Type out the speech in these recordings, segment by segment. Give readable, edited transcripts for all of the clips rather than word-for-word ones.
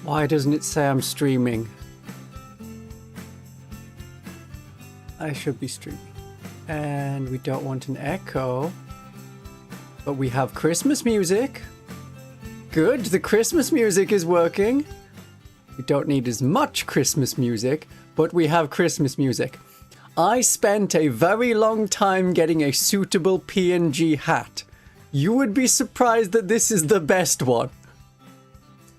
Why doesn't it say I'm streaming? I should be streaming. And we don't want an echo. But we have Christmas music. Good, the Christmas music is working. We don't need as much Christmas music, but we have Christmas music. I spent a very long time getting a suitable PNG hat. You would be surprised that this is the best one.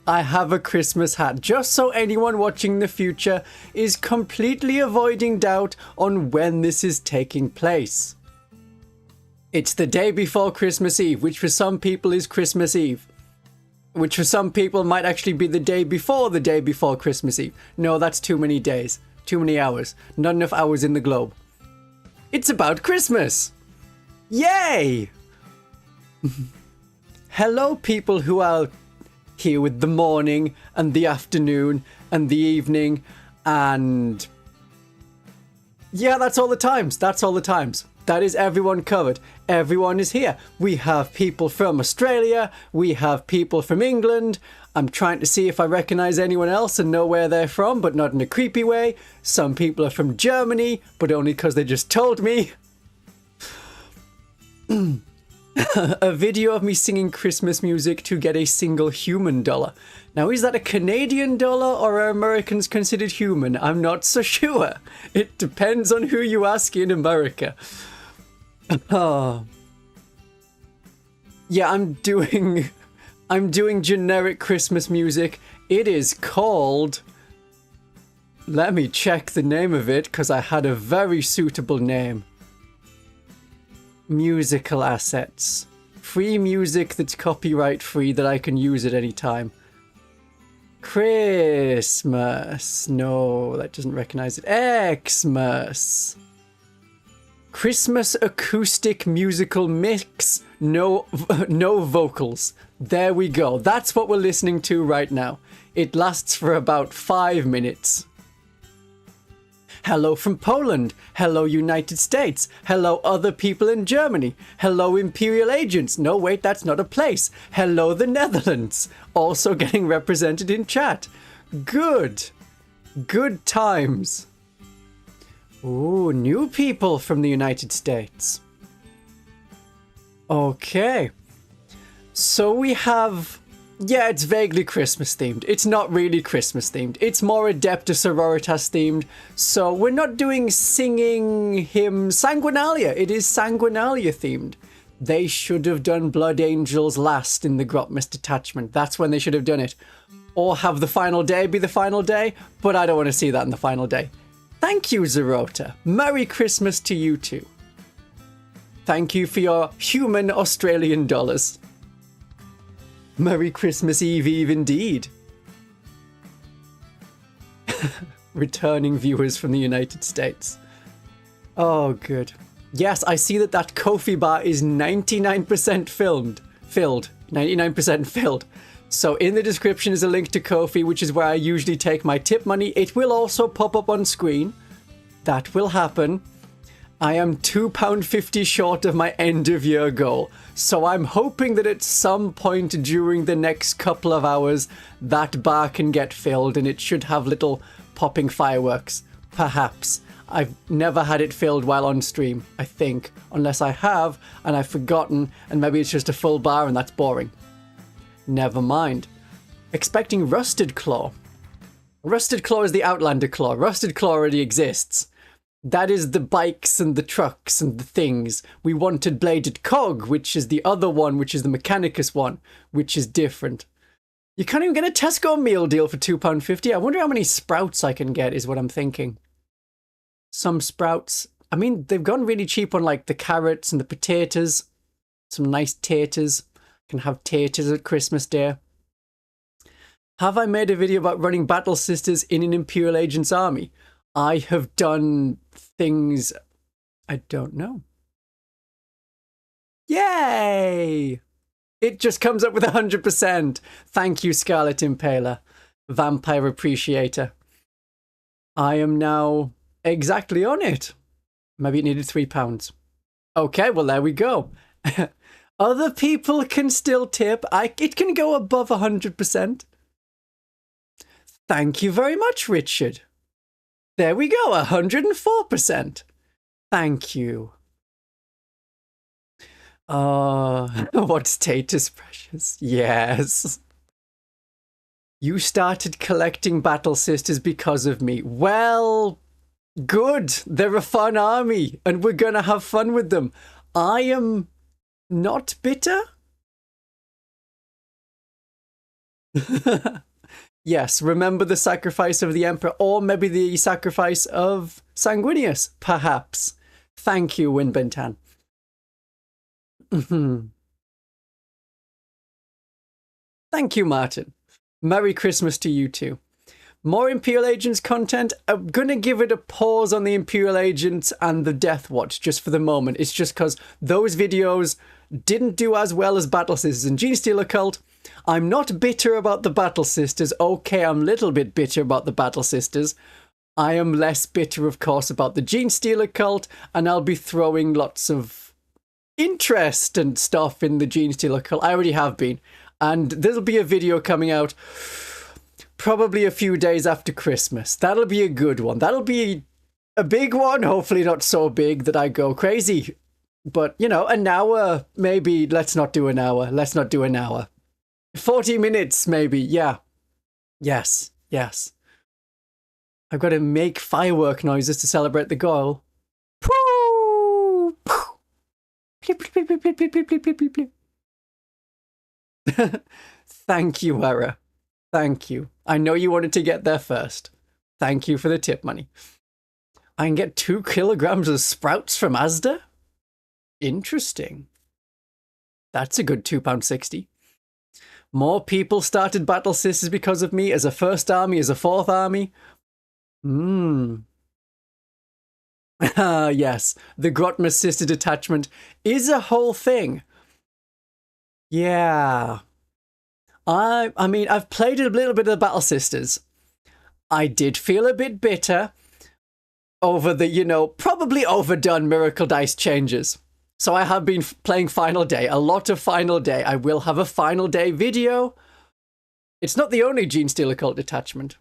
I have a Christmas hat, just so anyone watching in the future is completely avoiding doubt on when this is taking place. It's the day before Christmas Eve, which for some people is Christmas Eve. Which for some people might actually be the day before Christmas Eve. No, that's too many days. Too many hours. Not enough hours in the globe. It's about Christmas! Yay! Hello, people who are here with the morning and the afternoon and the evening and... yeah, that's all the times. That's all the times. That is everyone covered. Everyone is here. We have people from Australia. We have people from England. I'm trying to see if I recognize anyone else and know where they're from, but not in a creepy way. Some people are from Germany, but only because they just told me. A video of me singing Christmas music to get a single human dollar. Now, is that a Canadian dollar or are Americans considered human? I'm not so sure. It depends on who you ask in America. Oh. Yeah, I'm doing generic Christmas music. It is called... let me check the name of it, because I had a very suitable name. Musical assets. Free music that's copyright free that I can use at any time. Christmas. No, that doesn't recognize it. Xmas. Christmas acoustic musical mix. No vocals. There we go. That's what we're listening to right now. It lasts for about 5 minutes. Hello from Poland. Hello United States. Hello other people in Germany. Hello Imperial Agents. No, wait, that's not a place. Hello the Netherlands. Also getting represented in chat. Good. Good times. Ooh, new people from the United States. Okay. So we have... yeah, it's vaguely Christmas themed. It's not really Christmas themed. It's more Adepta Sororitas themed. So we're not doing singing hymn Sanguinalia. It is Sanguinalia themed. They should have done Blood Angels last in the Grotmist detachment. That's when they should have done it. Or have the final day be the final day. But I don't want to see that in the final day. Thank you, Zerota. Merry Christmas to you too. Thank you for your human Australian dollars. Merry Christmas Eve indeed. Returning viewers from the United States. Oh, good. Yes, I see that Ko-fi bar is 99% filled. 99% filled. So in the description is a link to Ko-fi, which is where I usually take my tip money. It will also pop up on screen. That will happen. I am £2.50 short of my end of year goal. So I'm hoping that at some point during the next couple of hours, that bar can get filled and it should have little popping fireworks. Perhaps. I've never had it filled while on stream, I think. Unless I have and I've forgotten and maybe it's just a full bar and that's boring. Never mind. Expecting Rusted Claw. Rusted Claw is the Outlander Claw. Rusted Claw already exists. That is the bikes and the trucks and the things. We wanted Bladed Cog, which is the other one, which is the Mechanicus one, which is different. You can't even get a Tesco meal deal for £2.50. I wonder how many sprouts I can get is what I'm thinking. Some sprouts. I mean, they've gone really cheap on like the carrots and the potatoes. Some nice taters. Can have taters at Christmas Day. Have I made a video about running Battle Sisters in an Imperial Agents army? I have done things I don't know. Yay! It just comes up with 100%. Thank you, Scarlet Impaler. Vampire Appreciator. I am now exactly on it. Maybe it needed £3. Okay, well, there we go. Other people can still tip. It can go above 100%. Thank you very much, Richard. There we go, 104%. Thank you. What status, Precious? Yes. You started collecting Battle Sisters because of me. Well, good. They're a fun army, and we're gonna have fun with them. I am not bitter. Yes, remember the sacrifice of the Emperor, or maybe the sacrifice of Sanguinius, perhaps. Thank you, Winbentan. Thank you, Martin. Merry Christmas to you too. More Imperial Agents content. I'm gonna give it a pause on the Imperial Agents and the Death Watch just for the moment. It's just because those videos didn't do as well as Battle Sisters and Genestealer Cult. I'm not bitter about the Battle Sisters. Okay, I'm a little bit bitter about the Battle Sisters. I am less bitter, of course, about the Genestealer Cult, and I'll be throwing lots of interest and stuff in the Genestealer Cult. I already have been. And there'll be a video coming out probably a few days after Christmas. That'll be a good one. That'll be a big one. Hopefully not so big that I go crazy. But, you know, an hour, maybe. Let's not do an hour. Let's not do an hour. 40 minutes, maybe. Yeah. Yes. Yes. I've got to make firework noises to celebrate the goal. Poo! Poo! Plip, plip, plip, plip, plip, plip, plip, plip, plip. Thank you, Era. Thank you. I know you wanted to get there first. Thank you for the tip money. I can get 2 kilograms of sprouts from Asda? Interesting. That's a good £2.60. More people started Battle Sisters because of me, as a first army, as a fourth army. Yes, the Grotma's sister detachment is a whole thing. Yeah. I mean, I've played a little bit of the Battle Sisters. I did feel a bit bitter over the, you know, probably overdone Miracle Dice changes. So I have been playing Final Day, a lot of Final Day. I will have a Final Day video. It's not the only Genestealer Cult detachment.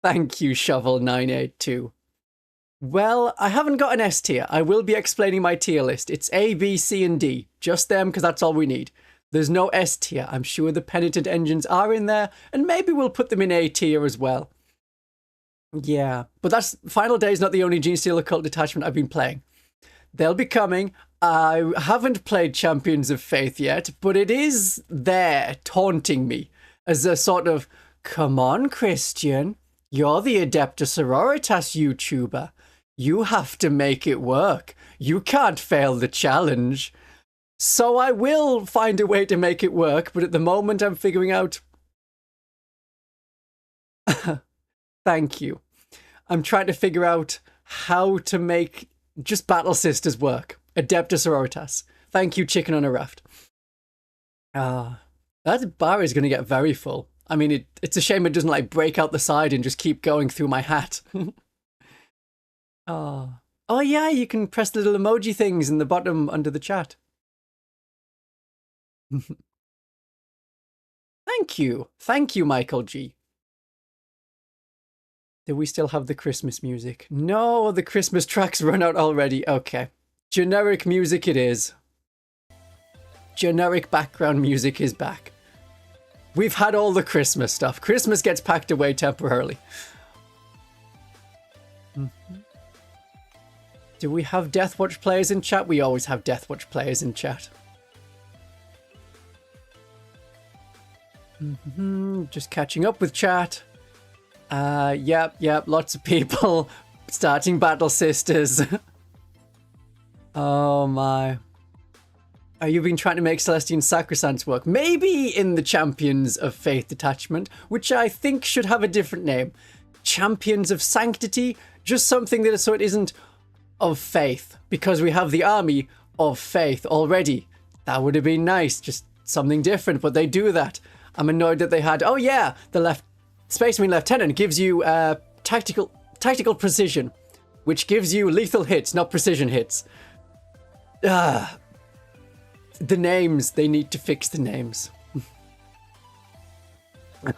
Thank you, Shovel982. Well, I haven't got an S tier. I will be explaining my tier list. It's A, B, C, and D. Just them, because that's all we need. There's no S tier. I'm sure the Penitent Engines are in there, and maybe we'll put them in A tier as well. Yeah, but that's Final Day is not the only Genestealer Cult detachment I've been playing. They'll be coming. I haven't played Champions of Faith yet, but it is there taunting me as a sort of, come on, Christian, you're the Adepta Sororitas YouTuber. You have to make it work. You can't fail the challenge. So I will find a way to make it work, but at the moment I'm figuring out... Thank you. I'm trying to figure out how to make just Battle Sisters work. Adepta Sororitas. Thank you, Chicken on a Raft. That bar is going to get very full. I mean, it's a shame it doesn't like break out the side and just keep going through my hat. Oh yeah, you can press the little emoji things in the bottom under the chat. Thank you. Thank you, Michael G. Do we still have the Christmas music? No, the Christmas tracks run out already. Okay. Generic music it is. Generic background music is back. We've had all the Christmas stuff. Christmas gets packed away temporarily. Do we have Deathwatch players in chat? We always have Deathwatch players in chat. Just catching up with chat. Yep, lots of people starting Battle Sisters. Oh my. You've been trying to make Celestian Sacresants work. Maybe in the Champions of Faith detachment, which I think should have a different name. Champions of Sanctity, just something that so it isn't of faith, because we have the army of faith already. That would have been nice, just something different, but they do that. I'm annoyed that they had, oh yeah, the Space Marine Lieutenant gives you tactical precision, which gives you lethal hits, not precision hits. The names, they need to fix the names.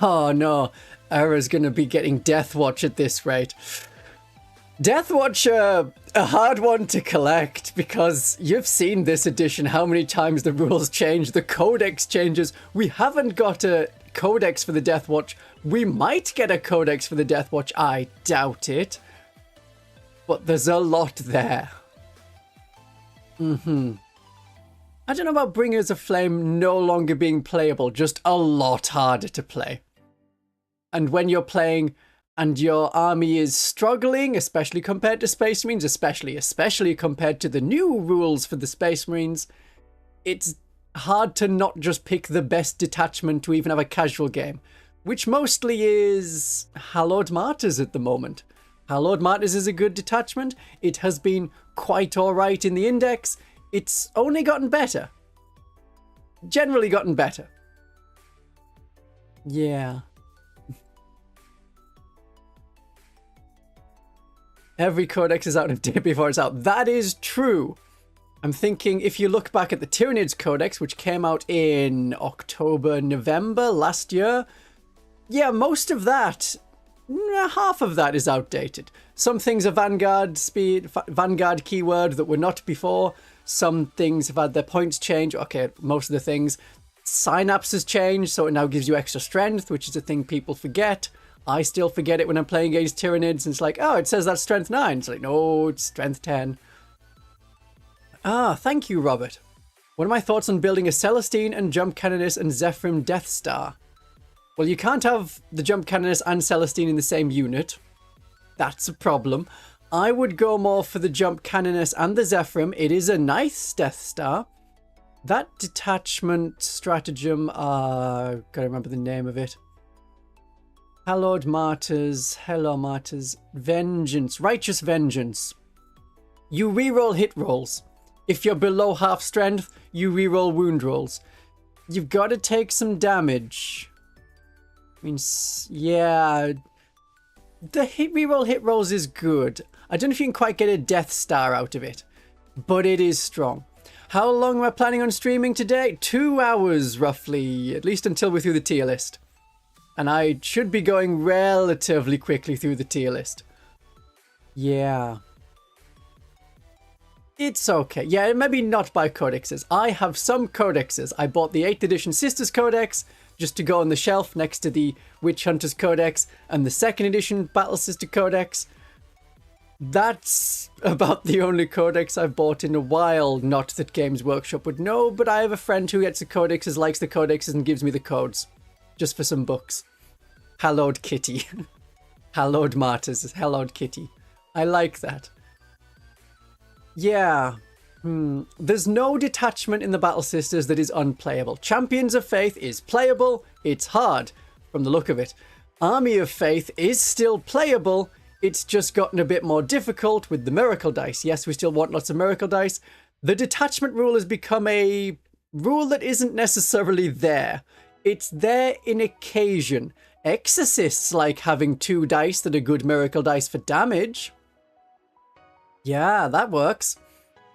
Oh no, Era's gonna be getting Death Watch at this rate. Death Watch, a hard one to collect, because you've seen this edition, how many times the rules change, the codex changes. We haven't got a codex for the Death Watch. We might get a codex for the Death Watch, I doubt it. But there's a lot there. I don't know about Bringers of Flame no longer being playable, just a lot harder to play. And when you're playing and your army is struggling, especially compared to Space Marines, especially compared to the new rules for the Space Marines, it's hard to not just pick the best detachment to even have a casual game, which mostly is Hallowed Martyrs at the moment. Hallowed Martyrs is a good detachment. It has been quite alright in the Index. It's only gotten better. Generally gotten better. Yeah. Every codex is out of date before it's out. That is true. I'm thinking if you look back at the Tyranids Codex, which came out in October, November last year, yeah, most of that, half of that is outdated. Some things are Vanguard speed, Vanguard keyword that were not before. Some things have had their points change. Okay, most of the things. Synapse has changed, so it now gives you extra strength, which is a thing people forget. I still forget it when I'm playing against Tyranids, and it's like, oh, it says that's strength 9. It's like, no, it's strength 10. Ah, thank you, Robert. What are my thoughts on building a Celestine and Jump Canoness and Zephyrim Death Star? Well, you can't have the Jump Canoness and Celestine in the same unit. That's a problem. I would go more for the Jump Canoness and the Zephyrim. It is a nice Death Star. That detachment stratagem, gotta remember the name of it. Hallowed Martyrs, Hello Martyrs, Vengeance, Righteous Vengeance. You reroll hit rolls. If you're below half strength, you reroll wound rolls. You've got to take some damage. I mean, yeah. The reroll hit rolls is good. I don't know if you can quite get a Death Star out of it, but it is strong. How long am I planning on streaming today? 2 hours, roughly, at least until we're through the tier list. And I should be going relatively quickly through the tier list. Yeah. It's okay. Yeah, maybe not by codexes. I have some codexes. I bought the 8th edition Sisters Codex just to go on the shelf next to the Witch Hunters Codex and the 2nd edition Battle Sister Codex. That's about the only codex I've bought in a while. Not that Games Workshop would know, but I have a friend who gets the codexes, likes the codexes, and gives me the codes. Just for some books. Hallowed Kitty. Hallowed Martyrs. Hallowed Kitty. I like that. Yeah. There's no detachment in the Battle Sisters that is unplayable. Champions of Faith is playable. It's hard, from the look of it. Army of Faith is still playable. It's just gotten a bit more difficult with the Miracle Dice. Yes, we still want lots of Miracle Dice. The detachment rule has become a rule that isn't necessarily there. It's there in occasion. Exorcists like having 2 dice that are good Miracle Dice for damage. Yeah, that works.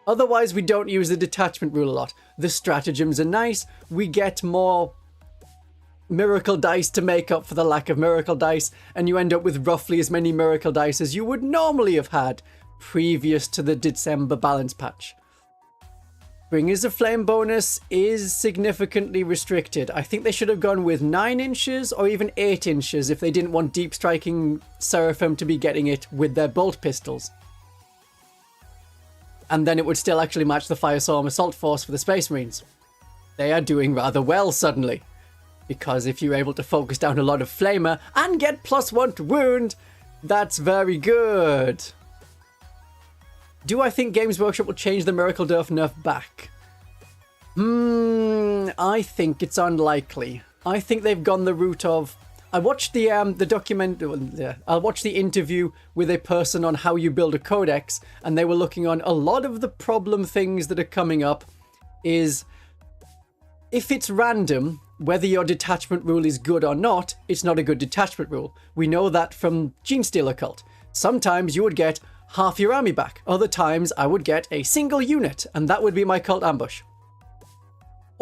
Otherwise, we don't use the detachment rule a lot. The stratagems are nice. We get more Miracle Dice to make up for the lack of Miracle Dice, and you end up with roughly as many Miracle Dice as you would normally have had previous to the December balance patch. Bringers of Flame bonus is significantly restricted. I think they should have gone with 9 inches or even 8 inches if they didn't want deep striking Seraphim to be getting it with their bolt pistols. And then it would still actually match the Firestorm Assault Force for the Space Marines. They are doing rather well suddenly. Because if you're able to focus down a lot of Flamer and get +1 to wound, that's very good. Do I think Games Workshop will change the Miracle Durf nerf back? I think it's unlikely. I think they've gone the route of... I watched the I watched the interview with a person on how you build a codex, and they were looking on a lot of the problem things that are coming up is if it's random, whether your detachment rule is good or not, it's not a good detachment rule. We know that from Genestealer Cult. Sometimes you would get half your army back. Other times I would get a single unit, and that would be my cult ambush.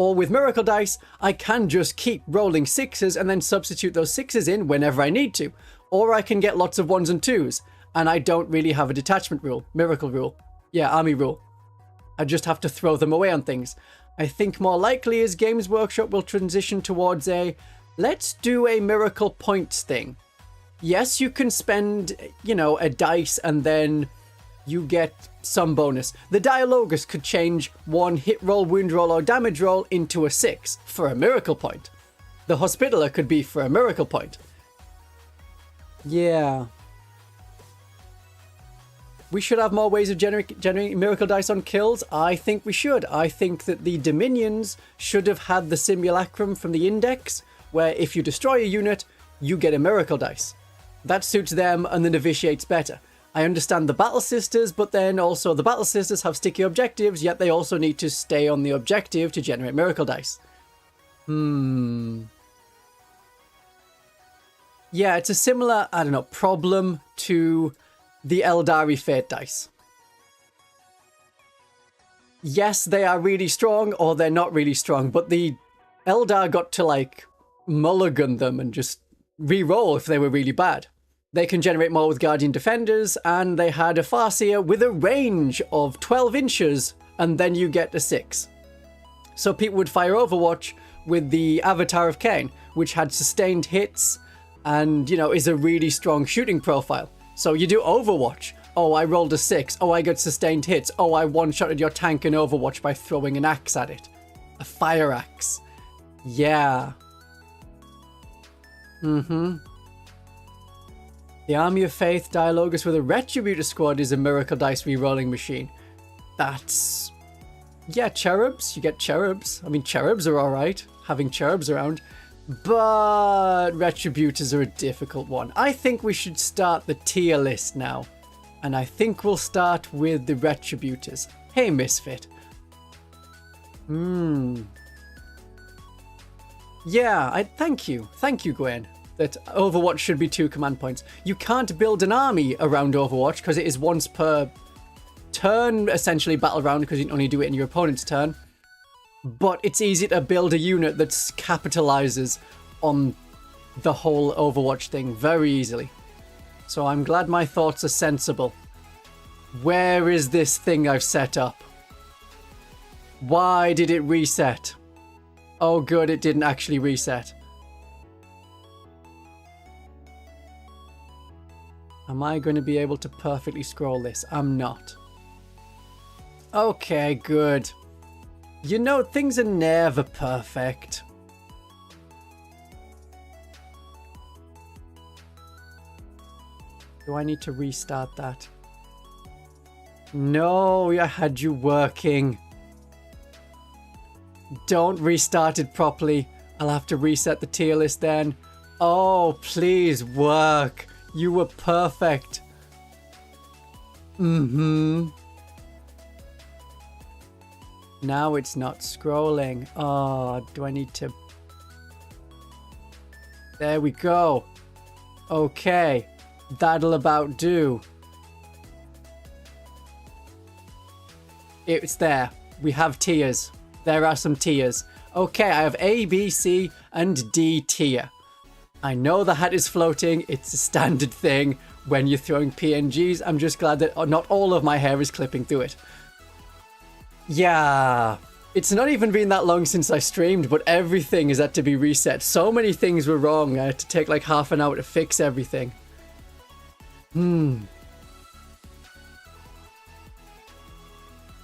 Or with Miracle Dice, I can just keep rolling 6s and then substitute those 6s in whenever I need to. Or I can get lots of 1s and 2s, and I don't really have a detachment rule, miracle rule. Yeah, army rule. I just have to throw them away on things. I think more likely is Games Workshop will transition towards a, let's do a miracle points thing. Yes, you can spend, you know, a dice and then you get some bonus. The Diologus could change one hit roll, wound roll, or damage roll into a 6 for a miracle point. The Hospitaller could be for a miracle point. Yeah. We should have more ways of generating miracle dice on kills. I think we should. I think that the Dominions should have had the simulacrum from the index, where if you destroy a unit, you get a miracle dice. That suits them and the Novitiates better. I understand the Battle Sisters, but then also the Battle Sisters have sticky objectives, yet they also need to stay on the objective to generate miracle dice. Yeah, it's a similar, I don't know, problem to the Eldari Fate dice. Yes, they are really strong, or they're not really strong, but the Eldar got to, like, mulligan them and just re-roll if they were really bad. They can generate more with Guardian Defenders, and they had a Farseer with a range of 12 inches, and then you get a 6. So people would fire Overwatch with the Avatar of Cain, which had sustained hits, and, you know, is a really strong shooting profile. So you do Overwatch. Oh, I rolled a 6. Oh, I got sustained hits. Oh, I one-shotted your tank in Overwatch by throwing an axe at it. A fire axe. Yeah. The Army of Faith Diologus with a Retributor squad is a miracle dice re-rolling machine. That's... yeah, cherubs. You get cherubs. I mean, cherubs are alright, having cherubs around. But Retributors are a difficult one. I think we should start the tier list now. And I think we'll start with the Retributors. Hey, Misfit. Yeah, thank you. Thank you, Gwen. That Overwatch should be 2 command points. You can't build an army around Overwatch because it is once per turn, essentially, battle round, because you can only do it in your opponent's turn. But it's easy to build a unit that capitalizes on the whole Overwatch thing very easily. So I'm glad my thoughts are sensible. Where is this thing I've set up? Why did it reset? Oh good, it didn't actually reset. Am I going to be able to perfectly scroll this? I'm not. Okay, good. You know, things are never perfect. Do I need to restart that? No, I had you working. Don't restart it properly. I'll have to reset the tier list then. Oh, please work. You were perfect. Now it's not scrolling. Oh, do I need to... There we go. Okay. That'll about do. It's there. We have tiers. There are some tiers. Okay, I have A, B, C, and D tier. I know the hat is floating. It's a standard thing when you're throwing PNGs. I'm just glad that not all of my hair is clipping through it. Yeah. It's not even been that long since I streamed, but everything is had to be reset. So many things were wrong. I had to take like half an hour to fix everything.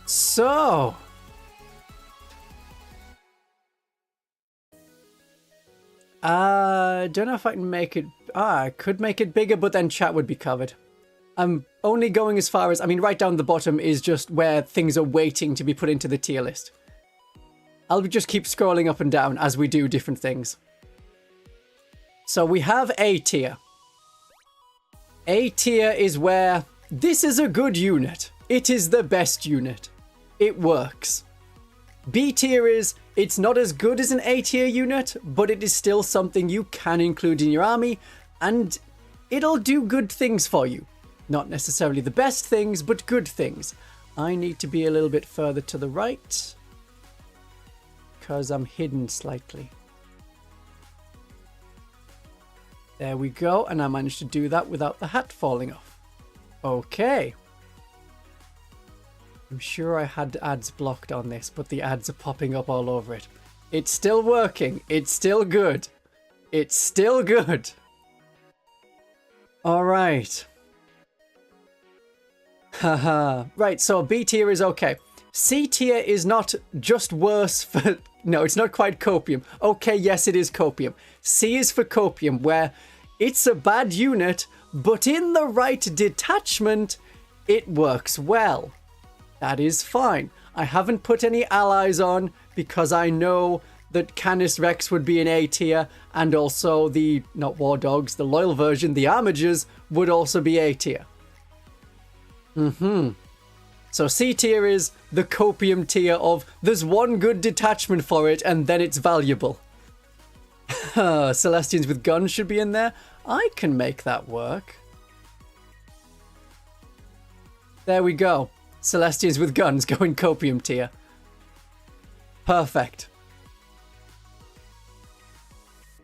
So... don't know if I can make it... I could make it bigger, but then chat would be covered. I'm only going as far as... I mean, right down the bottom is just where things are waiting to be put into the tier list. I'll just keep scrolling up and down as we do different things. So we have A tier. A tier is where this is a good unit. It is the best unit. It works. B tier is, it's not as good as an A tier unit, but it is still something you can include in your army, and it'll do good things for you. Not necessarily the best things, but good things. I need to be a little bit further to the right. because I'm hidden slightly. There we go, and I managed to do that without the hat falling off. Okay. I'm sure I had ads blocked on this, but the ads are popping up all over it. It's still working. It's still good. It's still good. All right. Haha. Right, so B tier is okay. C tier is not just worse for... No, it's not quite copium. Okay, yes, it is copium. C is for copium, where it's a bad unit, but in the right detachment, it works well. That is fine. I haven't put any allies on because I know that Canis Rex would be an A tier, and also the, not War Dogs, the loyal version, the Armigers, would also be A tier. So C tier is the copium tier of there's one good detachment for it and then it's valuable. Celestians with guns should be in there. I can make that work. There we go. Celestians with guns go in copium tier. Perfect.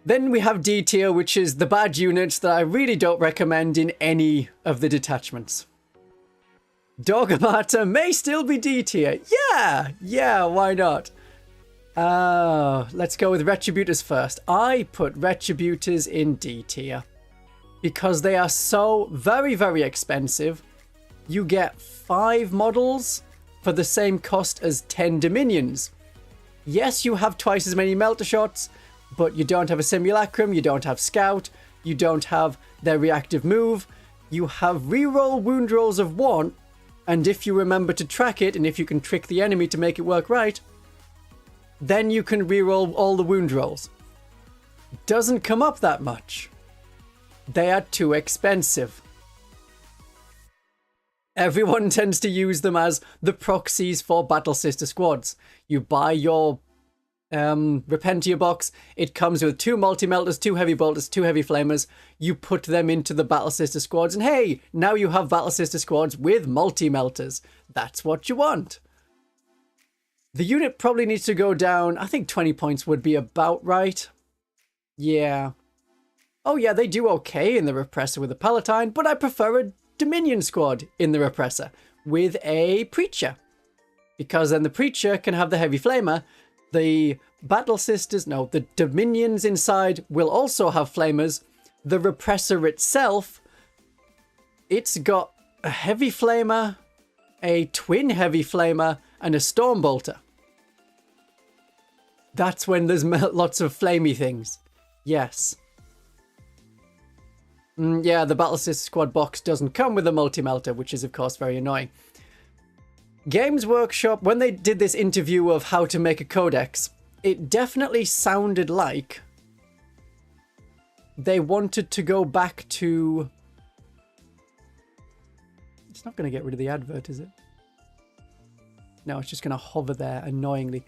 Then we have D tier, which is the bad units that I really don't recommend in any of the detachments. Dogmata may still be D tier. Yeah, why not? Let's go with Retributors first. I put Retributors in D tier because they are so very, very expensive. You get 5 models for the same cost as 10 Dominions. Yes, you have twice as many Melter Shots, but you don't have a Simulacrum, you don't have Scout, you don't have their reactive move. You have reroll wound rolls of 1, and if you remember to track it, and if you can trick the enemy to make it work right, then you can reroll all the wound rolls. Doesn't come up that much. They are too expensive. Everyone tends to use them as the proxies for Battle Sister squads. You buy your Repentia box, it comes with 2 multi-melters, 2 heavy bolters, 2 heavy flamers. You put them into the Battle Sister squads, and hey, now you have Battle Sister squads with multi-melters. That's what you want. The unit probably needs to go down. I think 20 points would be about right. Yeah. Oh yeah, they do okay in the Repressor with the Palatine, but I prefer a Dominion squad in the Repressor with a Preacher. Because then the Preacher can have the heavy flamer. The Battle Sisters, no, the Dominions inside will also have flamers. The Repressor itself, it's got a heavy flamer, a twin heavy flamer, and a storm bolter. That's when there's lots of flamey things. Yes. Yeah, the Battle Sister Squad box doesn't come with a multi-melter, which is of course very annoying. Games Workshop, when they did this interview of how to make a codex, it definitely sounded like they wanted to go back to... It's not going to get rid of the advert, is it? No, it's just going to hover there annoyingly.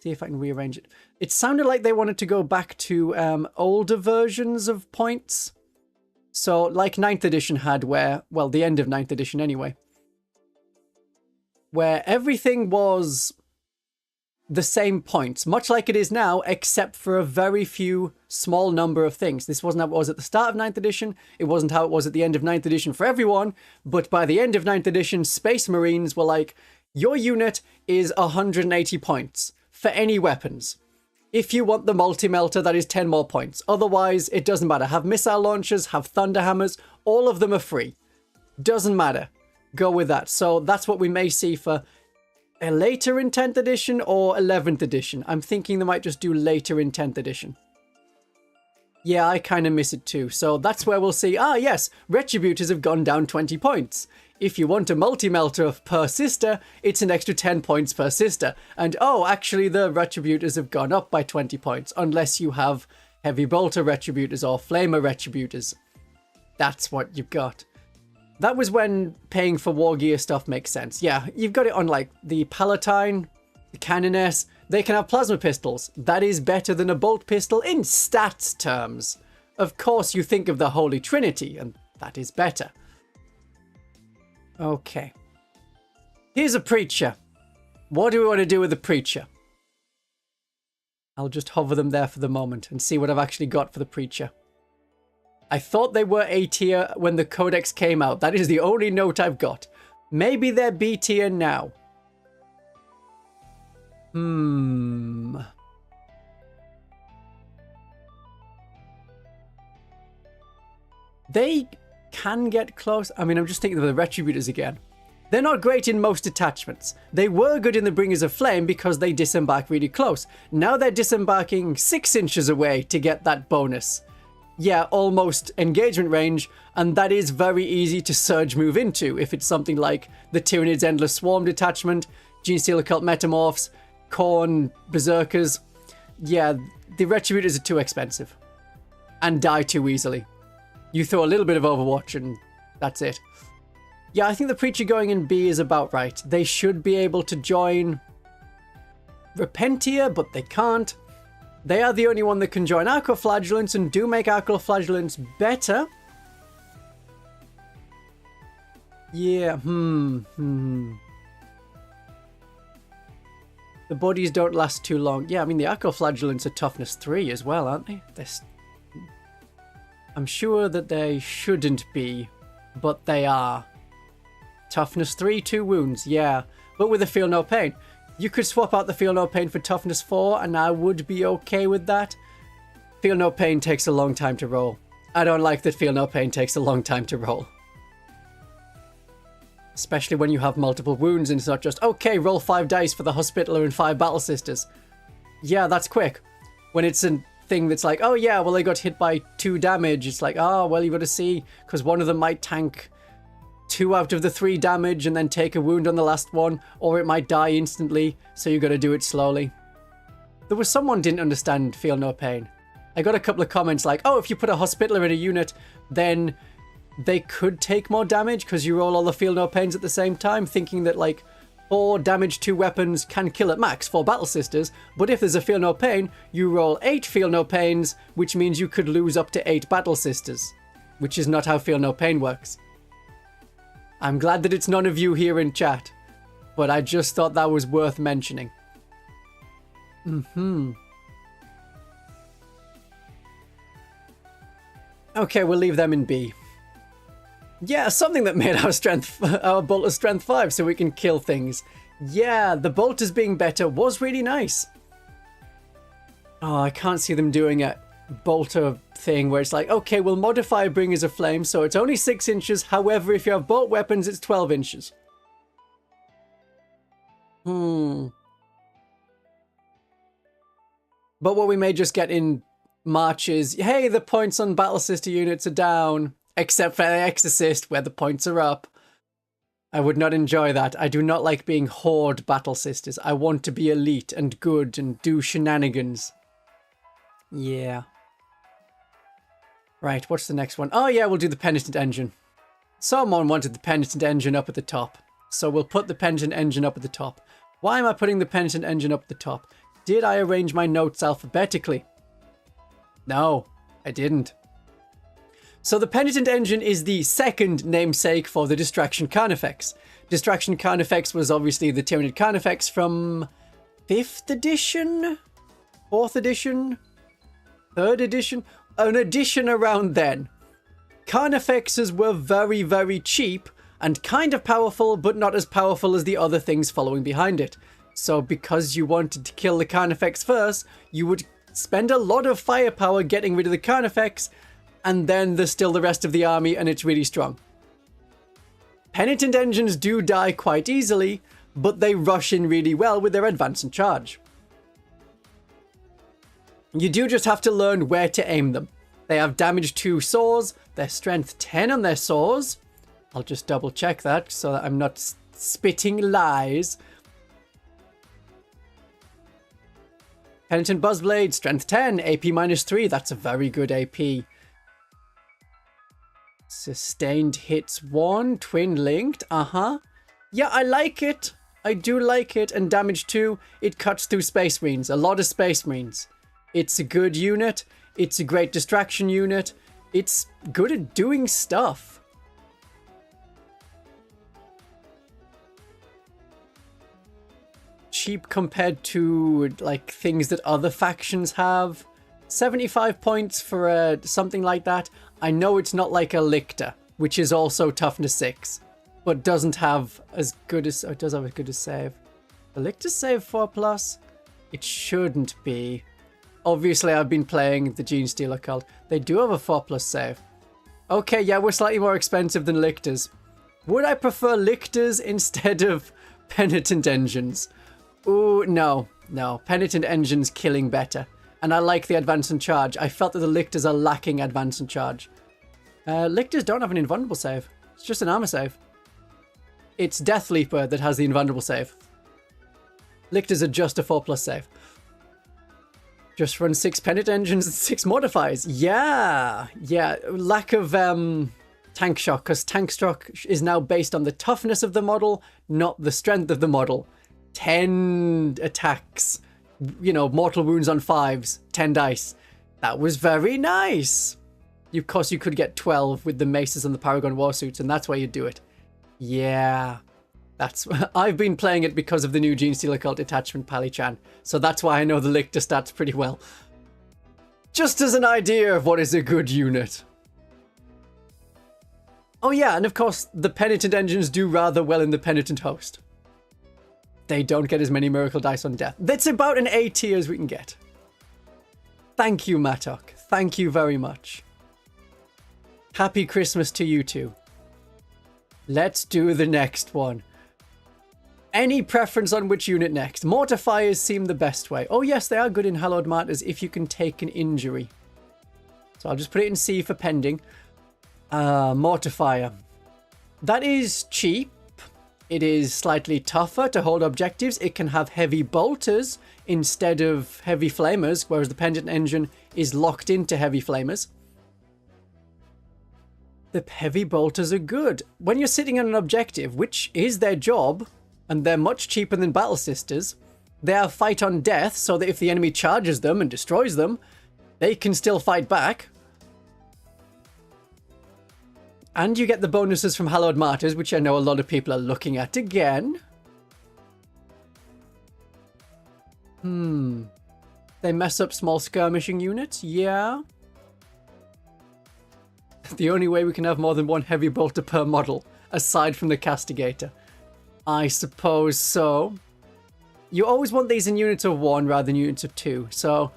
See if I can rearrange it. It sounded like they wanted to go back to older versions of points. So, like 9th edition had where... Well, the end of 9th edition anyway. Where everything was the same points, much like it is now, except for a very few small number of things. This wasn't how it was at the start of 9th edition, it wasn't how it was at the end of 9th edition for everyone, but by the end of 9th edition, Space Marines were like, your unit is 180 points for any weapons. If you want the multi-melter, that is 10 more points. Otherwise, it doesn't matter. Have missile launchers, have thunder hammers, all of them are free. Doesn't matter. Go with that. So that's what we may see for a later in 10th edition or 11th edition. I'm thinking they might just do later in 10th edition. Yeah, I kind of miss it too. So that's where we'll see, yes, Retributors have gone down 20 points. If you want a multi-melter per sister, it's an extra 10 points per sister. And actually the Retributors have gone up by 20 points, unless you have Heavy Bolter Retributors or Flamer Retributors. That's what you've got. That was when paying for war gear stuff makes sense. Yeah, you've got it on like the Palatine, the Canoness. They can have plasma pistols. That is better than a bolt pistol in stats terms. Of course, you think of the Holy Trinity, and that is better. Okay. Here's a Preacher. What do we want to do with the Preacher? I'll just hover them there for the moment and see what I've actually got for the Preacher. I thought they were A tier when the Codex came out. That is the only note I've got. Maybe they're B tier now. They can get close. I mean, I'm just thinking of the Retributors again. They're not great in most attachments. They were good in the Bringers of Flame because they disembark really close. Now they're disembarking 6 inches away to get that bonus. Yeah, almost engagement range, and that is very easy to surge move into if it's something like the Tyranids Endless Swarm detachment, Genestealer Occult Metamorphs, Khorne Berserkers. Yeah, the Retributors are too expensive and die too easily. You throw a little bit of Overwatch and that's it. Yeah, I think the Preacher going in B is about right. They should be able to join Repentia, but they can't. They are the only one that can join Arco-flagellants and do make Arco-flagellants better. Yeah, The bodies don't last too long. Yeah, I mean, the Arco-flagellants are toughness 3 as well, aren't they? I'm sure that they shouldn't be, but they are. Toughness 3, 2 wounds, yeah. But with a Feel No Pain. You could swap out the Feel No Pain for Toughness 4, and I would be okay with that. Feel No Pain takes a long time to roll. I don't like that Feel No Pain takes a long time to roll. Especially when you have multiple wounds and it's not just, okay, roll 5 dice for the Hospitaller and 5 Battle Sisters. Yeah, that's quick. When it's a thing that's like, oh yeah, well they got hit by 2 damage, it's like, oh, well you got to see, because one of them might tank 2 out of the 3 damage and then take a wound on the last one, or it might die instantly, so you got to do it slowly. There was someone didn't understand Feel No Pain. I got a couple of comments like, oh, if you put a Hospitaller in a unit, then they could take more damage because you roll all the Feel No Pains at the same time, thinking that like 4 damage 2 weapons can kill at max 4 Battle Sisters, but if there's a Feel No Pain, you roll 8 Feel No Pains, which means you could lose up to 8 Battle Sisters, which is not how Feel No Pain works. I'm glad that it's none of you here in chat, but I just thought that was worth mentioning. Okay, we'll leave them in B. Yeah, something that made our Bolter's strength 5 so we can kill things. Yeah, the Bolters being better was really nice. Oh, I can't see them doing a Bolter thing where it's like, okay, we'll modify Bringers of Flame, so it's only 6 inches. However, if you have bolt weapons, it's 12 inches. But what we may just get in March is, hey, the points on Battle Sister units are down, except for the Exorcist, where the points are up. I would not enjoy that. I do not like being Horde Battle Sisters. I want to be elite and good and do shenanigans. Yeah. Right, what's the next one? Oh yeah, we'll do the Penitent Engine. Someone wanted the Penitent Engine up at the top, so we'll put the Penitent Engine up at the top. Why am I putting the Penitent Engine up at the top? Did I arrange my notes alphabetically? No, I didn't. So the Penitent Engine is the second namesake for the Distraction Carnifex. Distraction Carnifex was obviously the Tyranid Carnifex from 5th edition? 4th edition? 3rd edition? An edition around then. Carnifexes were very, very cheap and kind of powerful, but not as powerful as the other things following behind it. So because you wanted to kill the Carnifex first, you would spend a lot of firepower getting rid of the Carnifex, and then there's still the rest of the army and it's really strong. Penitent Engines do die quite easily, but they rush in really well with their advance and charge. You do just have to learn where to aim them. They have damage 2 swords, they're strength 10 on their swords. I'll just double check that so that I'm not spitting lies. Penitent Buzzblade, strength 10, AP -3, that's a very good AP. Sustained hits 1, twin linked, Yeah, I like it. I do like it. And damage 2, it cuts through Space Marines, a lot of Space Marines. It's a good unit. It's a great distraction unit. It's good at doing stuff. cheap compared to like things that other factions have. 75 points for something like that. I know it's not like a Lictor, which is also toughness 6, but doesn't have as good as... Oh, it does have as good as save. The Lictor's save 4+? It shouldn't be. Obviously, I've been playing the Gene Stealer cult. They do have a 4+ save. Okay, yeah, we're slightly more expensive than Lictors. Would I prefer Lictors instead of Penitent Engines? Ooh, no. No, Penitent Engine's killing better. And I like the advance and charge. I felt that the Lictors are lacking advance and charge. Lictors don't have an invulnerable save. It's just an armor save. It's Death Leaper that has the invulnerable save. Lictors are just a 4+ save. Just run 6 Penitent Engines and 6 Mortifiers. Yeah. Yeah. Lack of tank shock, because tank shock is now based on the toughness of the model, not the strength of the model. 10 attacks. You know, mortal wounds on 5s, 10 dice. That was very nice. Of course, you could get 12 with the maces and the Paragon Warsuits, and that's where you do it. Yeah. That's... I've been playing it because of the new Gene Stealer Cult attachment, Palatine, so that's why I know the Lictor stats pretty well. Just as an idea of what is a good unit. Oh yeah, and of course, the Penitent Engines do rather well in the Penitent Host. They don't get as many miracle dice on death. That's about an A tier as we can get. Thank you, Matok. Thank you very much. Happy Christmas to you too. Let's do the next one. Any preference on which unit next? Mortifiers seem the best way. Oh yes, they are good in Hallowed Martyrs if you can take an injury. So I'll just put it in C for pending. Mortifier. That is cheap. It is slightly tougher to hold objectives. It can have heavy bolters instead of heavy flamers, whereas the Penitent Engine is locked into heavy flamers. The heavy bolters are good. When you're sitting on an objective, which is their job, and they're much cheaper than Battle Sisters, they have fight on death, so that if the enemy charges them and destroys them, they can still fight back. And you get the bonuses from Hallowed Martyrs, which I know a lot of people are looking at again. They mess up small skirmishing units? Yeah. The only way we can have more than one heavy bolter per model, aside from the Castigator. I suppose so. You always want these in units of 1 rather than units of 2, so...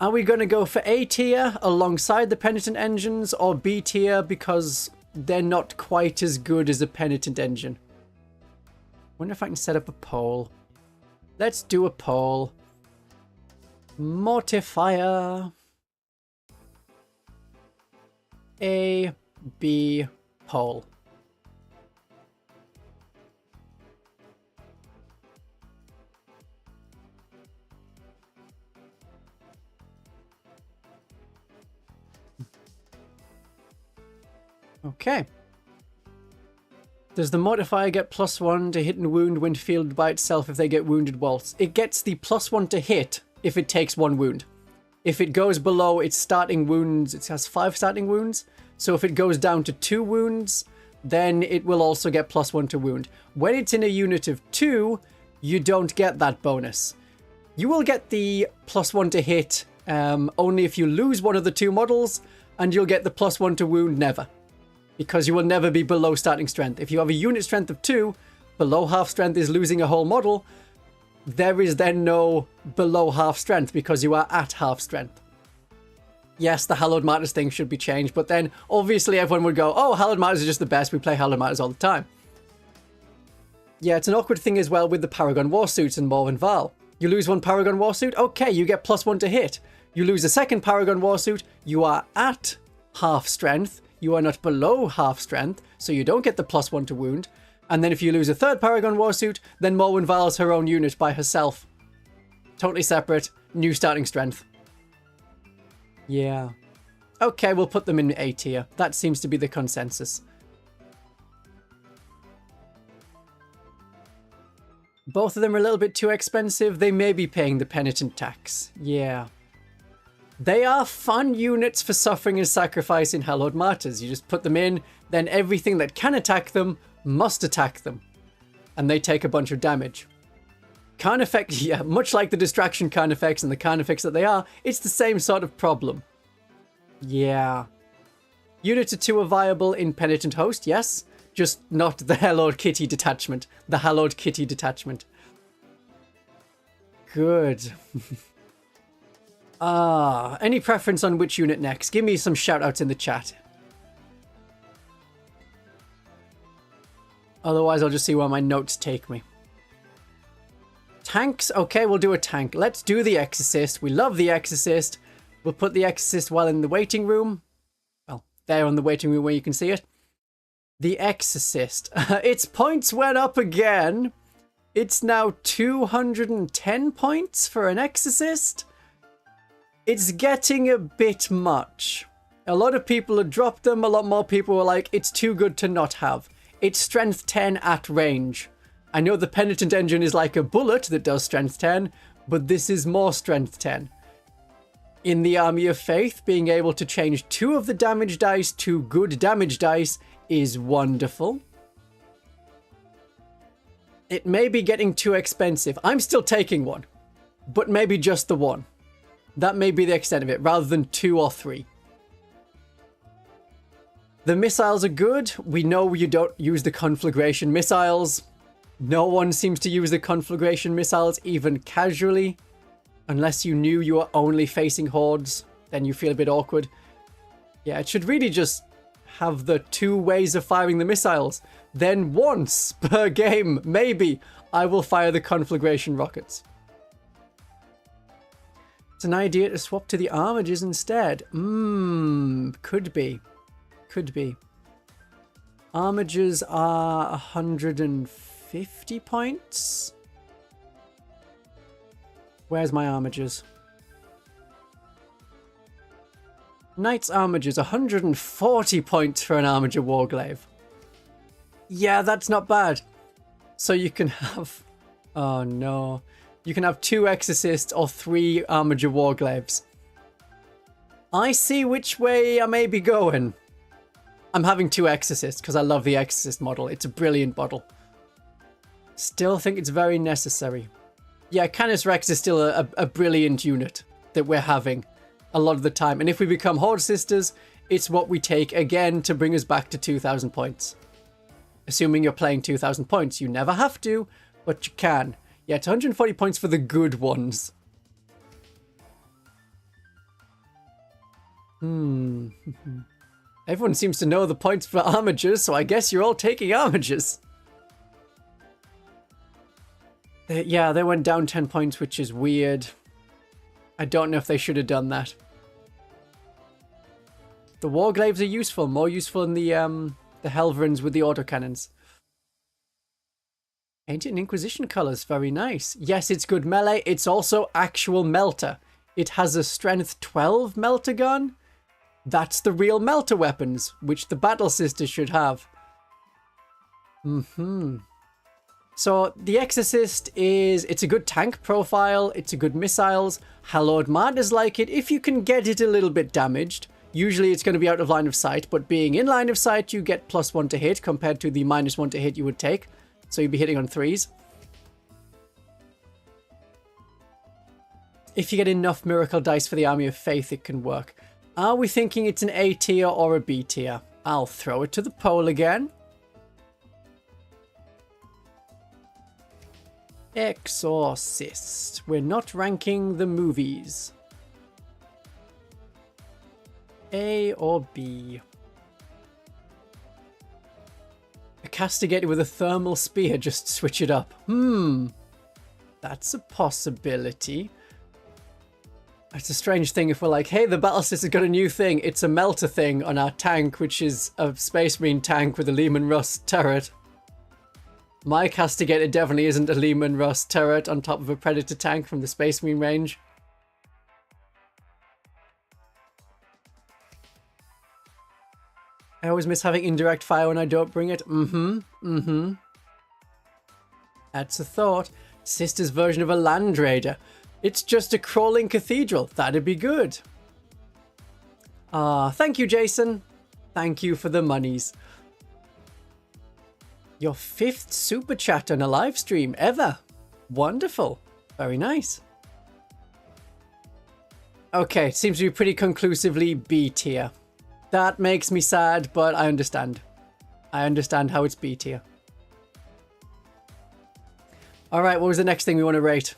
Are we going to go for A tier alongside the Penitent Engines, or B tier because they're not quite as good as a Penitent Engine? Wonder if I can set up a poll. Let's do a poll. Mortifier. A, B, poll. Okay. Does the Mortifier get +1 to hit and wound when fielded by itself if they get wounded whilst? It gets the +1 to hit if it takes 1 wound. If it goes below its starting wounds, it has 5 starting wounds. So if it goes down to 2 wounds, then it will also get +1 to wound. When it's in a unit of 2, you don't get that bonus. You will get the +1 to hit only if you lose one of the 2 models, and you'll get the +1 to wound never. Because you will never be below starting strength. If you have a unit strength of 2, below half strength is losing a whole model, there is then no below half strength because you are at half strength. Yes, the Hallowed Martyrs thing should be changed, but then obviously everyone would go, oh, Hallowed Martyrs are just the best, we play Hallowed Martyrs all the time. Yeah, it's an awkward thing as well with the Paragon Warsuits and Morvenn Vahl. You lose 1 Paragon Warsuit, okay, you get +1 to hit. You lose a 2nd Paragon Warsuit, you are at half strength, you are not below half strength, so you don't get the +1 to wound. And then if you lose a 3rd Paragon Warsuit, then Morvenn Vahl's her own unit by herself. Totally separate, new starting strength. Yeah. Okay, we'll put them in A tier. That seems to be the consensus. Both of them are a little bit too expensive. They may be paying the penitent tax. Yeah. They are fun units for suffering and sacrifice in Hallowed Martyrs. You just put them in, then everything that can attack them must attack them. And they take a bunch of damage. Carnifex, yeah, much like the distraction Carnifex and the Carnifex that they are, it's the same sort of problem. Yeah. Units of 2 are viable in Penitent Host, yes. Just not the Hellord Kitty detachment. The Hallowed Kitty detachment. Good. Any preference on which unit next? Give me some shout-outs in the chat. Otherwise, I'll just see where my notes take me. Tanks? Okay, we'll do a tank. Let's do the Exorcist. We love the Exorcist. We'll put the Exorcist while in the waiting room. Well, there on the waiting room where you can see it. The Exorcist. Its points went up again. It's now 210 points for an Exorcist. It's getting a bit much. A lot of people have dropped them. A lot more people were like, it's too good to not have. It's strength 10 at range. I know the Penitent Engine is like a bullet that does strength 10, but this is more strength 10. In the Army of Faith, being able to change 2 of the damage dice to good damage dice is wonderful. It may be getting too expensive. I'm still taking one, but maybe just the one. That may be the extent of it, rather than 2 or 3. The missiles are good. We know you don't use the conflagration missiles. No one seems to use the conflagration missiles even casually. Unless you knew you were only facing hordes, then you feel a bit awkward. Yeah, it should really just have the 2 ways of firing the missiles. Then once per game, maybe, I will fire the conflagration rockets. It's an idea to swap to the armages instead. Could be. Could be. Armages are 150 points. Where's my armages? Knight's armages, 140 points for an armager warglaive. Yeah, that's not bad. So you can have... Oh no. You can have 2 Exorcists or 3 armager warglaives. I see which way I may be going. I'm having 2 Exorcists because I love the Exorcist model. It's a brilliant model. Still think it's very necessary. Yeah, Canis Rex is still a brilliant unit that we're having a lot of the time. And if we become Horde Sisters, it's what we take again to bring us back to 2,000 points. Assuming you're playing 2,000 points. You never have to, but you can. Yeah, it's 140 points for the good ones. Everyone seems to know the points for armagers, so I guess you're all taking armagers. Yeah, they went down 10 points, which is weird. I don't know if they should have done that. The warglaives are useful, more useful than the Helverins with the autocannons. Ancient Inquisition colours, very nice. Yes, it's good melee. It's also actual melter. It has a strength 12 melter gun. That's the real melter weapons, which the Battle Sisters should have. So the Exorcist it's a good tank profile, it's a good missiles. Hallowed Martyrs like it if you can get it a little bit damaged. Usually it's going to be out of line of sight, but being in line of sight, you get +1 to hit compared to the -1 to hit you would take. So you'd be hitting on 3s. If you get enough miracle dice for the Army of Faith, it can work. Are we thinking it's an A tier or a B tier? I'll throw it to the poll again. Exorcist. We're not ranking the movies. A or B? A Castigator with a thermal spear, just switch it up. That's a possibility. It's a strange thing if we're like, hey, the Battle Sisters got a new thing. It's a melter thing on our tank, which is a Space Marine tank with a Lehman Russ turret. My Castigator definitely isn't a Lehman Russ turret on top of a Predator tank from the Space Marine range. I always miss having indirect fire when I don't bring it. That's a thought. Sister's version of a Land Raider. It's just a crawling cathedral. That'd be good. Thank you, Jason. Thank you for the monies. Your 5th super chat on a live stream ever. Wonderful. Very nice. Okay, seems to be pretty conclusively B tier. That makes me sad, but I understand. I understand how it's B tier. Alright, what was the next thing we want to rate?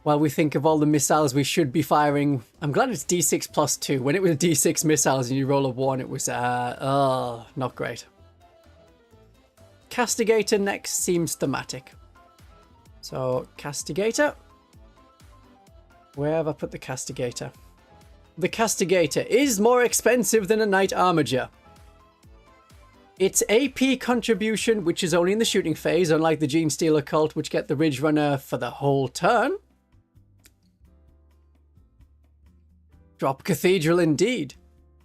While we think of all the missiles we should be firing, I'm glad it's D6 plus 2. When it was D6 missiles and you roll a 1, it was, not great. Castigator next seems thematic. So, Castigator. Where have I put the Castigator? The Castigator is more expensive than a Knight Armiger. Its AP contribution, which is only in the shooting phase, unlike the Genestealer Cult, which get the Ridge Runner for the whole turn. Drop Cathedral indeed.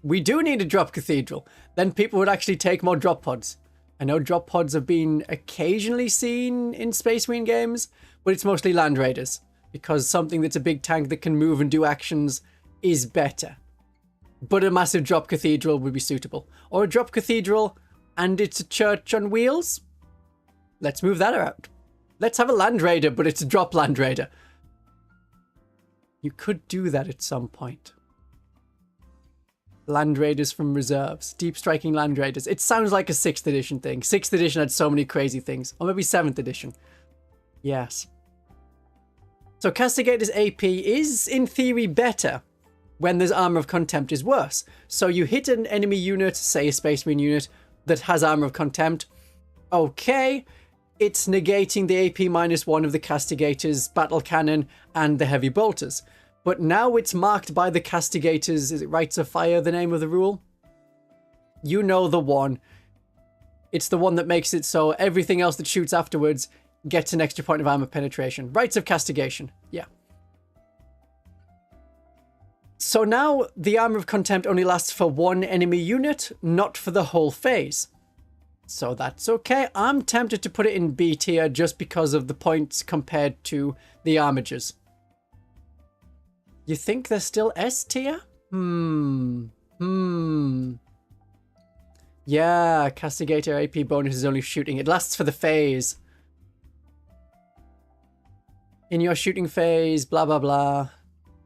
We do need a Drop Cathedral. Then people would actually take more drop pods. I know drop pods have been occasionally seen in Space Marine games, but it's mostly Land Raiders, because something that's a big tank that can move and do actions is better. But a massive Drop Cathedral would be suitable. Or a Drop Cathedral and it's a church on wheels. Let's move that around. Let's have a Land Raider, but it's a Drop Land Raider. You could do that at some point. Land Raiders from reserves. Deep Striking Land Raiders. It sounds like a 6th edition thing. 6th edition had so many crazy things. Or maybe 7th edition. Yes. So Castigator's AP is, in theory, better when there's Armor of Contempt is worse. So you hit an enemy unit, say a Space Marine unit, that has Armor of Contempt. Okay, it's negating the AP -1 of the Castigator's Battle Cannon and the Heavy Bolters. But now it's marked by the Castigator's, is it Rites of Fire, the name of the rule? You know the one. It's the one that makes it so everything else that shoots afterwards gets an extra point of armor penetration. Rites of Castigation, yeah. So now the Armor of Contempt only lasts for one enemy unit, not for the whole phase. So that's okay. I'm tempted to put it in B tier just because of the points compared to the Armigers. You think they're still S tier? Yeah, Castigator AP bonus is only shooting. It lasts for the phase. In your shooting phase, blah, blah, blah.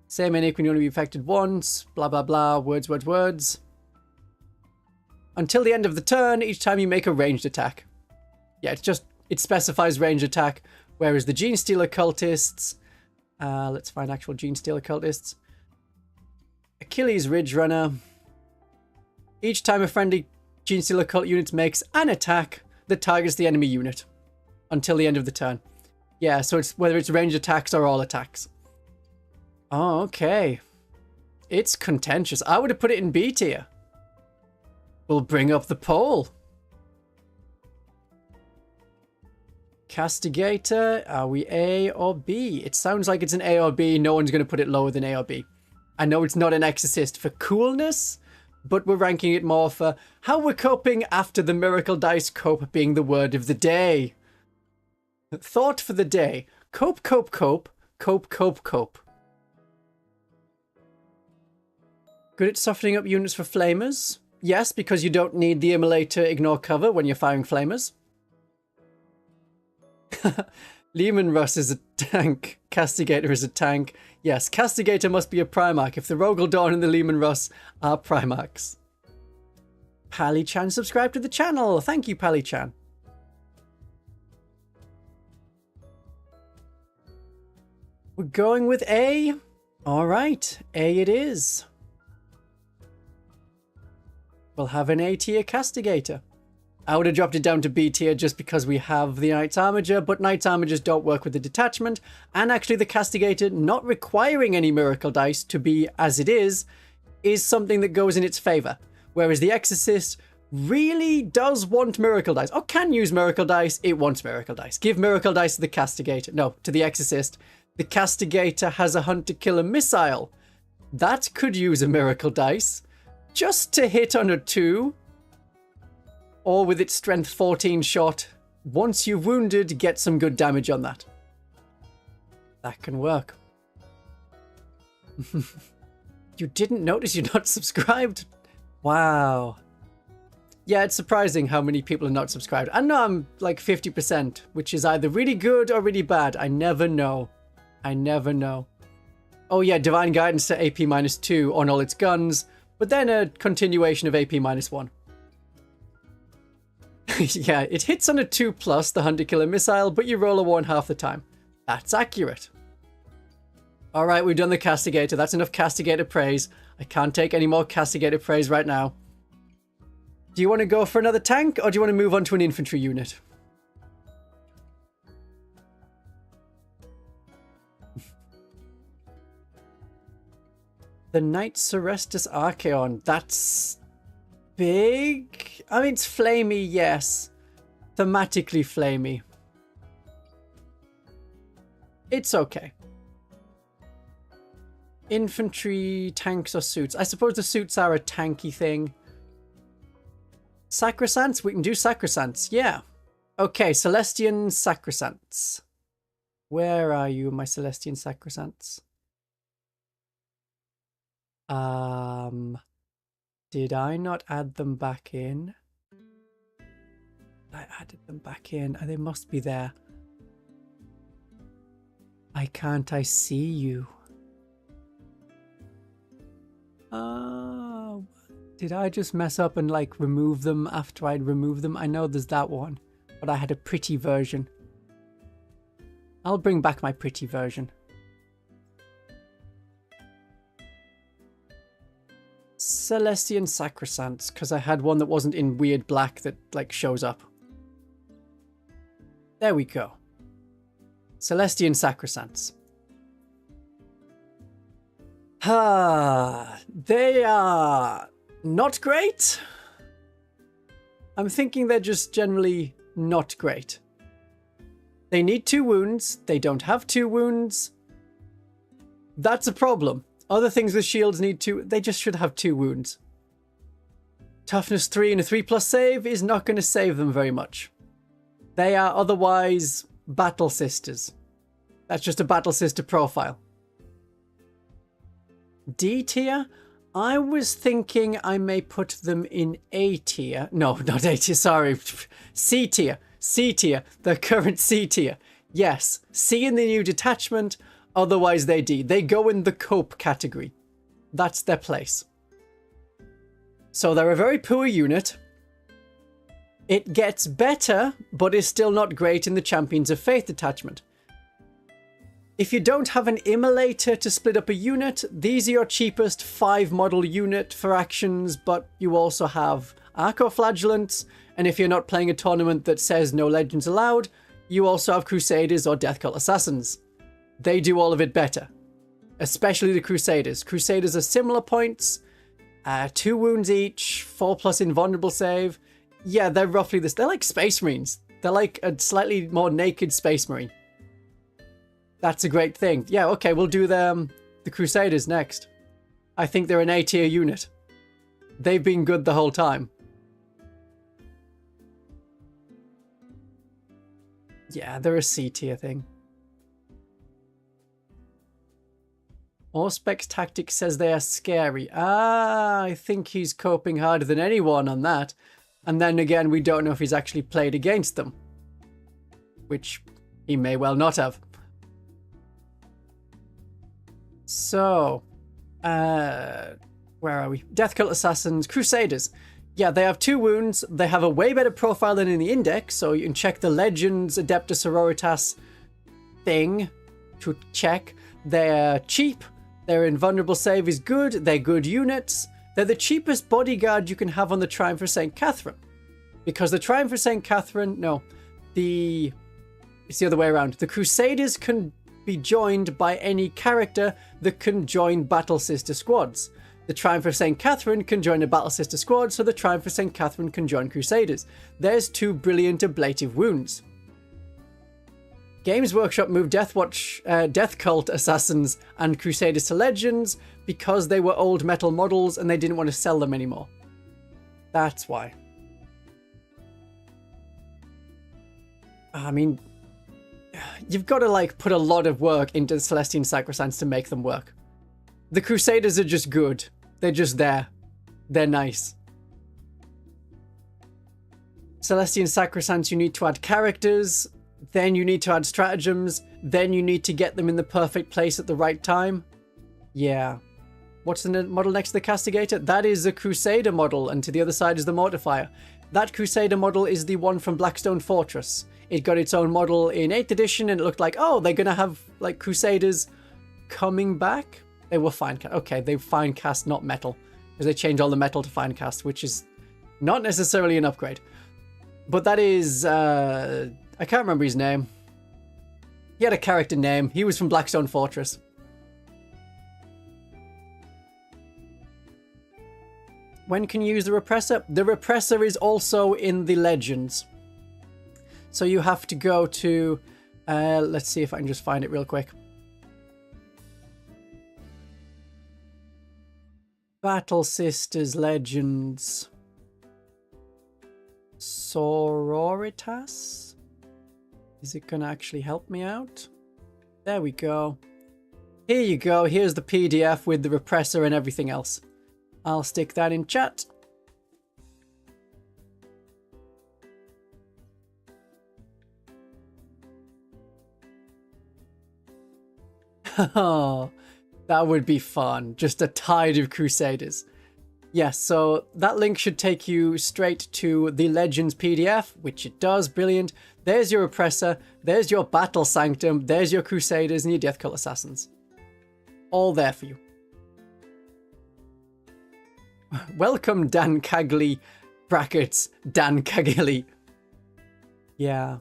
Same NA can only be affected once, blah, blah, blah. Words, words, words. Until the end of the turn, each time you make a ranged attack. Yeah, it specifies ranged attack, whereas the Genestealer Cultists... let's find actual Genestealer Cultists. Achilles Ridge Runner. Each time a friendly Genestealer Cult unit makes an attack that targets the enemy unit. Until the end of the turn. Yeah, so it's whether it's ranged attacks or all attacks. Oh, okay. It's contentious. I would have put it in B tier. We'll bring up the poll. Castigator, are we A or B? It sounds like it's an A or B. No one's going to put it lower than A or B. I know it's not an Exorcist for coolness, but we're ranking it more for how we're coping after the Miracle Dice, cope being the word of the day. Thought for the day. Cope, cope, cope. Cope, cope, cope. Good at softening up units for flamers. Yes, because you don't need the Immolator ignore cover when you're firing flamers. Lehman Russ is a tank. Castigator is a tank. Yes, Castigator must be a Primarch if the Rogel Dawn and the Lehman Russ are Primarchs. Pally-chan subscribe to the channel. Thank you, Pally-chan. We're going with A. Alright, A it is. We'll have an A tier Castigator. I would have dropped it down to B tier just because we have the Knight's Armiger, but Knight's Armigers don't work with the detachment, and actually the Castigator not requiring any Miracle Dice to be as it is something that goes in its favour. Whereas the Exorcist really does want Miracle Dice, or can use Miracle Dice, it wants Miracle Dice. Give Miracle Dice to the Castigator. No, to the Exorcist. The Castigator has a hunt to kill a missile. That could use a Miracle Dice. Just to hit on a 2. Or with its strength 14 shot. Once you've wounded, get some good damage on that. That can work. You didn't notice you're not subscribed? Wow. Yeah, it's surprising how many people are not subscribed. I know I'm like 50%, which is either really good or really bad. I never know. I never know. Oh yeah, Divine Guidance to AP -2 on all its guns, but then a continuation of AP -1. Yeah, it hits on a 2+, the Hunter Killer missile, but you roll a 1 half the time. That's accurate. Alright, we've done the Castigator. That's enough Castigator praise. I can't take any more Castigator praise right now. Do you want to go for another tank, or do you want to move on to an infantry unit? The Knight Cerestus Archaeon. That's big. I mean, it's flamey, yes. Thematically flamey. It's okay. Infantry, tanks, or suits. I suppose the suits are a tanky thing. Sacresants? We can do Sacresants, yeah. Okay, Celestian Sacresants. Where are you, my Celestian Sacresants? Did I not add them back in? I added them back in. They must be there. Why can't I see you? Oh, did I just mess up and like remove them after I'd removed them? I know there's that one, but I had a pretty version. I'll bring back my pretty version. Celestian Sacresants, because I had one that wasn't in weird black that like shows up. There we go. Celestian Sacresants. They are not great. I'm thinking they're just generally not great. They need 2 wounds. They don't have 2 wounds. That's a problem. Other things with shields need 2. They just should have 2 wounds. Toughness 3 and a 3+ save is not going to save them very much. They are otherwise Battle Sisters. That's just a Battle Sister profile. D tier? I was thinking I may put them in A tier. No, not A tier, sorry. C tier. C tier. The current C tier. Yes, C in the new detachment, otherwise they D. They go in the cope category. That's their place. So they're a very poor unit. It gets better, but is still not great in the Champions of Faith detachment. If you don't have an Immolator to split up a unit, these are your cheapest 5 model unit for actions, but you also have Arco-flagellants, and if you're not playing a tournament that says no legends allowed, you also have Crusaders or Death Cult Assassins. They do all of it better. Especially the Crusaders. Crusaders are similar points, 2 wounds each, 4+ invulnerable save. Yeah, they're roughly this. They're like Space Marines. They're like a slightly more naked Space Marine. That's a great thing. Yeah, okay, we'll do the Crusaders next. I think they're an A tier unit. They've been good the whole time. Yeah, they're a C tier thing. Auspex Tactics says they are scary. I think he's coping harder than anyone on that. And then again, we don't know if he's actually played against them. Which he may well not have. So, where are we? Death Cult Assassins, Crusaders. Yeah, they have 2 wounds. They have a way better profile than in the index, so you can check the Legends Adepta Sororitas thing to check. They're cheap. Their invulnerable save is good. They're good units. They're the cheapest bodyguard you can have on the Triumph for St. Catherine. Because the Triumph for St. Catherine, no, it's the other way around. The Crusaders can be joined by any character that can join Battle Sister squads. The Triumph of St. Catherine can join a Battle Sister squad, so the Triumph of St. Catherine can join Crusaders. There's 2 brilliant ablative wounds. Games Workshop moved Death Cult Assassins and Crusaders to Legends because they were old metal models and they didn't want to sell them anymore. That's why. I mean, you've got to like put a lot of work into the Celestian Sacresants to make them work. The Crusaders are just good. They're just there. They're nice. Celestian Sacresants, you need to add characters, then you need to add stratagems, then you need to get them in the perfect place at the right time. Yeah. What's the model next to the Castigator? That is a Crusader model, and to the other side is the Mortifier. That Crusader model is the one from Blackstone Fortress. It got its own model in 8th edition, and it looked like, oh, they're going to have, like, Crusaders coming back? They were fine cast. Okay, they fine cast, not metal. Because they changed all the metal to fine cast, which is not necessarily an upgrade. But that is, I can't remember his name. He had a character name. He was from Blackstone Fortress. When can you use the Repressor? The Repressor is also in the Legends. So you have to go to, let's see if I can just find it real quick. Battle Sisters Legends. Sororitas? Is it going to actually help me out? There we go. Here you go. Here's the PDF with the Repressor and everything else. I'll stick that in chat. Oh, that would be fun. Just a tide of Crusaders. Yes, so that link should take you straight to the Legends PDF, which it does. Brilliant. There's your Repressor. There's your Battle Sanctum. There's your Crusaders and your Death Cult Assassins. All there for you. Welcome, Dan Cagley. Brackets, Dan Cagley. Yeah.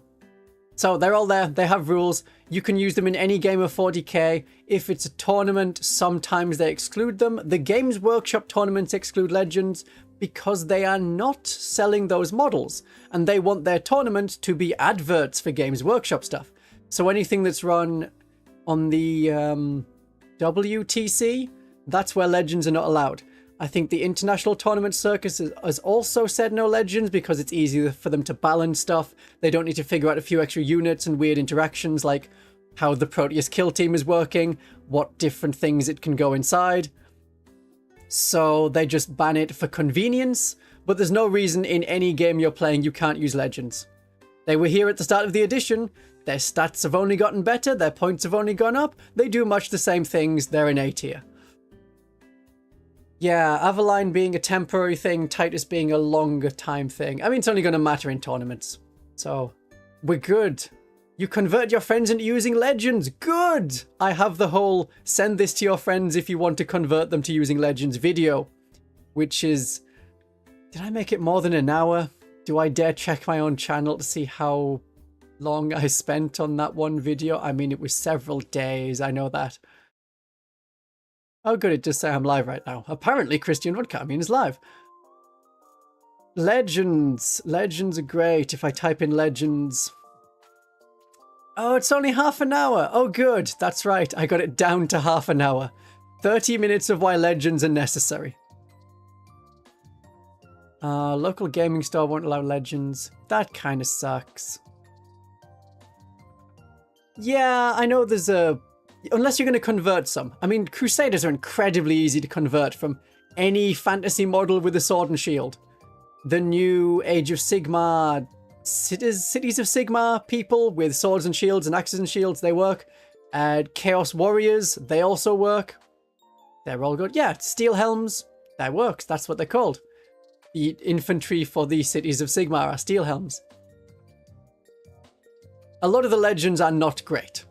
So they're all there. They have rules. You can use them in any game of 40k. If it's a tournament, sometimes they exclude them. The Games Workshop tournaments exclude Legends because they are not selling those models. And they want their tournament to be adverts for Games Workshop stuff. So anything that's run on the WTC, that's where Legends are not allowed. I think the International Tournament Circus has also said no Legends because it's easier for them to balance stuff. They don't need to figure out a few extra units and weird interactions like how the Proteus kill team is working, what different things it can go inside. So they just ban it for convenience, but there's no reason in any game you're playing you can't use Legends. They were here at the start of the edition. Their stats have only gotten better. Their points have only gone up. They do much the same things. They're an A tier. Yeah, Aveline being a temporary thing, Titus being a longer time thing. I mean, it's only going to matter in tournaments. So, we're good. You convert your friends into using Legends. Good! I have the whole send this to your friends if you want to convert them to using Legends video. Which is... Did I make it more than an hour? Do I dare check my own channel to see how long I spent on that one video? I mean, it was several days, I know that. Oh good, it does say I'm live right now. Apparently Christian Woodcoming is live. Legends. Legends are great. If I type in Legends... Oh, it's only half an hour. Oh good, that's right. I got it down to half an hour. 30 minutes of why Legends are necessary. Local gaming store won't allow Legends. That kind of sucks. Yeah, I know there's a... Unless you're going to convert some. I mean, Crusaders are incredibly easy to convert from any fantasy model with a sword and shield. The new Age of Sigmar, Cities of Sigmar people with swords and shields and axes and shields, they work. Chaos Warriors, they also work. They're all good. Yeah, Steel Helms, that works. That's what they're called. The infantry for the Cities of Sigmar are Steel Helms. A lot of the Legends are not great.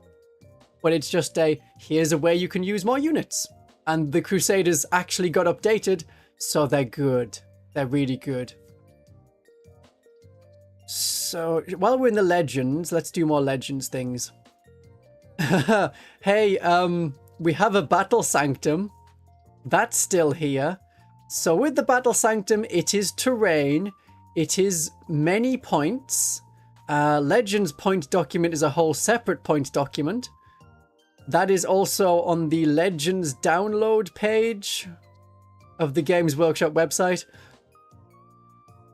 But it's just here's a way you can use more units. And the Crusaders actually got updated, so they're good. They're really good. So, while we're in the Legends, let's do more Legends things. Hey, we have a Battle Sanctum. That's still here. So with the Battle Sanctum, it is terrain. It is many points. Legends point document is a whole separate point document. That is also on the Legends download page of the Games Workshop website.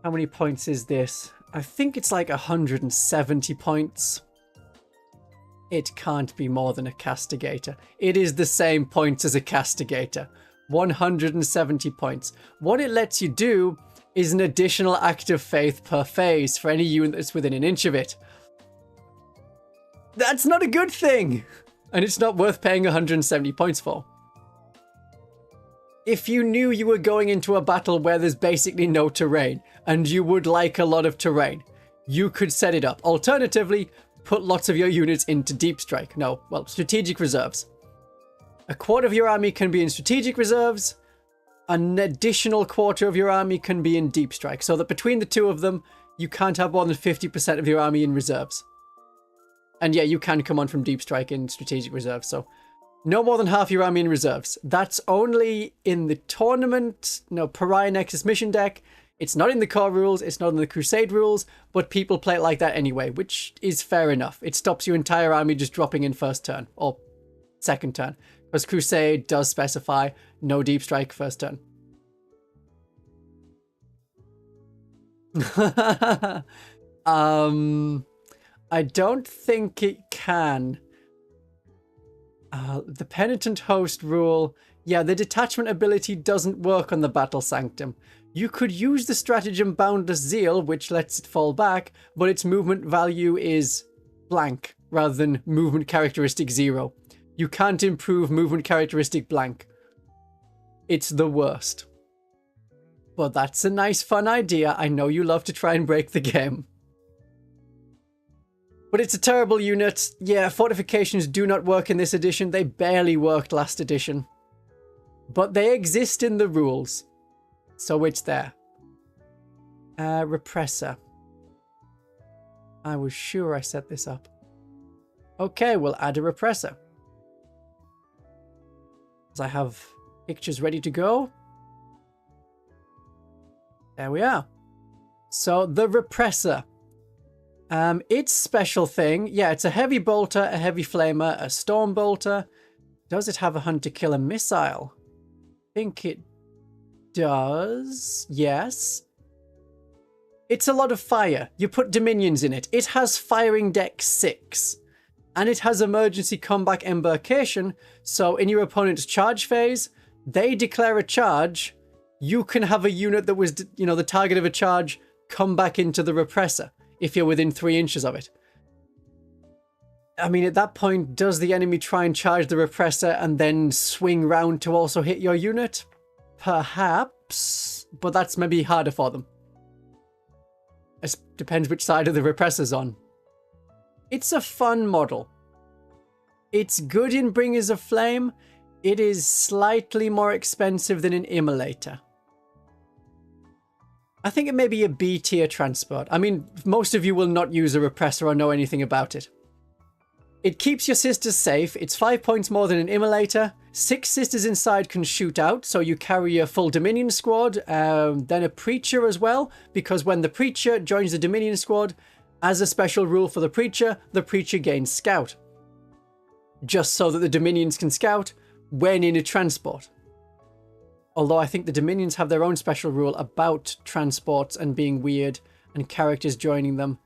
How many points is this? I think it's like 170 points. It can't be more than a Castigator. It is the same points as a Castigator. 170 points. What it lets you do is an additional act of faith per phase for any unit that's within an inch of it. That's not a good thing! And it's not worth paying 170 points for. If you knew you were going into a battle where there's basically no terrain, and you would like a lot of terrain, you could set it up. Alternatively, put lots of your units into Deep Strike. No, well, Strategic Reserves. A quarter of your army can be in Strategic Reserves. An additional quarter of your army can be in Deep Strike, so that between the two of them, you can't have more than 50% of your army in reserves. And yeah, you can come on from Deep Strike in Strategic Reserves, so no more than half your army in reserves. That's only in the tournament, no, Pariah Nexus mission deck. It's not in the core rules, it's not in the Crusade rules, but people play it like that anyway, which is fair enough. It stops your entire army just dropping in first turn, or second turn, because Crusade does specify no Deep Strike first turn. I don't think it can. The Penitent Host rule, yeah, the detachment ability doesn't work on the Battle Sanctum. You could use the stratagem Boundless Zeal, which lets it fall back, but its movement value is blank rather than movement characteristic 0. You can't improve movement characteristic blank. It's the worst. But that's a nice fun idea. I know you love to try and break the game. But it's a terrible unit. Yeah, fortifications do not work in this edition. They barely worked last edition. But they exist in the rules. So it's there. Repressor. I was sure I set this up. Okay, we'll add a Repressor. As I have pictures ready to go. There we are. So the Repressor. Its special thing, yeah, it's a heavy bolter, a heavy flamer, a storm bolter. Does it have a hunter killer missile? I think it does. Yes. It's a lot of fire. You put Dominions in it. It has firing deck 6. And it has emergency combat embarkation. So in your opponent's charge phase, they declare a charge. You can have a unit that was, you know, the target of a charge come back into the Repressor if you're within 3 inches of it. I mean, at that point, does the enemy try and charge the Repressor and then swing round to also hit your unit? Perhaps, but that's maybe harder for them. It depends which side of the Repressor's on. It's a fun model. It's good in Bringers of Flame. It is slightly more expensive than an Immolator. I think it may be a B tier transport. I mean, most of you will not use a Repressor or know anything about it. It keeps your sisters safe. It's 5 points more than an Immolator. 6 sisters inside can shoot out, so you carry a full Dominion squad. Then a Preacher as well, because when the Preacher joins the Dominion squad, as a special rule for the Preacher gains Scout. Just so that the Dominions can scout when in a transport. Although I think the Dominions have their own special rule about transports and being weird and characters joining them.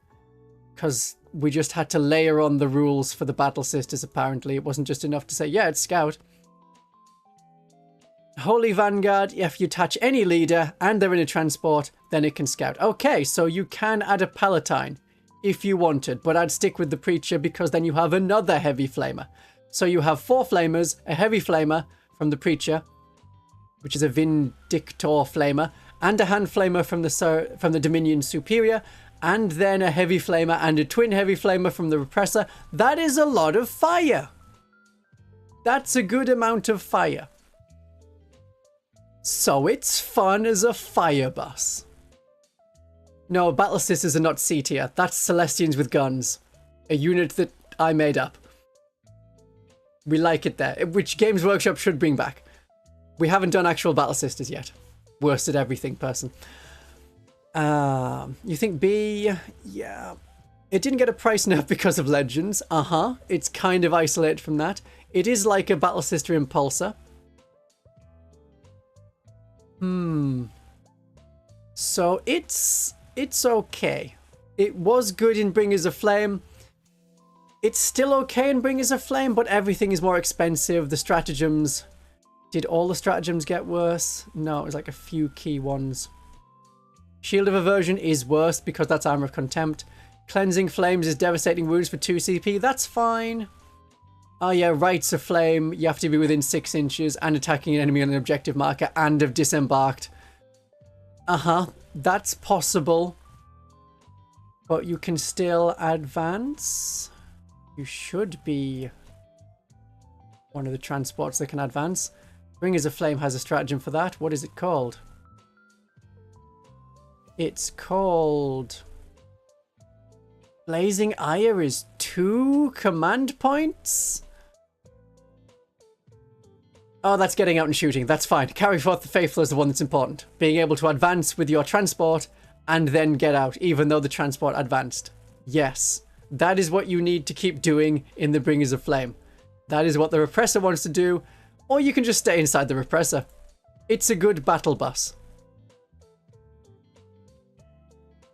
Because we just had to layer on the rules for the Battle Sisters, apparently. It wasn't just enough to say, yeah, it's Scout. Holy Vanguard, if you touch any leader and they're in a transport, then it can Scout. Okay, so you can add a Palatine if you wanted, but I'd stick with the Preacher because then you have another Heavy Flamer. So you have 4 Flamers, a Heavy Flamer from the Preacher, which is a Vindictor Flamer, and a Hand Flamer from the Dominion Superior, and then a Heavy Flamer and a Twin Heavy Flamer from the Repressor. That is a lot of fire. That's a good amount of fire. So it's fun as a fire bus. No, Battle Sisters are not C tier. That's Celestians with guns. A unit that I made up. We like it there, which Games Workshop should bring back. We haven't done actual Battle Sisters yet. Worst at everything person. You think B? Yeah. It didn't get a price nerf because of Legends. It's kind of isolated from that. It is like a Battle Sister Impulsor. So it's okay. It was good in Bringers of Flame. It's still okay in Bringers of Flame, but everything is more expensive. The stratagems... Did all the stratagems get worse? No, it was like a few key ones. Shield of Aversion is worse because that's Armor of Contempt. Cleansing Flames is Devastating Wounds for 2 CP. That's fine. Oh yeah, Rites of Flame. You have to be within 6 inches and attacking an enemy on an objective marker and have disembarked. That's possible. But you can still advance. You should be one of the transports that can advance. Bringers of Flame has a stratagem for that. What is it called? It's called... Blazing Ire is 2 command points? Oh, that's getting out and shooting. That's fine. Carry Forth the Faithful is the one that's important. Being able to advance with your transport and then get out, even though the transport advanced. Yes, that is what you need to keep doing in the Bringers of Flame. That is what the Repressor wants to do, or you can just stay inside the Repressor. It's a good battle bus.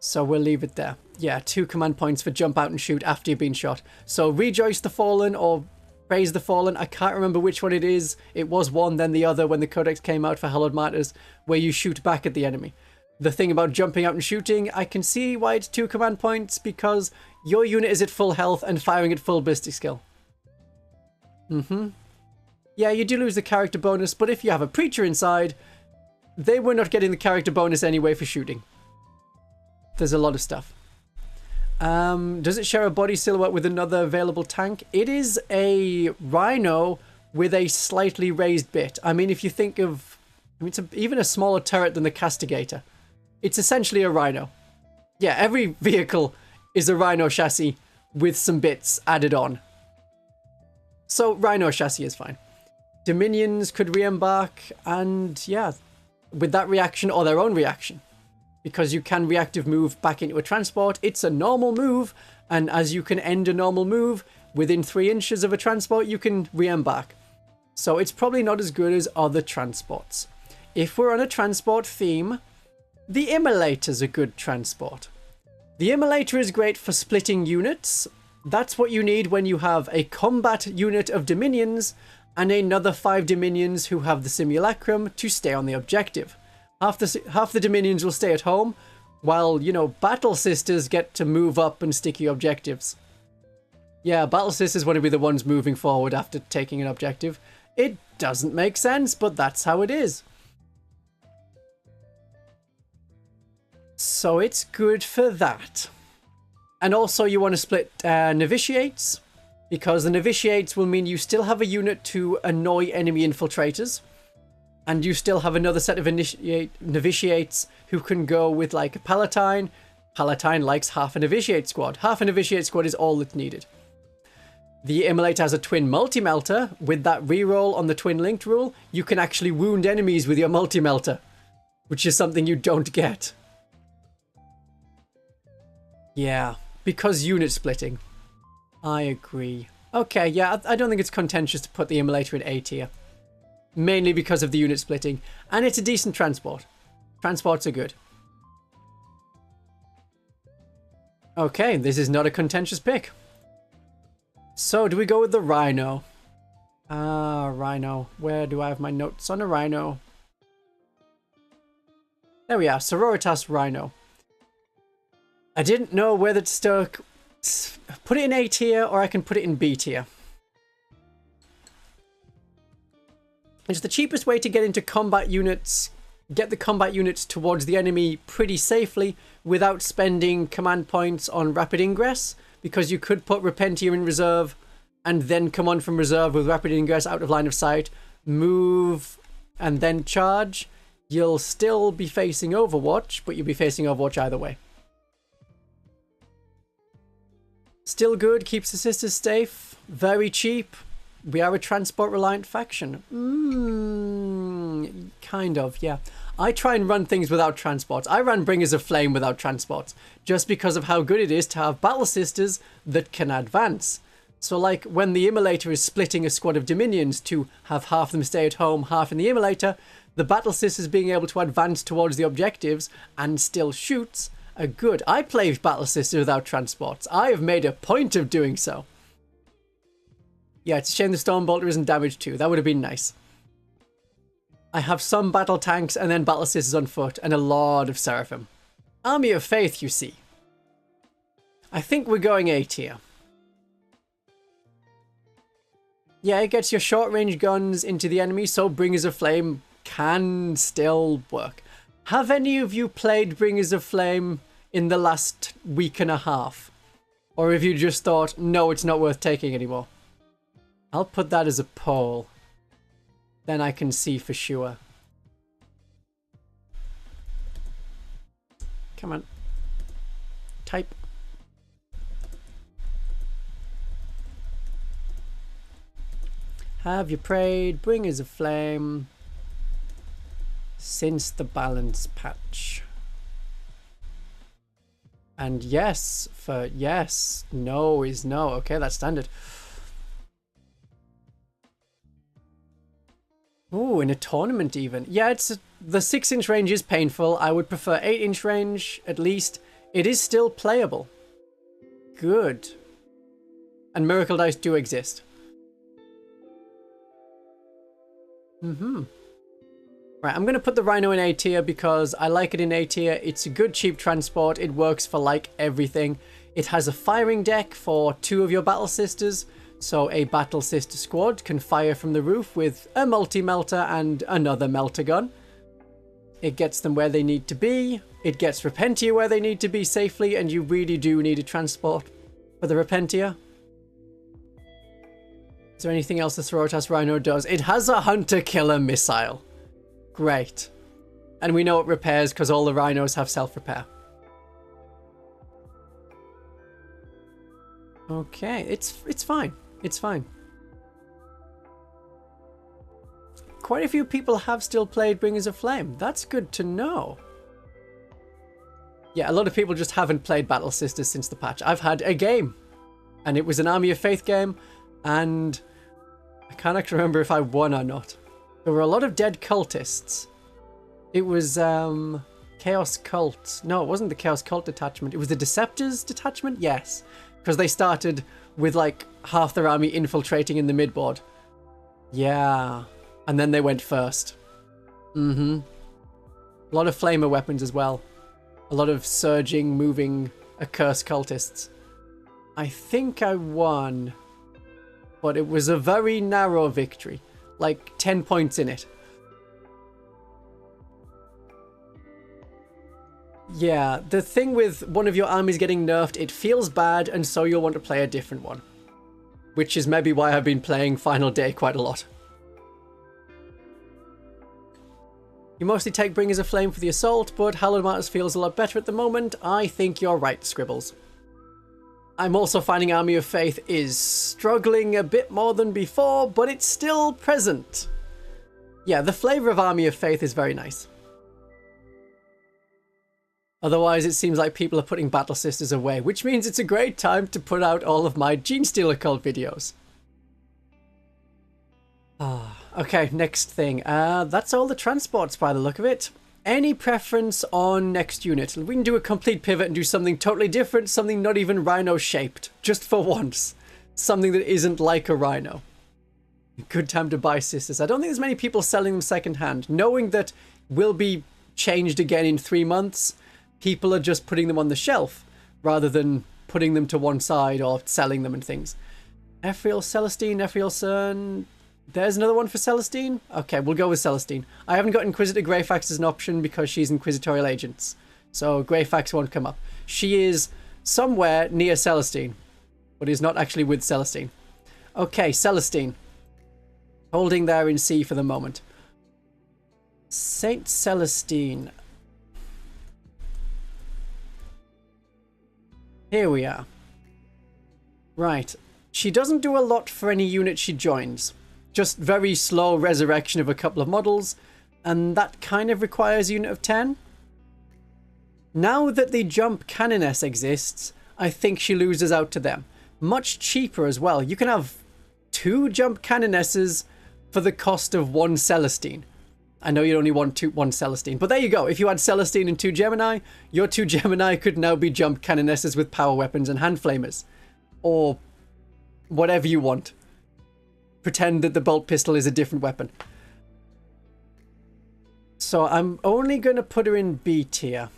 So we'll leave it there. Yeah, 2 command points for jump out and shoot after you've been shot. So Rejoice the Fallen or Praise the Fallen. I can't remember which one it is. It was one, then the other when the Codex came out for Hallowed Martyrs, where you shoot back at the enemy. The thing about jumping out and shooting, I can see why it's 2 command points, because your unit is at full health and firing at full ballistic skill. Yeah, you do lose the character bonus, but if you have a Preacher inside, they were not getting the character bonus anyway for shooting. There's a lot of stuff. Does it share a body silhouette with another available tank? It is a Rhino with a slightly raised bit. I mean, if you think of... I mean, it's even a smaller turret than the Castigator. It's essentially a Rhino. Yeah, every vehicle is a Rhino chassis with some bits added on. So, Rhino chassis is fine. Dominions could re-embark, and yeah, with that reaction or their own reaction. Because you can reactive move back into a transport. It's a normal move, and as you can end a normal move, within 3 inches of a transport, you can re-embark. So it's probably not as good as other transports. If we're on a transport theme, the Immolator's a good transport. The Immolator is great for splitting units. That's what you need when you have a combat unit of Dominions and another 5 Dominions who have the Simulacrum to stay on the objective. Half the Dominions will stay at home, while, you know, Battle Sisters get to move up and sticky objectives. Yeah, Battle Sisters want to be the ones moving forward after taking an objective. It doesn't make sense, but that's how it is. So it's good for that. And also you want to split Novitiates, because the Novitiates will mean you still have a unit to annoy enemy infiltrators. And you still have another set of Novitiates who can go with, like, a Palatine. Palatine likes half a Novitiate squad. Half a Novitiate squad is all that's needed. The Immolator has a twin multi-melter. With that reroll on the twin linked rule, you can actually wound enemies with your multi-melter, which is something you don't get. Yeah, because unit splitting. I agree. Okay, yeah, I don't think it's contentious to put the Immolator in A tier. Mainly because of the unit splitting. And it's a decent transport. Transports are good. Okay, this is not a contentious pick. So, do we go with the Rhino? Rhino. Where do I have my notes on a Rhino? There we are. Sororitas Rhino. I didn't know whether to put it in A tier or I can put it in B tier. It's the cheapest way to get into combat units, get the combat units towards the enemy pretty safely without spending command points on rapid ingress, because you could put Repentia in reserve and then come on from reserve with rapid ingress out of line of sight, move and then charge. You'll still be facing Overwatch, but you'll be facing Overwatch either way. Still good, keeps the sisters safe, very cheap. We are a transport-reliant faction. Kind of, yeah. I try and run things without transports. I ran Bringers of Flame without transports, just because of how good it is to have Battle Sisters that can advance. So, like, when the Immolator is splitting a squad of Dominions to have half of them stay at home, half in the Immolator, the Battle Sisters being able to advance towards the objectives and still shoots are good. I played Battle Sisters without transports. I have made a point of doing so. Yeah, it's a shame the Stormbolter isn't damaged too. That would have been nice. I have some battle tanks and then battle sisters on foot and a lot of Seraphim. Army of Faith, you see. I think we're going A tier. Yeah, it gets your short-range guns into the enemy, so Bringers of Flame can still work. Have any of you played Bringers of Flame in the last week and a half? Or have you just thought, no, it's not worth taking anymore? I'll put that as a poll. Then I can see for sure. Come on. Type. Have you prayed Bringers of Flame since the balance patch? And yes for yes. No is no. Okay, that's standard. Ooh, in a tournament even. Yeah, the 6-inch range is painful. I would prefer 8-inch range, at least. It is still playable. Good. And Miracle Dice do exist. Right, I'm going to put the Rhino in A tier because I like it in A tier. It's a good cheap transport. It works for like everything. It has a firing deck for 2 of your Battle Sisters. So a Battle Sister squad can fire from the roof with a multi-melter and another melter gun. It gets them where they need to be. It gets Repentia where they need to be safely, and you really do need a transport for the Repentia. Is there anything else the Sororitas Rhino does? It has a hunter-killer missile. Great. And we know it repairs because all the Rhinos have self-repair. Okay, it's fine. It's fine. Quite a few people have still played Bringers of Flame. That's good to know. Yeah, a lot of people just haven't played Battle Sisters since the patch. I've had a game, and it was an Army of Faith game, and I can't actually remember if I won or not. There were a lot of dead cultists. It was Chaos Cult. No, it wasn't the Chaos Cult detachment. It was the Deceptors detachment? Yes. Because they started with like half their army infiltrating in the midboard. Yeah. And then they went first. A lot of flamer weapons as well. A lot of surging, moving, accursed cultists. I think I won. But it was a very narrow victory. Like 10 points in it. Yeah, the thing with one of your armies getting nerfed, it feels bad, and so you'll want to play a different one. Which is maybe why I've been playing Final Day quite a lot. You mostly take Bringers of Flame for the assault, but Hallowed Martyrs feels a lot better at the moment. I think you're right, Scribbles. I'm also finding Army of Faith is struggling a bit more than before, but it's still present. Yeah, the flavour of Army of Faith is very nice. Otherwise, it seems like people are putting Battle Sisters away, which means it's a great time to put out all of my Genestealer Cult videos. Okay, next thing. That's all the transports by the look of it. Any preference on next unit? We can do a complete pivot and do something totally different, something not even Rhino-shaped, just for once. Something that isn't like a Rhino. Good time to buy Sisters. I don't think there's many people selling them second-hand. Knowing that will be changed again in 3 months, people are just putting them on the shelf, rather than putting them to one side or selling them and things. Ephriel Celestine, Ephriel Cern... There's another one for Celestine? Okay, we'll go with Celestine. I haven't got Inquisitor Greyfax as an option because she's Inquisitorial Agents. So Greyfax won't come up. She is somewhere near Celestine, but is not actually with Celestine. Okay, Celestine. Holding there in C for the moment. Saint Celestine. Here we are. Right. She doesn't do a lot for any unit she joins. Just very slow resurrection of a couple of models, and that kind of requires a unit of 10. Now that the jump Canoness exists, I think she loses out to them. Much cheaper as well. You can have 2 jump Canonesses for the cost of 1 Celestine. I know you only want 1 Celestine, but there you go. If you had Celestine and 2 Gemini, your 2 Gemini could now be jump Canonesses with power weapons and hand flamers. Or whatever you want. Pretend that the bolt pistol is a different weapon. So I'm only going to put her in B tier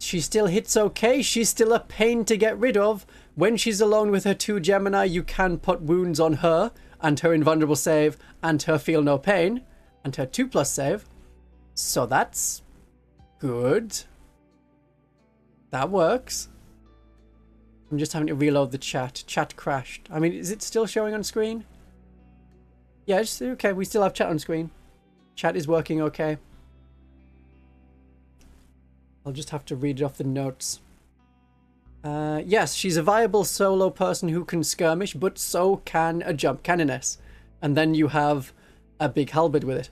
She still hits okay. She's still a pain to get rid of. When she's alone with her 2 Gemini, you can put wounds on her and her invulnerable save and her feel no pain and her 2+ save. So that's good. That works. I'm just having to reload the chat. Chat crashed. I mean, is it still showing on screen? Yeah, it's okay. We still have chat on screen. Chat is working okay. I'll just have to read it off the notes. Yes, she's a viable solo person who can skirmish, but so can a jump canoness. And then you have a big halberd with it.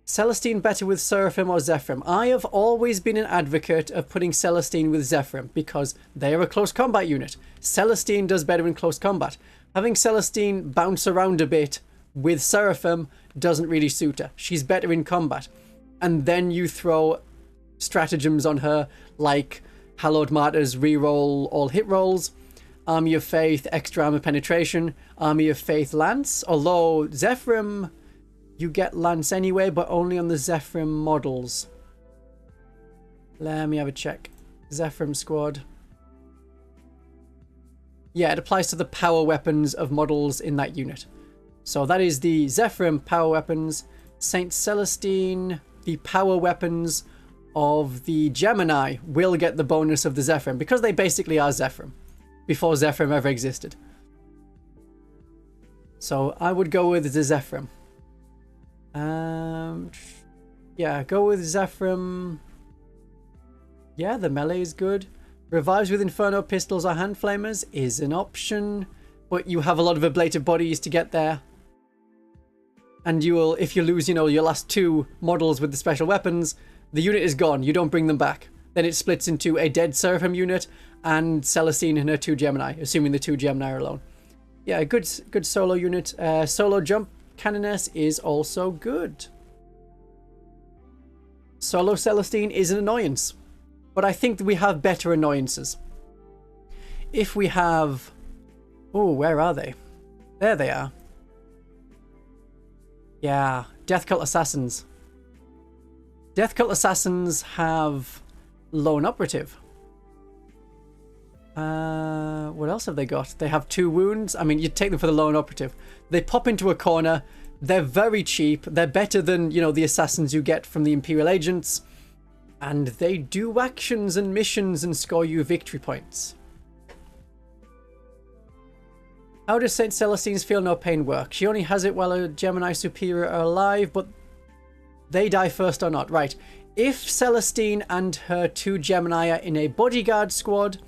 Celestine better with Seraphim or Zephyrim? I have always been an advocate of putting Celestine with Zephyrim because they are a close combat unit. Celestine does better in close combat. Having Celestine bounce around a bit with Seraphim doesn't really suit her. She's better in combat. And then you throw stratagems on her like Hallowed Martyrs reroll all hit rolls, Army of Faith extra armor penetration, Army of Faith lance, although Zephyrim you get lance anyway but only on the Zephyrim models. Let me have a check. Zephyrim squad. Yeah, it applies to the power weapons of models in that unit. So that is the Zephyrim power weapons. Saint Celestine, the power weapons of the Gemini will get the bonus of the Zephyrim because they basically are Zephyrim before Zephyrim ever existed. So I would go with the Zephyrim. Yeah, go with Zephyrim. Yeah, the melee is good. Revives with Inferno pistols or hand flamers is an option, but you have a lot of ablative bodies to get there. And you will, if you lose, you know, your last 2 models with the special weapons, the unit is gone. You don't bring them back. Then it splits into a dead Seraphim unit and Celestine and her 2 Gemini, assuming the 2 Gemini are alone. Yeah, a good solo unit. Solo jump Canoness is also good. Solo Celestine is an annoyance, but I think that we have better annoyances. If we have... Oh, where are they? There they are. Yeah, Death Cult Assassins. Death Cult Assassins have Lone Operative. What else have they got? They have 2 wounds. I mean, you'd take them for the Lone Operative. They pop into a corner. They're very cheap. They're better than, you know, the assassins you get from the Imperial Agents. And they do actions and missions and score you victory points. How does St. Celestine's Feel No Pain work? She only has it while a Gemini Superior are alive, but they die first or not. Right. If Celestine and her 2 Gemini are in a bodyguard squad,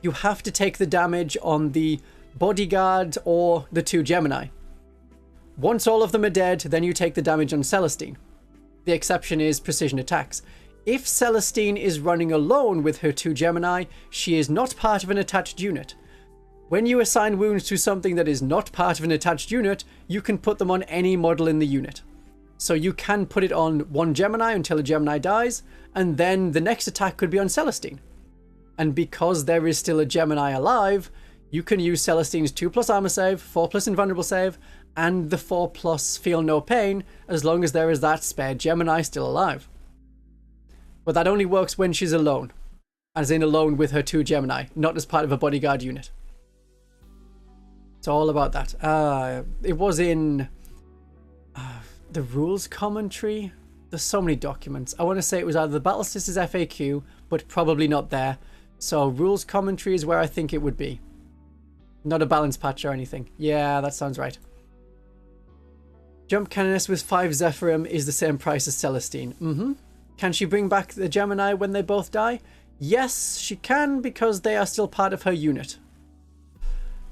you have to take the damage on the bodyguard or the 2 Gemini. Once all of them are dead, then you take the damage on Celestine. The exception is precision attacks. If Celestine is running alone with her 2 Gemini, she is not part of an attached unit. When you assign wounds to something that is not part of an attached unit, you can put them on any model in the unit. So you can put it on 1 Gemini until a Gemini dies, and then the next attack could be on Celestine. And because there is still a Gemini alive, you can use Celestine's 2+ armor save, 4+ invulnerable save, and the 4+ feel no pain, as long as there is that spare Gemini still alive. But that only works when she's alone, as in alone with her 2 Gemini, not as part of a bodyguard unit. It's all about that. It was in the rules commentary. There's so many documents. I want to say it was either the Battle Sisters FAQ, but probably not there. So rules commentary is where I think it would be. Not a balance patch or anything. Yeah, that sounds right. Jump Canoness with 5 Zephyrim is the same price as Celestine. Can she bring back the Gemini when they both die? Yes, she can, because they are still part of her unit.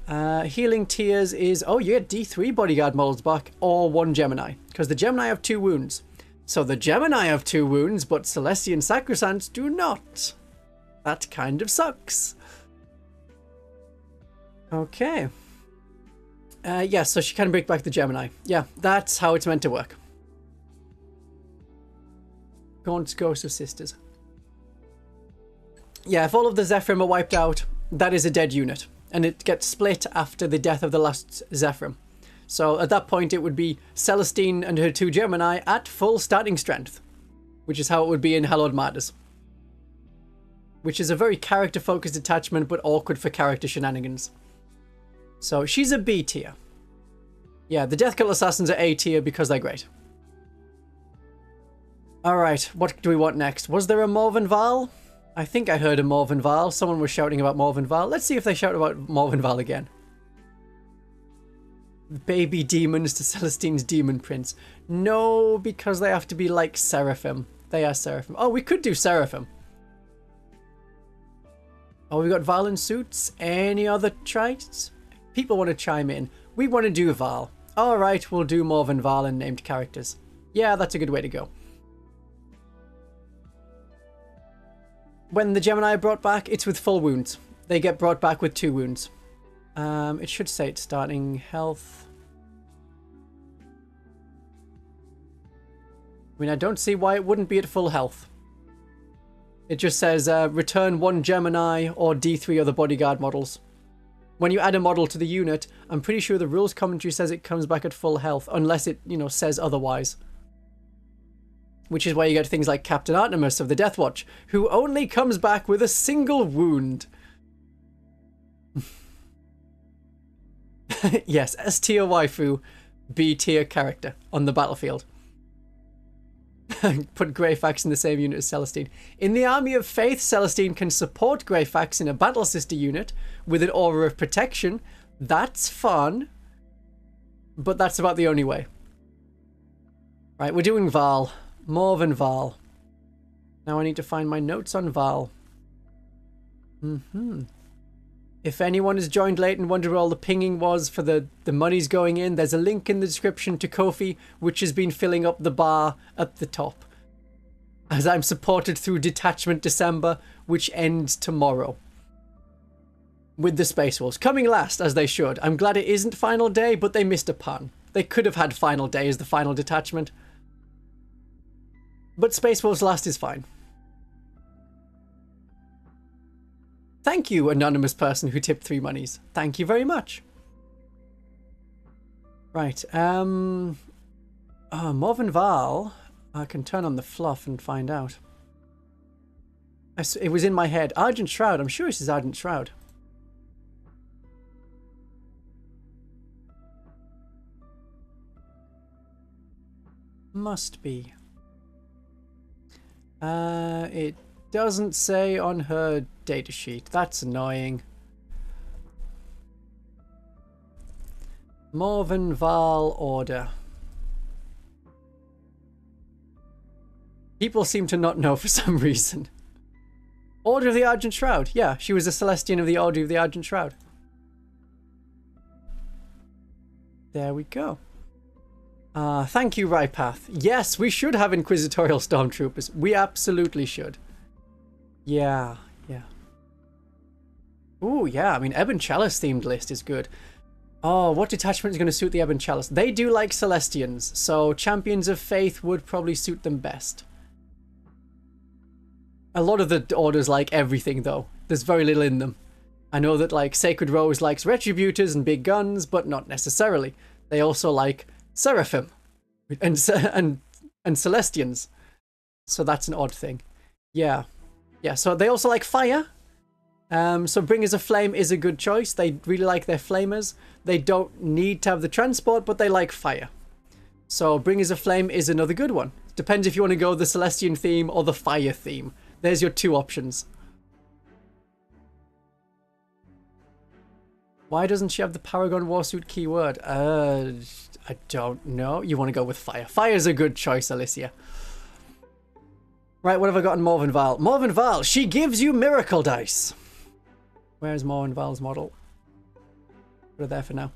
Healing Tears is... Oh, you get D3 bodyguard models back, or 1 Gemini, because the Gemini have 2 wounds. So the Gemini have 2 wounds, but Celestian Sacresants do not. That kind of sucks. Okay. Yeah, so she can bring back the Gemini. Yeah, that's how it's meant to work. Ghost of Sisters. Yeah, if all of the Zephyrim are wiped out, that is a dead unit. And it gets split after the death of the last Zephyrim. So at that point, it would be Celestine and her 2 Gemini at full starting strength. Which is how it would be in Hallowed Martyrs. which is a very character-focused detachment, but awkward for character shenanigans. So she's a B tier. Yeah, the Death Cult Assassins are A tier because they're great. Alright, what do we want next? Was there a Morvenn Vahl? I think I heard a Morvenn Vahl. Someone was shouting about Morvenn Vahl. Let's see if they shout about Morvenn Vahl again. Baby demons to Celestine's Demon Prince. No, because they have to be like Seraphim. They are Seraphim. Oh, we could do Seraphim. Oh, we got Vahl in suits. Any other traits? People want to chime in. We want to do Vahl. Alright, we'll do Morvenn Vahl and named characters. Yeah, that's a good way to go. When the Gemini are brought back, it's with full wounds. They get brought back with 2 wounds. It should say it's starting health. I mean, I don't see why it wouldn't be at full health. It just says return 1 Gemini or D3 other bodyguard models. When you add a model to the unit, I'm pretty sure the rules commentary says it comes back at full health, unless it, you know, says otherwise. Which is why you get things like Captain Artemis of the Death Watch, who only comes back with a single wound. Yes, S tier waifu, B tier character on the battlefield. Put Greyfax in the same unit as Celestine. In the Army of Faith, Celestine can support Greyfax in a battle sister unit with an aura of protection. That's fun. But that's about the only way. Right, we're doing Vahl. Morvenn Vahl. Now I need to find my notes on Vahl. If anyone has joined late and wondered where all the pinging was for the monies going in, there's a link in the description to Ko-fi, which has been filling up the bar at the top. As I'm supported through Detachment December, which ends tomorrow. With the Space Wolves. Coming last, as they should. I'm glad it isn't final day, but they missed a pun. They could have had final day as the final detachment. But Space Wolves last is fine. Thank you, anonymous person who tipped 3 monies. Thank you very much. Right, Morvenn Vahl. I can turn on the fluff and find out. It was in my head. Argent Shroud. I'm sure it is Argent Shroud. Must be. It doesn't say on her datasheet. That's annoying. Morvenn Vahl order. People seem to not know for some reason. Order of the Argent Shroud. Yeah, she was a Celestian of the Order of the Argent Shroud. There we go. Thank you, Rypath. Yes, we should have Inquisitorial Stormtroopers. We absolutely should. Yeah, yeah. Ooh, yeah, I mean, Ebon Chalice themed list is good. Oh, what detachment is going to suit the Ebon Chalice? They do like Celestians, so Champions of Faith would probably suit them best. A lot of the orders like everything, though. There's very little in them. I know that, like, Sacred Rose likes Retributors and big guns, but not necessarily. They also like Seraphim and Celestians. So that's an odd thing. Yeah. Yeah, so they also like fire. So Bringers of Flame is a good choice. They really like their flamers. They don't need to have the transport, but they like fire. So Bringers of Flame is another good one. Depends if you want to go the Celestian theme or the fire theme. There's your 2 options. Why doesn't she have the Paragon Warsuit keyword? I don't know. You want to go with fire. Fire's a good choice, Alicia. Right, what have I got in Morvenn Vahl? Morvenn Vahl, she gives you miracle dice. Where's Morvenn Vahl's model? Put it there for now.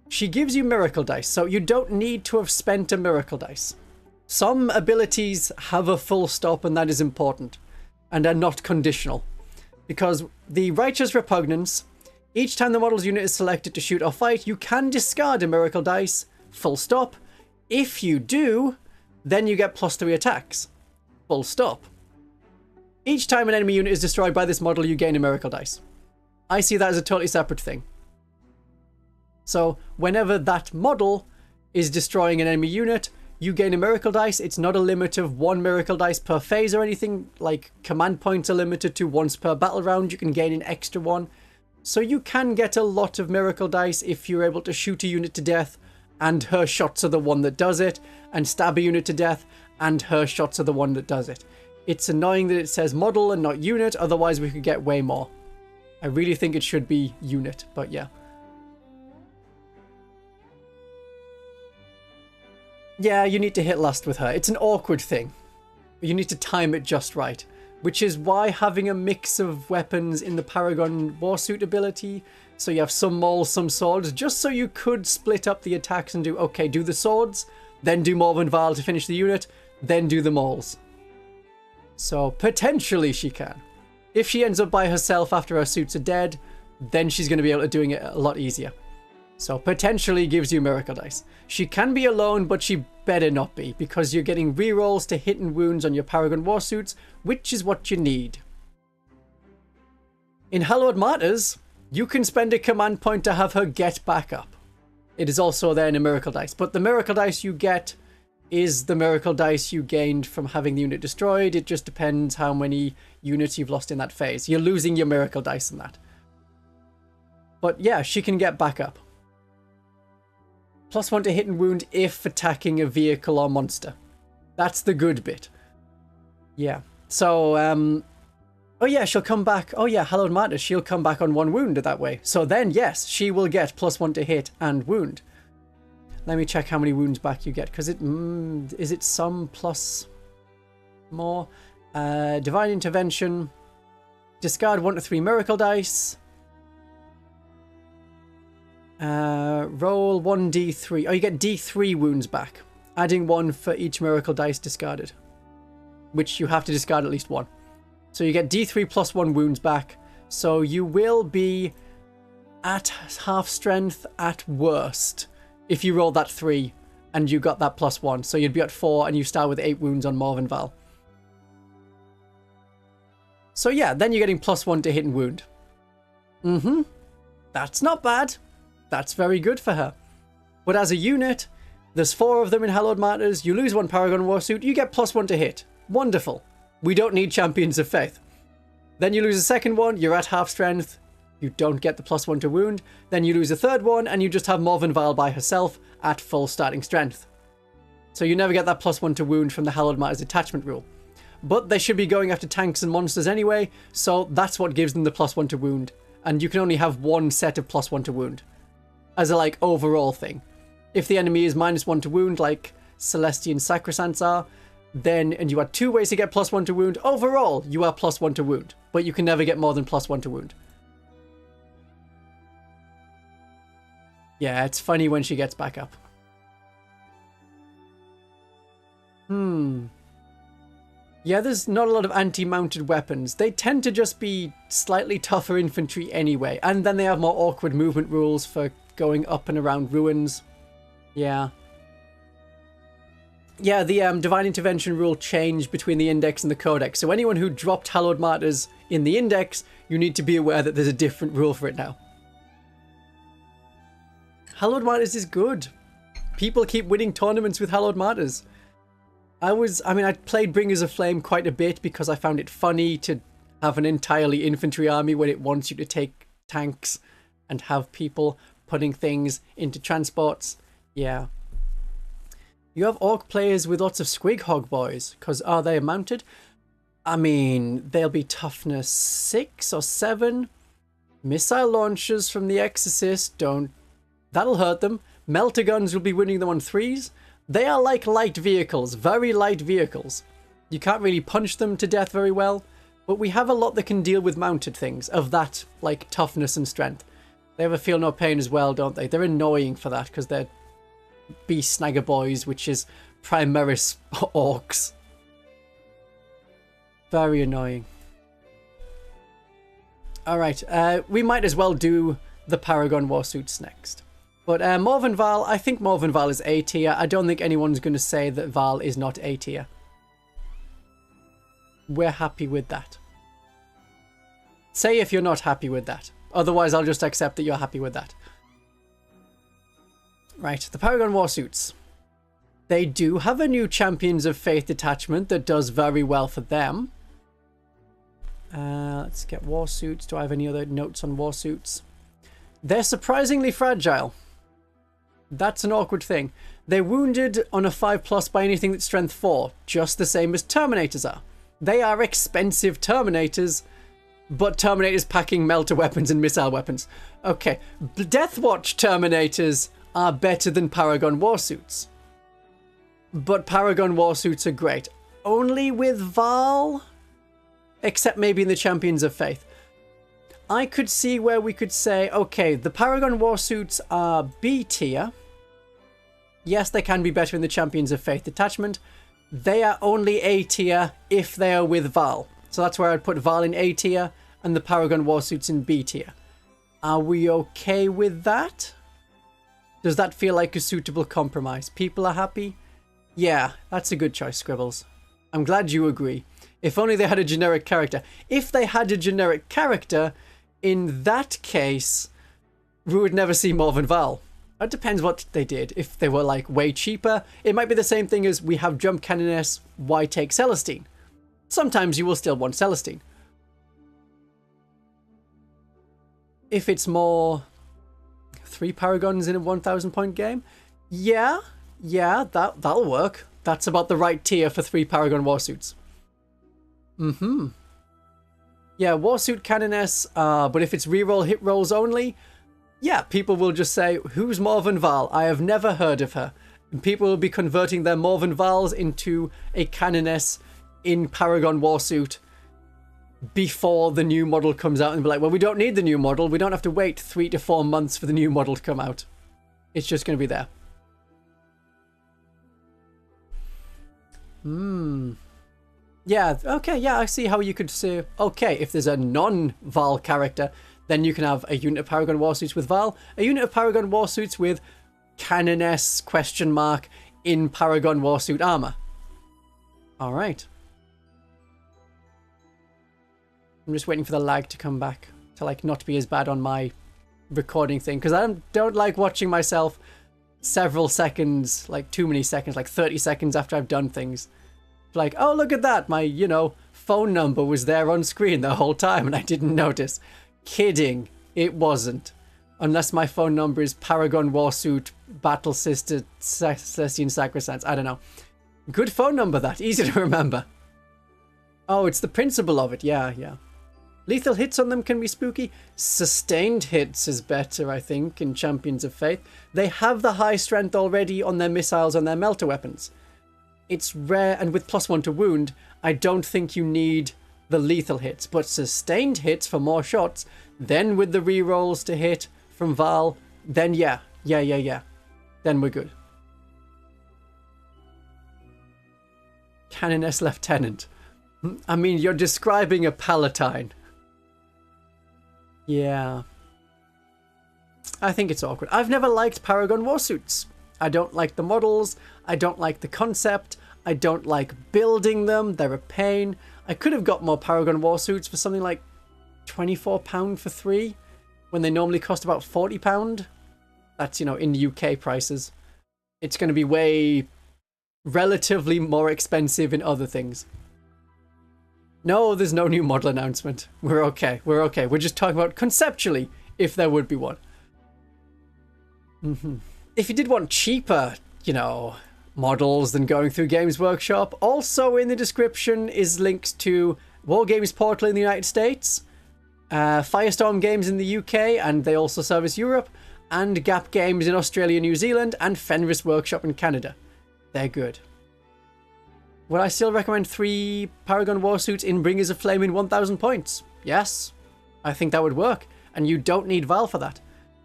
She gives you miracle dice, so you don't need to have spent a miracle dice. Some abilities have a full stop, and that is important, and are not conditional. Because the Righteous Repugnance, each time the model's unit is selected to shoot or fight, you can discard a miracle dice, full stop. If you do, then you get +3 attacks. Full stop. Each time an enemy unit is destroyed by this model, you gain a miracle dice. I see that as a totally separate thing. So, whenever that model is destroying an enemy unit, you gain a miracle dice. It's not a limit of 1 miracle dice per phase or anything. Like, command points are limited to once per battle round. You can gain an extra one. So you can get a lot of miracle dice if you're able to shoot a unit to death and her shots are the one that does it, and stab a unit to death and her shots are the one that does it. It's annoying that it says model and not unit, otherwise we could get way more. I really think it should be unit, but yeah. Yeah, you need to hit last with her. It's an awkward thing. You need to time it just right. Which is why having a mix of weapons in the Paragon Warsuit ability, so you have some mauls, some swords, just so you could split up the attacks and do, okay, do the swords, then do Morvenn Vahl to finish the unit, then do the mauls. So potentially she can. If she ends up by herself after her suits are dead, then she's going to be able to doing it a lot easier. So potentially gives you miracle dice. She can be alone, but she better not be, because you're getting rerolls to hit and wounds on your Paragon Warsuits, which is what you need. In Hallowed Martyrs, you can spend a command point to have her get back up. It is also there in a miracle dice, but the miracle dice you get is the miracle dice you gained from having the unit destroyed. It just depends how many units you've lost in that phase. You're losing your miracle dice in that. But yeah, she can get back up. +1 to hit and wound if attacking a vehicle or monster. That's the good bit. Yeah. So, oh yeah, she'll come back. Oh yeah, Hallowed Martyrs, she'll come back on 1 wound that way. So then, yes, she will get +1 to hit and wound. Let me check how many wounds back you get, because it is it some plus more? Divine Intervention. Discard 1 to 3 miracle dice. Roll 1d3. Oh, you get d3 wounds back, adding 1 for each miracle dice discarded, which you have to discard at least 1. So you get d3 plus 1 wounds back. So you will be at half strength at worst if you roll that 3 and you got that +1. So you'd be at 4 and you start with 8 wounds on Morvenn Vahl. So yeah, then you're getting +1 to hit and wound. That's not bad. That's very good for her. But as a unit, there's 4 of them in Hallowed Martyrs. You lose 1 Paragon Warsuit, you get +1 to hit. Wonderful. We don't need Champions of Faith. Then you lose a second one, you're at half strength. You don't get the +1 to wound. Then you lose a third one, and you just have Morvenn Vahl by herself at full starting strength. So you never get that +1 to wound from the Hallowed Martyrs attachment rule. But they should be going after tanks and monsters anyway, so that's what gives them the +1 to wound. And you can only have 1 set of +1 to wound as a, like, overall thing. If the enemy is -1 to wound, like Celestian Sacresants are, then, and you had 2 ways to get +1 to wound, overall, you are +1 to wound. But you can never get more than +1 to wound. Yeah, it's funny when she gets back up. Yeah, there's not a lot of anti-mounted weapons. They tend to just be slightly tougher infantry anyway. And then they have more awkward movement rules for going up and around ruins. Yeah. Yeah, the Divine Intervention rule changed between the Index and the Codex. So anyone who dropped Hallowed Martyrs in the Index, you need to be aware that there's a different rule for it now. Hallowed Martyrs is good. People keep winning tournaments with Hallowed Martyrs. I played Bringers of Flame quite a bit because I found it funny to have an entirely infantry army when it wants you to take tanks and have people putting things into transports. Yeah. You have Orc players with lots of Squig Hog boys, because are they mounted? I mean, they'll be toughness 6 or 7. Missile launchers from the Exorcist that'll hurt them. Melter guns will be winning them on 3s. They are like light vehicles, very light vehicles. You can't really punch them to death very well, but we have a lot that can deal with mounted things of that, like, toughness and strength. They have a feel no pain as well, don't they? They're annoying for that, because they're Beast Snagger Boys, which is Primaris Orcs. Very annoying. Alright, we might as well do the Paragon Warsuits next. But Morvenn Vahl, I think Morvenn Vahl is A tier. I don't think anyone's going to say that Vahl is not A tier. We're happy with that. Say if you're not happy with that. Otherwise, I'll just accept that you're happy with that. Right, the Paragon Warsuits. They do have a new Champions of Faith detachment that does very well for them. Let's get Warsuits. Do I have any other notes on Warsuits? They're surprisingly fragile. That's an awkward thing. They're wounded on a 5+ by anything that's strength 4, just the same as Terminators are. They are expensive Terminators, but Terminators packing melter weapons and missile weapons. Okay, Deathwatch Terminators are better than Paragon Warsuits. But Paragon Warsuits are great. Only with Vahl? Except maybe in the Champions of Faith. I could see where we could say, okay, the Paragon Warsuits are B tier. Yes, they can be better in the Champions of Faith detachment. They are only A tier if they are with Vahl. So that's where I'd put Vahl in A tier and the Paragon Warsuits in B tier. Are we okay with that? Does that feel like a suitable compromise? People are happy? Yeah, that's a good choice, Scribbles. I'm glad you agree. If only they had a generic character. If they had a generic character, in that case, we would never see Morvenn Vahl. It depends what they did. If they were like way cheaper, it might be the same thing as we have Jump Canoness, why take Celestine? Sometimes you will still want Celestine. If it's more 3 Paragons in a 1,000 point game, yeah, that'll work. That's about the right tier for 3 Paragon Warsuits. Yeah, Warsuit Canoness, but if it's reroll hit rolls only, yeah, people will just say, who's Morvenn Vahl? I have never heard of her. And people will be converting their Morvenn Vahls into a Canoness in Paragon Warsuit before the new model comes out and be like, well, we don't need the new model. We don't have to wait 3 to 4 months for the new model to come out. It's just going to be there. Yeah, okay, yeah, I see how you could say, okay, if there's a non-Vahl character, then you can have a unit of Paragon Warsuits with Vahl, a unit of Paragon Warsuits with Canoness ? In Paragon Warsuit armor. Alright. I'm just waiting for the lag to come back to like not be as bad on my recording thing, because I don't like watching myself several seconds, like too many seconds, like 30 seconds after I've done things. Like, oh, look at that, my, you know, phone number was there on screen the whole time and I didn't notice. Kidding, it wasn't. Unless my phone number is Paragon Warsuit Battle Sister Celestian Sacresants. I don't know. Good phone number, that. Easy to remember. Oh, it's the principle of it. Yeah. Lethal hits on them can be spooky. Sustained hits is better, I think, in Champions of Faith. They have the high strength already on their missiles and their melter weapons. It's rare, and with +1 to wound, I don't think you need the lethal hits, but sustained hits for more shots, then with the rerolls to hit from Vahl, then yeah. Then we're good. Canoness Lieutenant. I mean, you're describing a Palatine. Yeah. I think it's awkward. I've never liked Paragon Warsuits. I don't like the models. I don't like the concept. I don't like building them. They're a pain. I could have got more Paragon Warsuits for something like £24 for 3 when they normally cost about £40. That's, you know, in UK prices. It's going to be way relatively more expensive in other things. No, there's no new model announcement. We're okay. We're just talking about conceptually if there would be one. If you did want cheaper, you know, models than going through Games Workshop, also in the description is links to Wargames Portal in the United States, Firestorm Games in the UK, and they also service Europe, and Gap Games in Australia, New Zealand, and Fenris Workshop in Canada. They're good. Would I still recommend 3 Paragon Warsuits in Bringers of Flame in 1,000 points? Yes, I think that would work, and you don't need Vahl for that.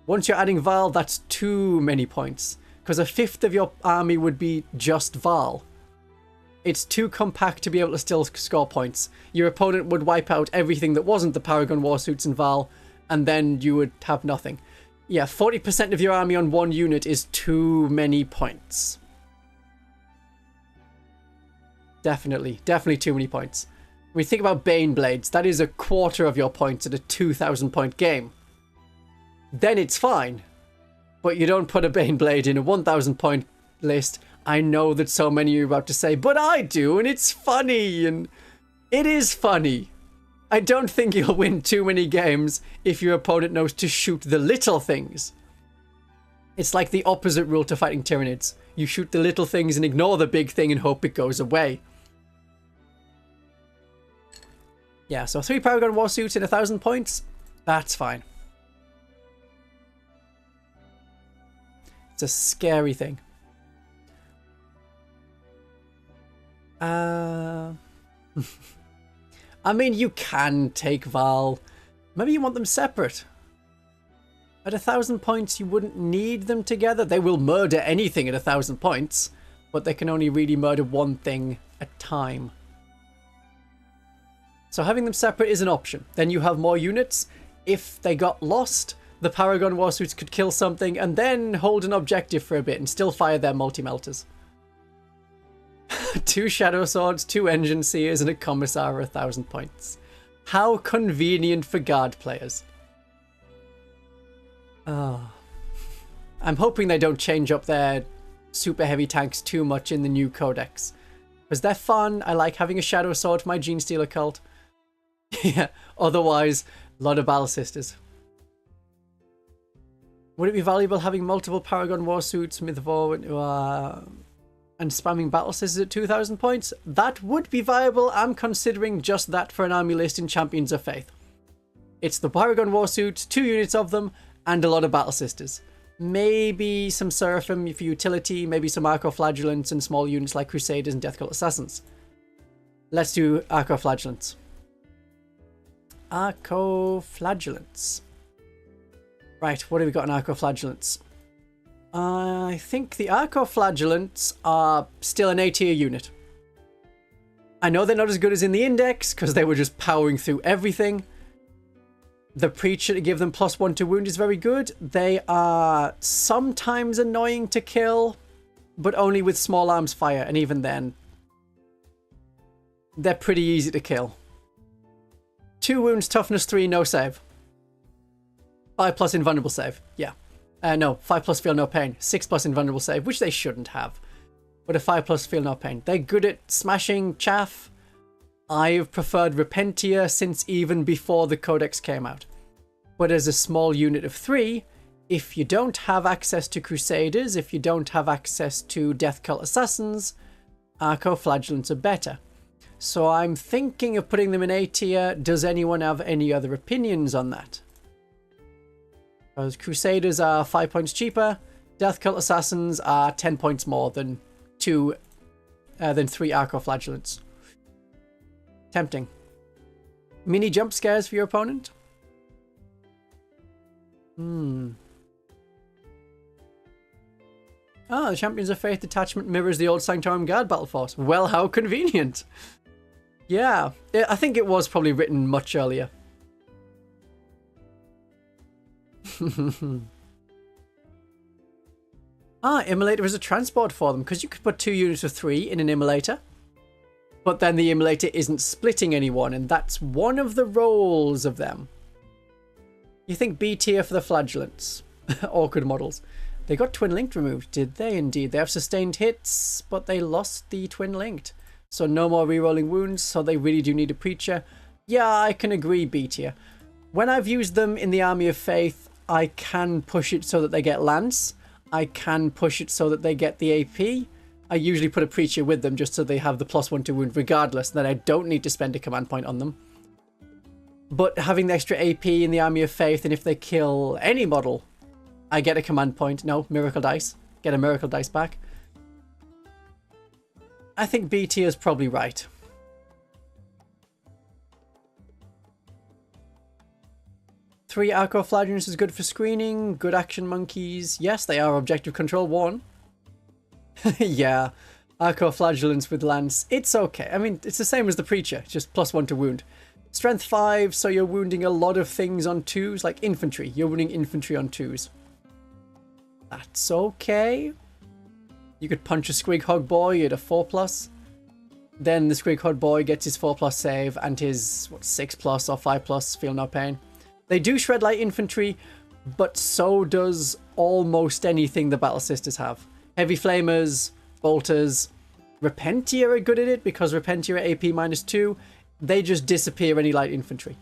Once you're adding Vahl, that's too many points, because a fifth of your army would be just Vahl. It's too compact to be able to still score points. Your opponent would wipe out everything that wasn't the Paragon Warsuits and Vahl, and then you would have nothing. Yeah, 40% of your army on one unit is too many points. Definitely too many points. When you think about Bane Blades, that is a quarter of your points at a 2,000 point game. Then it's fine. But you don't put a Bane Blade in a 1,000 point list I know that so many of you are about to say, but I do, and it's funny, and it is funny. I don't think you'll win too many games if your opponent knows to shoot the little things. It's like the opposite rule to fighting Tyranids. You shoot the little things and ignore the big thing and hope it goes away. Yeah, so 3 Paragon Warsuits in 1,000 points. That's fine. It's a scary thing. I mean, you can take Vahl. Maybe you want them separate. At 1,000 points, you wouldn't need them together. They will murder anything at 1,000 points, but they can only really murder one thing at a time. So having them separate is an option. Then you have more units. If they got lost, the Paragon Warsuits could kill something and then hold an objective for a bit and still fire their multi-melters. 2 Shadow Swords, 2 Engine Seers, and a Commissar are 1,000 points. How convenient for guard players. Oh. I'm hoping they don't change up their super heavy tanks too much in the new codex. Because they're fun. I like having a Shadow Sword for my Gene Stealer cult. Yeah, otherwise, a lot of Battle Sisters. Would it be valuable having multiple Paragon Warsuits, Mythvor, and spamming Battle Sisters at 2,000 points? That would be viable. I'm considering just that for an army list in Champions of Faith. It's the Paragon Warsuits, 2 units of them, and a lot of Battle Sisters. Maybe some Seraphim for utility, maybe some Arco-flagellants and small units like Crusaders and Death Cult Assassins. Let's do Arco-flagellants. Arco-flagellants. Right, what have we got in Arco-flagellants? I think the Arco-flagellants are still an A tier unit. I know they're not as good as in the Index, because they were just powering through everything. The Preacher to give them +1 to wound is very good. They are sometimes annoying to kill, but only with small arms fire, and even then, they're pretty easy to kill. 2 wounds, toughness 3, no save. 5+ invulnerable save, yeah. No, 5+ feel no pain. 6+ invulnerable save, which they shouldn't have. But a 5+ feel no pain. They're good at smashing chaff. I've preferred Repentia since even before the Codex came out. But as a small unit of 3, if you don't have access to Crusaders, if you don't have access to Death Cult Assassins, Arco-flagellants are better. So I'm thinking of putting them in A tier. Does anyone have any other opinions on that? Because Crusaders are 5 points cheaper. Death Cult Assassins are 10 points more than 3 Arco-flagellants. Tempting. Mini jump scares for your opponent? Ah, the Champions of Faith detachment mirrors the old Sanctorum Guard battle force. Well, how convenient. Yeah, I think it was probably written much earlier. Immolator is a transport for them, because you could put 2 units of 3 in an Immolator. But then the Immolator isn't splitting anyone, and that's one of the roles of them. You think B tier for the Flagellants. Awkward models. They got Twin Linked removed, did they? Indeed. They have sustained hits, but they lost the Twin Linked. So no more rerolling wounds, so they really do need a Preacher. Yeah, I can agree B tier. When I've used them in the Army of Faith, I can push it so that they get Lance. I can push it so that they get the AP. I usually put a Preacher with them just so they have the +1 to wound regardless, that I don't need to spend a command point on them. But having the extra AP in the Army of Faith, and if they kill any model, I get a command point. No, Miracle Dice. Get a Miracle Dice back. I think B tier is probably right. Three Arco-flagellants is good for screening. Good action monkeys. Yes, they are objective control 1. Yeah, Arco-flagellants with Lance. It's okay. I mean, it's the same as the Preacher. Just +1 to wound. Strength 5, so you're wounding a lot of things on 2s, like infantry. You're wounding infantry on 2s. That's okay. You could punch a Squig Hog Boy at a 4+. Then the Squig Hog Boy gets his 4+ save and his 6+ or 5+ feel no pain. They do shred light infantry, but so does almost anything the Battle Sisters have. Heavy Flamers, bolters. Repentia are good at it because Repentia are AP -2. They just disappear any light infantry.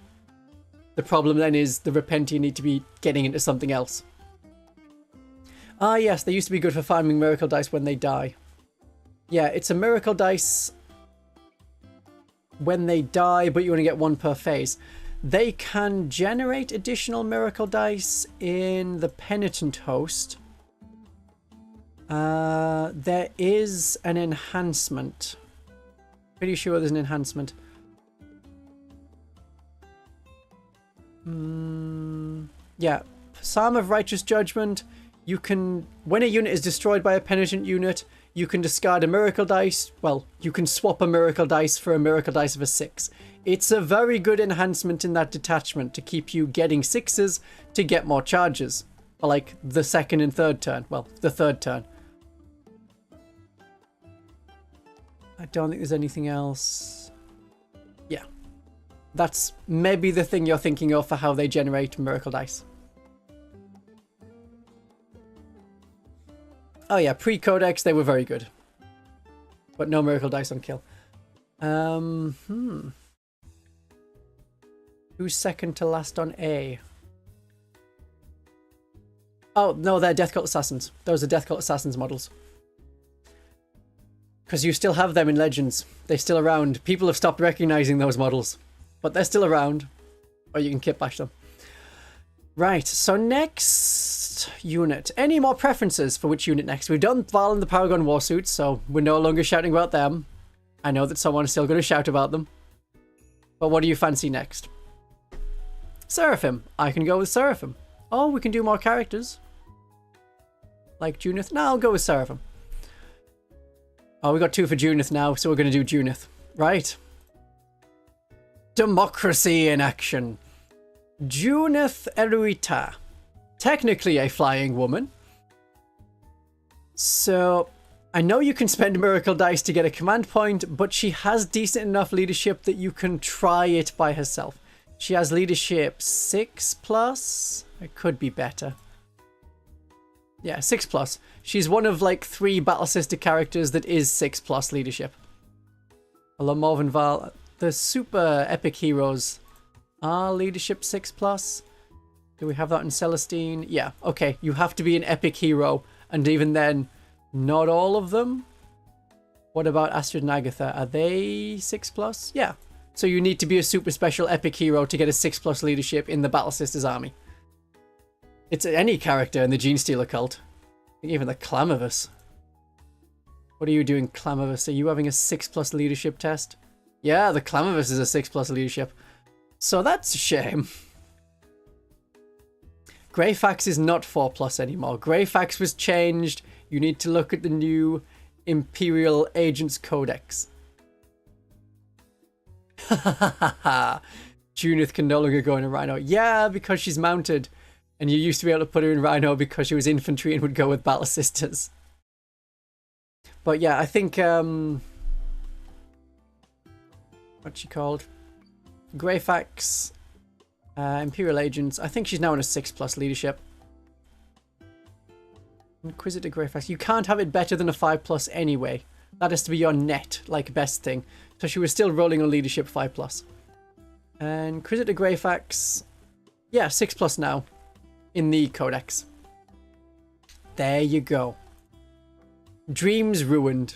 The problem then is the Repentia need to be getting into something else. Ah yes, they used to be good for farming miracle dice when they die. Yeah, it's a miracle dice when they die, but you only get one per phase. They can generate additional miracle dice in the Penitent host. There is an enhancement. Pretty sure there's an enhancement. Yeah, Psalm of Righteous Judgment. You can, when a unit is destroyed by a Penitent unit, you can discard a miracle dice. Well, you can swap a miracle dice for a miracle dice of a 6. It's a very good enhancement in that detachment to keep you getting 6s to get more charges. For like the second and third turn. Well, the third turn. I don't think there's anything else. Yeah. That's maybe the thing you're thinking of for how they generate miracle dice. Oh yeah, pre-codex they were very good. But no miracle dice on kill. Who's second to last on A? Oh, no, they're Death Cult Assassins. Those are Death Cult Assassins models. Because you still have them in Legends. They're still around. People have stopped recognizing those models. But they're still around. Or you can kit bash them. Right, so next unit. Any more preferences for which unit next? We've done Vahl and the Paragon Warsuits, so we're no longer shouting about them. I know that someone is still going to shout about them. But what do you fancy next? Seraphim. I can go with Seraphim. Oh, we can do more characters. Like Junith. No, I'll go with Seraphim. Oh, we got 2 for Junith now, so we're going to do Junith. Right. Democracy in action. Junith Eruita. Technically a flying woman. So, I know you can spend miracle dice to get a command point, but she has decent enough leadership that you can try it by herself. She has leadership 6+. It could be better. Yeah, 6+. She's one of like 3 battle sister characters that is 6+ leadership. Hello, Morvenn Vahl. The super epic heroes are leadership 6+. Do we have that in Celestine? Yeah, okay. You have to be an epic hero, and even then, not all of them. What about Aestred and Agathae? Are they 6+? Yeah. So you need to be a super special epic hero to get a 6+ leadership in the Battle Sisters army. It's any character in the Gene Stealer cult. Even the Clamavus. What are you doing, Clamavus? Are you having a 6+ leadership test? Yeah, the Clamavus is a 6+ leadership. So that's a shame. Greyfax is not 4+ anymore. Greyfax was changed. You need to look at the new Imperial Agents Codex. Junith can no longer go in a Rhino. Yeah, because she's mounted. And you used to be able to put her in Rhino because she was infantry and would go with Battle Sisters. But yeah, I think... what's she called? Greyfax. Imperial Agents. I think she's now in a 6+ leadership. Inquisitor Greyfax. You can't have it better than a 5+ anyway. That has to be your net, like, best thing. So she was still rolling on leadership 5+. And Inquisitor Greyfax. Yeah, 6+ now. In the Codex. There you go. Dreams ruined.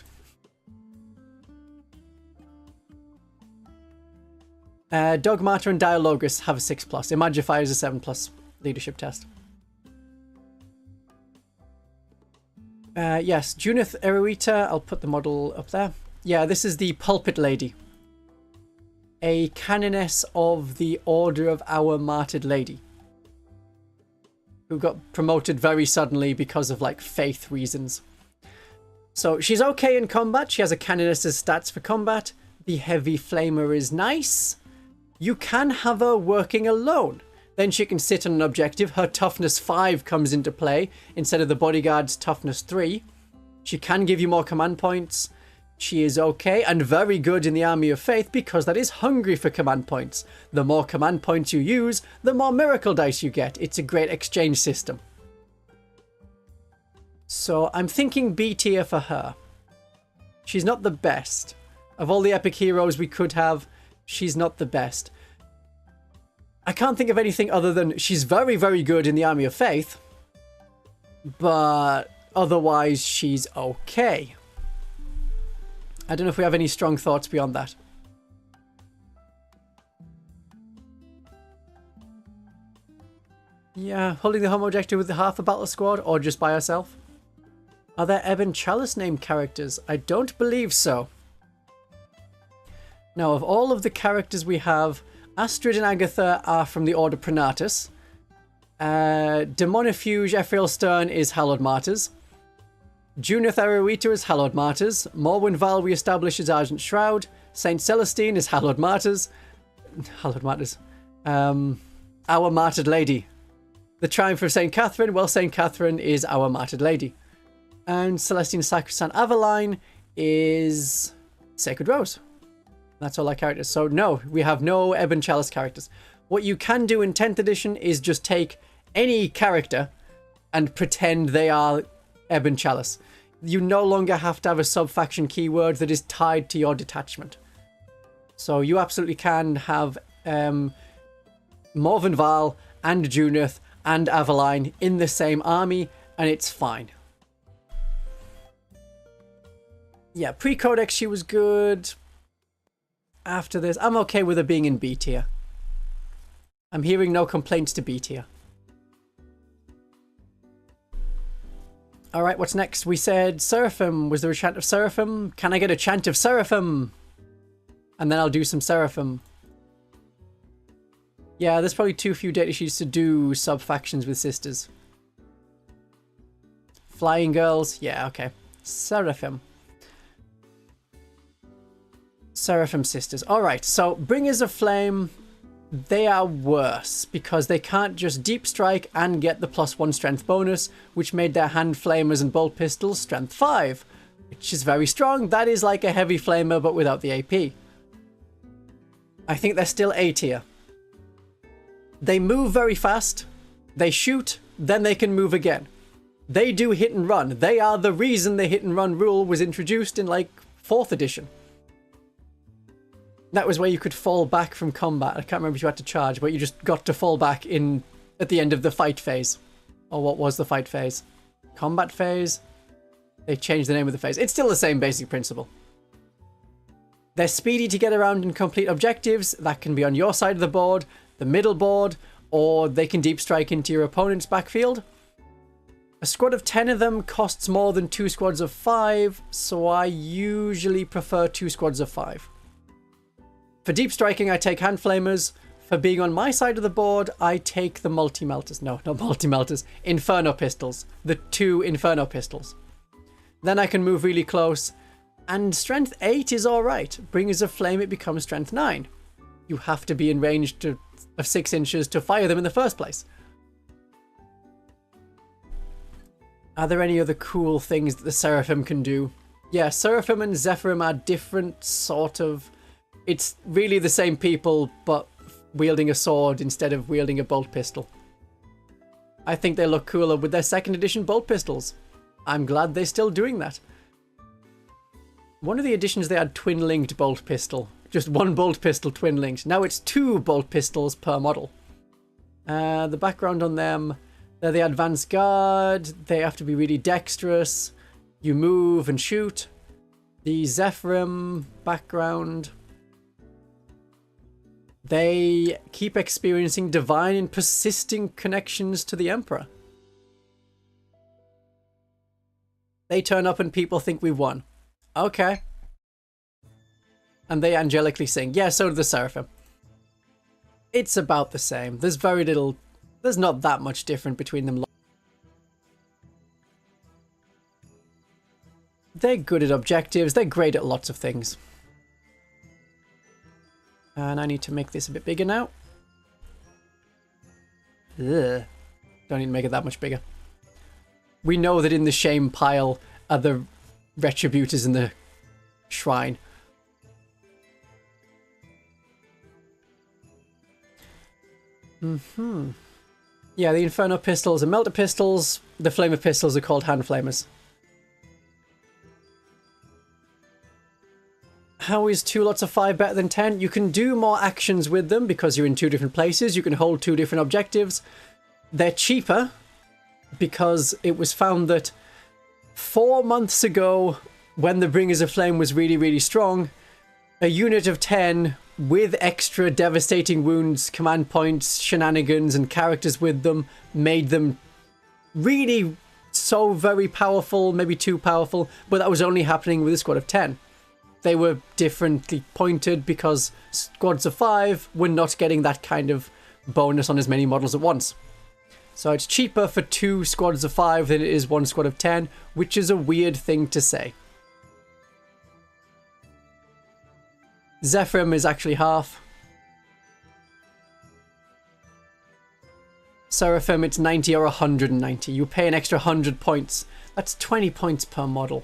Dogmata and Diologus have a 6+. Imagifier is a 7+ leadership test. Yes, Junith Eruita. I'll put the model up there. Yeah, this is the Pulpit Lady. A Canoness of the Order of Our Martyred Lady. Who got promoted very suddenly because of, like, faith reasons. So, she's okay in combat. She has a Canoness's stats for combat. The Heavy Flamer is nice. You can have her working alone. Then she can sit on an objective. Her toughness 5 comes into play instead of the bodyguard's toughness 3. She can give you more command points. She is okay and very good in the Army of Faith because that is hungry for command points. The more command points you use, the more miracle dice you get. It's a great exchange system. So I'm thinking B tier for her. She's not the best. Of all the epic heroes we could have, she's not the best. I can't think of anything other than she's very, very good in the Army of Faith. But otherwise, she's okay. I don't know if we have any strong thoughts beyond that. Yeah, holding the home objective with half a battle squad or just by herself? Are there Ebon Chalice named characters? I don't believe so. Now, of all of the characters we have, Aestred and Agathae are from the Order Pronatus. Demonifuge Ephrael Stern is Hallowed Martyrs. Junith Eruita is Hallowed Martyrs. Morvenn Vahl we establish as Argent Shroud. Saint Celestine is Hallowed Martyrs. Hallowed Martyrs. Our Martyred Lady. The Triumph of Saint Catherine, well, Saint Catherine is our Martyred Lady. And Celestian Sacresant Aveline is Sacred Rose. That's all our characters. So no, we have no Ebon Chalice characters. What you can do in 10th edition is just take any character and pretend they are Ebon Chalice. You no longer have to have a sub-faction keyword that is tied to your detachment. So you absolutely can have Morvenn Vahl and Junith and Aveline in the same army, and it's fine. Yeah, pre-Codex she was good. After this, I'm okay with her being in B tier. I'm hearing no complaints to B tier. Alright, what's next? We said Seraphim. Was there a chant of Seraphim? Can I get a chant of Seraphim? And then I'll do some Seraphim. Yeah, there's probably too few data sheets to do sub-factions with sisters. Flying girls? Yeah, okay. Seraphim. Seraphim sisters. Alright, so Bringers of Flame, they are worse because they can't just deep strike and get the +1 strength bonus, which made their hand flamers and bolt pistols strength 5, which is very strong. That is like a heavy flamer but without the AP. I think they're still A tier. They move very fast, they shoot, then they can move again. They do hit and run. They are the reason the hit and run rule was introduced in like 4th edition. That was where you could fall back from combat. I can't remember if you had to charge, but you just got to fall back in at the end of the fight phase. Or what was the fight phase? Combat phase? They changed the name of the phase. It's still the same basic principle. They're speedy to get around and complete objectives. That can be on your side of the board, the middle board, or they can deep strike into your opponent's backfield. A squad of 10 of them costs more than 2 squads of 5, so I usually prefer 2 squads of 5. For deep striking, I take hand flamers. For being on my side of the board, I take the multi-melters. No, not multi-melters. Inferno pistols. The 2 Inferno pistols. Then I can move really close. And strength 8 is alright. Bringers of Flame, it becomes strength 9. You have to be in range of 6 inches to fire them in the first place. Are there any other cool things that the Seraphim can do? Yeah, Seraphim and Zephyrim are different sort of... It's really the same people, but wielding a sword instead of wielding a bolt pistol. I think they look cooler with their 2nd edition bolt pistols. I'm glad they're still doing that. One of the editions they had twin-linked bolt pistol. Just 1 bolt pistol twin-linked. Now it's 2 bolt pistols per model. The background on them, they're the advanced guard. They have to be really dexterous. You move and shoot. The Zephyrim background... They keep experiencing divine and persisting connections to the Emperor. They turn up and people think we've won. Okay. And they angelically sing. Yeah, so do the Seraphim. It's about the same. There's very little... There's not that much different between them. They're good at objectives. They're great at lots of things. And I need to make this a bit bigger now. Ugh. Don't need to make it that much bigger. We know that in the shame pile are the Retributors in the shrine. Yeah, the Inferno pistols are melter pistols. The Flamer pistols are called hand flamers. How is 2 lots of 5 better than 10? You can do more actions with them because you're in 2 different places. You can hold 2 different objectives. They're cheaper because it was found that 4 months ago, when the Bringers of Flame was really, really strong, a unit of 10 with extra devastating wounds, command points, shenanigans, and characters with them made them really so very powerful, maybe too powerful, but that was only happening with a squad of 10. They were differently pointed because squads of 5 were not getting that kind of bonus on as many models at once. So it's cheaper for 2 squads of 5 than it is 1 squad of 10, which is a weird thing to say. Zephyrim is actually half. Seraphim, it's 90 or 190. You pay an extra 100 points. That's 20 points per model.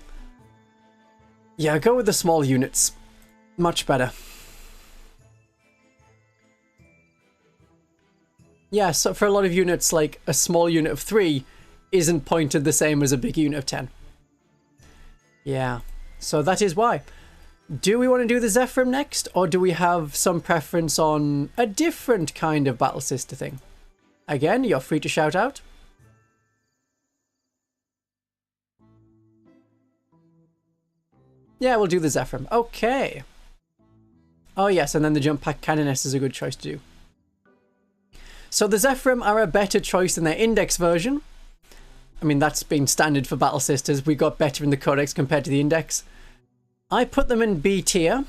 Yeah, go with the small units. Much better. Yeah, so for a lot of units, like a small unit of 3 isn't pointed the same as a big unit of 10. Yeah, so that is why. Do we want to do the Zephyrim next, or do we have some preference on a different kind of battle sister thing? Again, you're free to shout out. Yeah, we'll do the Zephyrim. Okay. Oh yes, and then the jump pack Canoness is a good choice to do. So the Zephyrim are a better choice than their index version. I mean, that's been standard for battle sisters. We got better in the codex compared to the index. I put them in B tier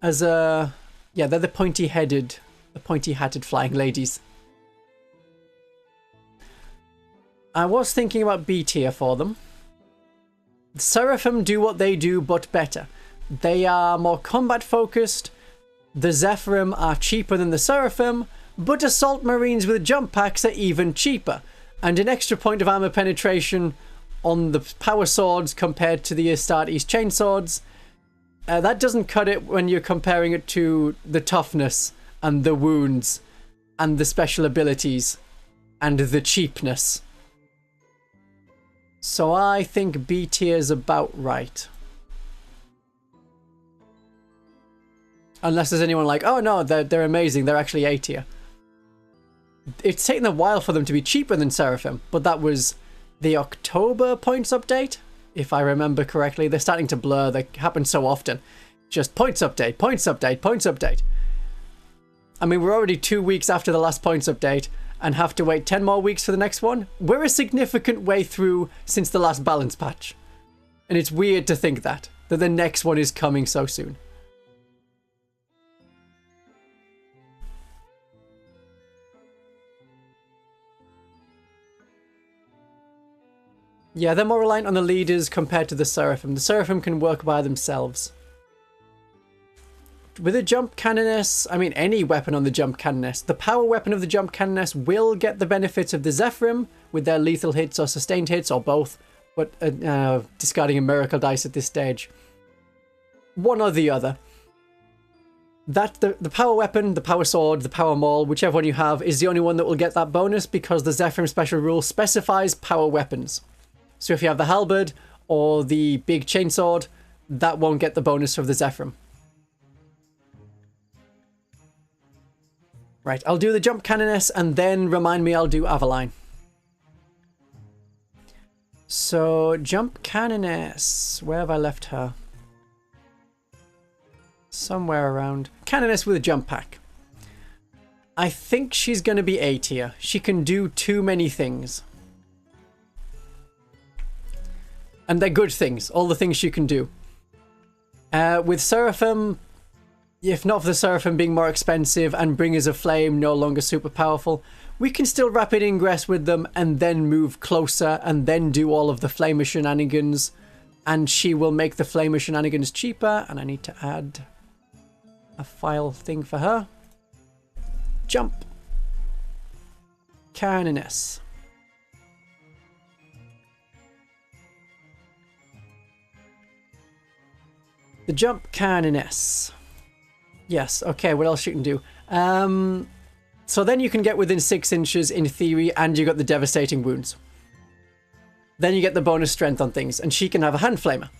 as a... yeah, they're the pointy-hatted flying ladies. I was thinking about B tier for them. The Seraphim do what they do, but better. They are more combat-focused. The Zephyrim are cheaper than the Seraphim, but Assault Marines with jump packs are even cheaper. And an extra point of armor penetration on the power swords compared to the Astartes chainswords. That doesn't cut it when you're comparing it to the toughness and the wounds and the special abilities and the cheapness. So I think B tier is about right. Unless there's anyone like, oh no, they're amazing, they're actually A tier. It's taken a while for them to be cheaper than Seraphim, but that was the October points update, if I remember correctly. They're starting to blur, they happen so often. Just points update, points update, points update. I mean, we're already 2 weeks after the last points update and have to wait 10 more weeks for the next one. We're a significant way through since the last balance patch. And it's weird to think that the next one is coming so soon. Yeah, they're more reliant on the leaders compared to the Seraphim. The Seraphim can work by themselves. With a jump Canoness, I mean any weapon on the jump Canoness, the power weapon of the jump Canoness will get the benefits of the Zephyrim with their lethal hits or sustained hits or both, but discarding a miracle dice at this stage. One or the other. That the power weapon, the power sword, the power maul, whichever one you have, is the only one that will get that bonus because the Zephyrim special rule specifies power weapons. So if you have the halberd or the big chainsword, that won't get the bonus of the Zephyrim. Right, I'll do the jump Canoness and then remind me I'll do Aveline. So, jump Canoness. Where have I left her? Somewhere around. Canoness with a jump pack. I think she's going to be A tier. She can do too many things. And they're good things. All the things she can do. With Seraphim, if not for the Seraphim being more expensive and Bringers of Flame no longer super powerful, we can still rapid ingress with them and then move closer and then do all of the Flamer shenanigans. And she will make the Flamer shenanigans cheaper. And I need to add a file thing for her. Jump. Canoness. The jump Canoness. Yes, okay, what else you can do? So then you can get within 6 inches in theory, and you got the devastating wounds. Then you get the bonus strength on things, and she can have a hand flamer.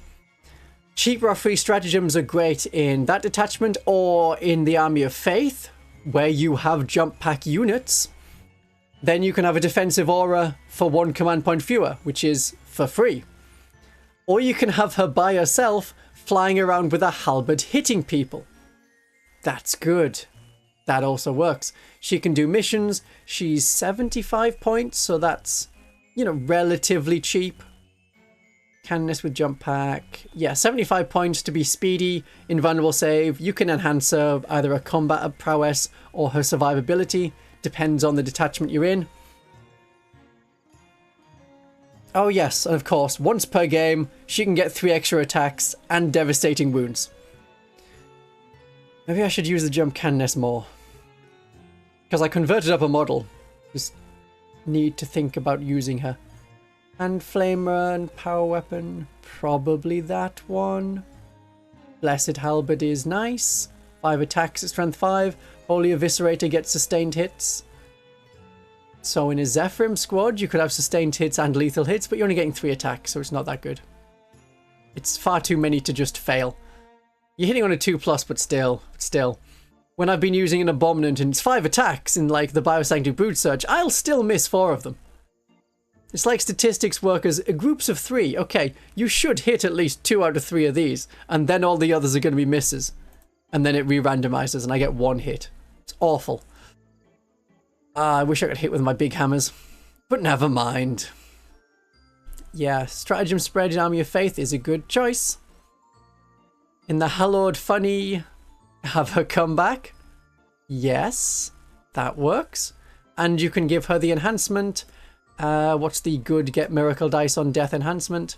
Cheap raw free stratagems are great in that detachment or in the Army of Faith, where you have jump pack units. Then you can have a defensive aura for 1 command point fewer, which is for free. Or you can have her by herself, flying around with a halberd hitting people. That's good. That also works. She can do missions. She's 75 points, so that's, you know, relatively cheap. Canoness with jump pack. Yeah, 75 points to be speedy, invulnerable save. You can enhance her either a combat prowess or her survivability. Depends on the detachment you're in. Oh yes, and of course, once per game, she can get 3 extra attacks and devastating wounds. Maybe I should use the jump Canoness more. Because I converted up a model. Just need to think about using her. And Flamer and Power Weapon. Probably that one. Blessed Halberd is nice. 5 attacks at strength 5. Holy Eviscerator gets sustained hits. So in a Zephyrim squad, you could have sustained hits and lethal hits, but you're only getting 3 attacks, so it's not that good. It's far too many to just fail. You're hitting on a 2+, but still. When I've been using an Abominant and it's 5 attacks in like the Biosanctum Brood Search, I'll still miss 4 of them. It's like statistics work as groups of 3. Okay, you should hit at least 2 out of 3 of these, and then all the others are going to be misses. And then it re-randomizes and I get 1 hit. It's awful. I wish I could hit with my big hammers, but never mind. Yeah, Stratagem Spread in Army of Faith is a good choice. In the Hallowed Funny, have her come back. Yes, that works. And you can give her the enhancement. What's the good get miracle dice on death enhancement?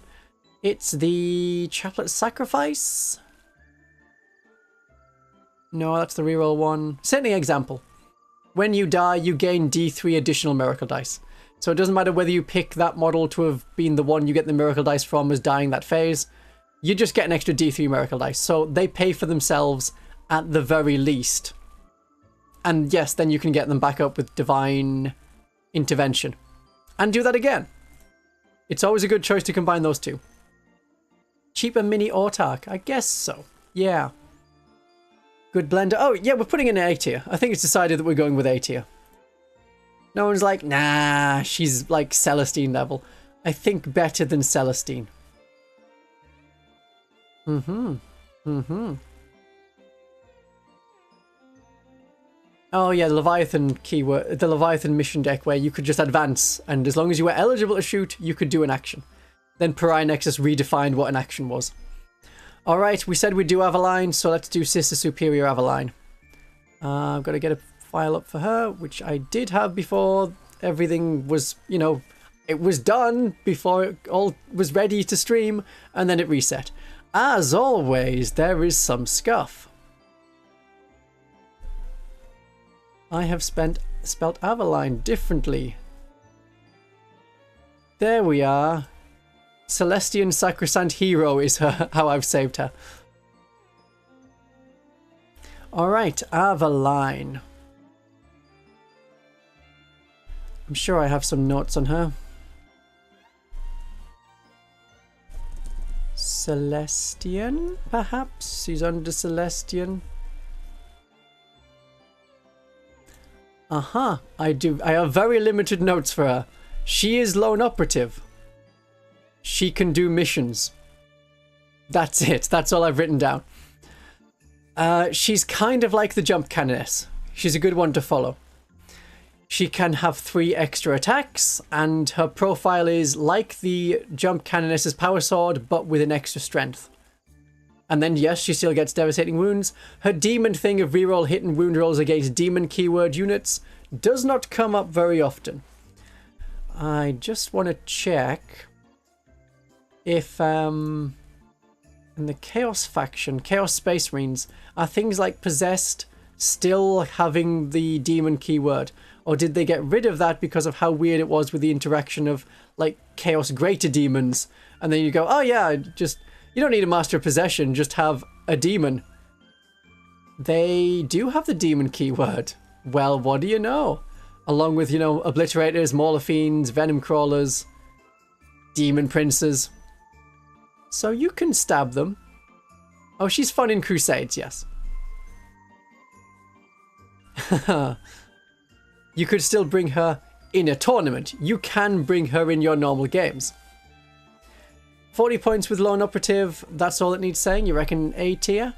It's the Chaplet Sacrifice. No, that's the reroll one. Setting example. When you die, you gain D3 additional miracle dice. So it doesn't matter whether you pick that model to have been the one you get the miracle dice from as dying that phase. You just get an extra D3 miracle dice. So they pay for themselves at the very least. And yes, then you can get them back up with Divine Intervention. And do that again. It's always a good choice to combine those two. Cheaper mini Autarch? I guess so. Yeah. Good blender. Oh, yeah, we're putting in an A tier. I think it's decided that we're going with A tier. No one's like, nah, she's like Celestine level. I think better than Celestine. Oh yeah, the Leviathan keyword, the Leviathan mission deck where you could just advance, and as long as you were eligible to shoot, you could do an action. Then Pariah Nexus redefined what an action was. Alright, we said we'd do Aveline, so let's do Sister Superior Aveline. I've got to get a file up for her, which I did have before everything was, you know, it was done before it all was ready to stream, and then it reset. As always, there is some scuff. I have spelt Aveline differently. There we are. Celestian Sacresant Hero is how I've saved her. Alright, Aveline. I'm sure I have some notes on her. Celestian, perhaps? She's under Celestian. I have very limited notes for her. She is lone operative. She can do missions. That's it. That's all I've written down. She's kind of like the jump Canoness. She's a good one to follow. She can have 3 extra attacks, and her profile is like the jump Canoness's power sword, but with an extra strength. And then, yes, she still gets devastating wounds. Her demon thing of reroll hit and wound rolls against demon keyword units does not come up very often. I just want to check if in the Chaos faction, Chaos Space Marines, are things like Possessed still having the demon keyword? Or did they get rid of that because of how weird it was with the interaction of like Chaos Greater Demons? And then you go, oh yeah, just... You don't need a Master of Possession, just have a demon. They do have the demon keyword. Well, what do you know? Along with, you know, Obliterators, Mauler-Fiends, Venom Crawlers, Demon Princes. So you can stab them. Oh, she's fun in Crusades, yes. You could still bring her in a tournament. You can bring her in your normal games. 40 points with Lone Operative, that's all it needs saying. You reckon A tier?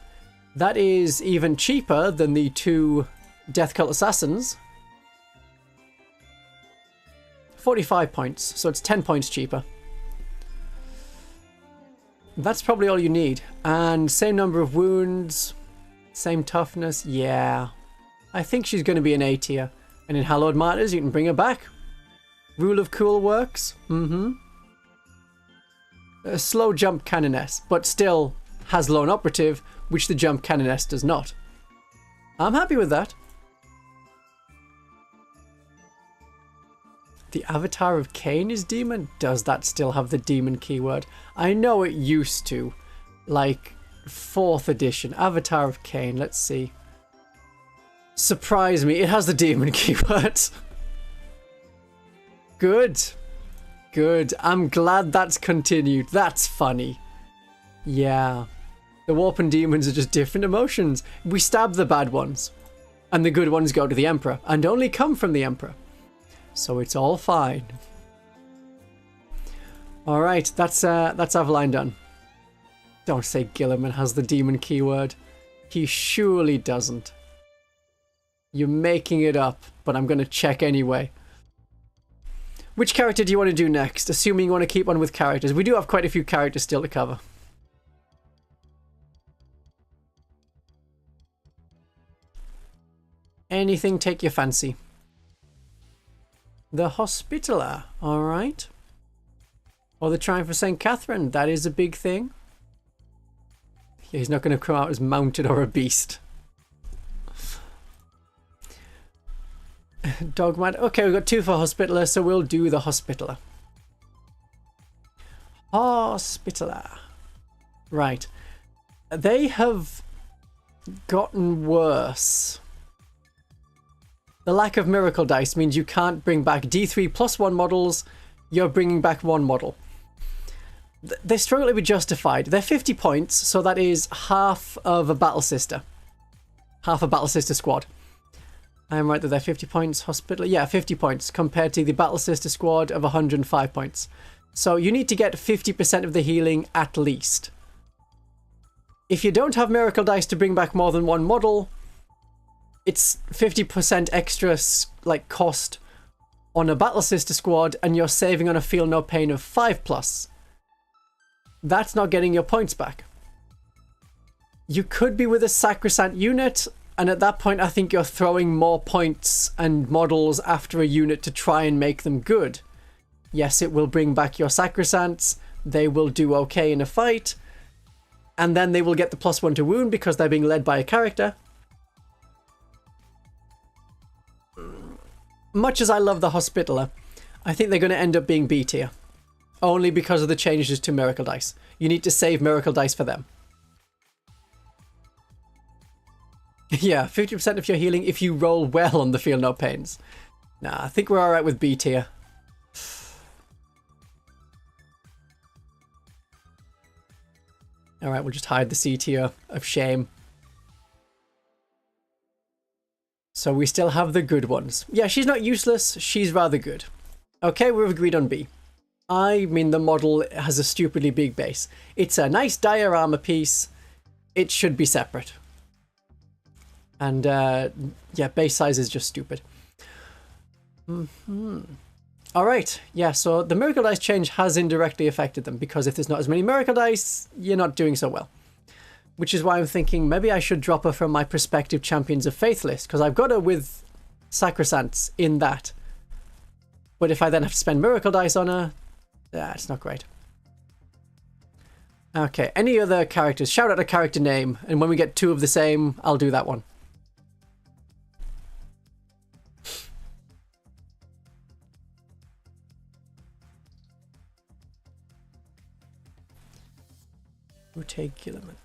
That is even cheaper than the 2 Death Cult Assassins. 45 points, so it's 10 points cheaper. That's probably all you need. And same number of wounds, same toughness, yeah. I think she's going to be an A tier. And in Hallowed Martyrs, you can bring her back. Rule of Cool works. A slow jump Canoness, but still has Lone Operative, which the jump Canoness does not. I'm happy with that. The Avatar of Cain is demon? Does that still have the demon keyword? I know it used to. Like, 4th edition. Avatar of Cain, let's see. Surprise me, it has the demon keyword. Good. Good. I'm glad that's continued. That's funny. Yeah. The Warp and Demons are just different emotions. We stab the bad ones. And the good ones go to the Emperor. And only come from the Emperor. So it's all fine. Alright, that's Aveline done. Don't say Gilliman has the demon keyword. He surely doesn't. You're making it up, but I'm going to check anyway. Which character do you want to do next? Assuming you want to keep on with characters. We do have quite a few characters still to cover. Anything take your fancy. The Hospitaller, alright. Or the Triumph of St. Catherine, that is a big thing. Yeah, he's not going to come out as mounted or a beast. Dogmat. Okay, we've got 2 for Hospitaller, so we'll do the Hospitaller. Hospitaller. Right. They have gotten worse. The lack of miracle dice means you can't bring back D3 plus 1 models. You're bringing back 1 model. They struggle to be justified. They're 50 points, so that is half of a Battle Sister. Half a Battle Sister squad. I'm right that they're 50 points. Hospital, yeah, 50 points compared to the Battle Sister squad of 105 points. So you need to get 50% of the healing at least. If you don't have miracle dice to bring back more than 1 model, it's 50% extra like cost on a Battle Sister squad, and you're saving on a Feel No Pain of 5+. That's not getting your points back. You could be with a Sacresant unit, and at that point I think you're throwing more points and models after a unit to try and make them good. Yes, it will bring back your Sacresants, they will do okay in a fight, and then they will get the +1 to wound because they're being led by a character. Much as I love the Hospitaller, I think they're going to end up being B tier. Only because of the changes to Miracle Dice. You need to save Miracle Dice for them. Yeah, 50% of your healing if you roll well on the Feel No Pains. Nah, I think we're alright with B tier. Alright, we'll just hide the C tier of shame. So we still have the good ones. Yeah, she's not useless, she's rather good. Okay, we've agreed on B. I mean, the model has a stupidly big base. It's a nice diorama piece. It should be separate. And, yeah, base size is just stupid. Alright, yeah, so the Miracle Dice change has indirectly affected them, because if there's not as many Miracle Dice, you're not doing so well. Which is why I'm thinking maybe I should drop her from my prospective Champions of Faith list, because I've got her with Sacresants in that. But if I then have to spend Miracle Dice on her, it's not great. Okay, any other characters? Shout out a character name, and when we get 2 of the same, I'll do that one. Rotate Gilliman.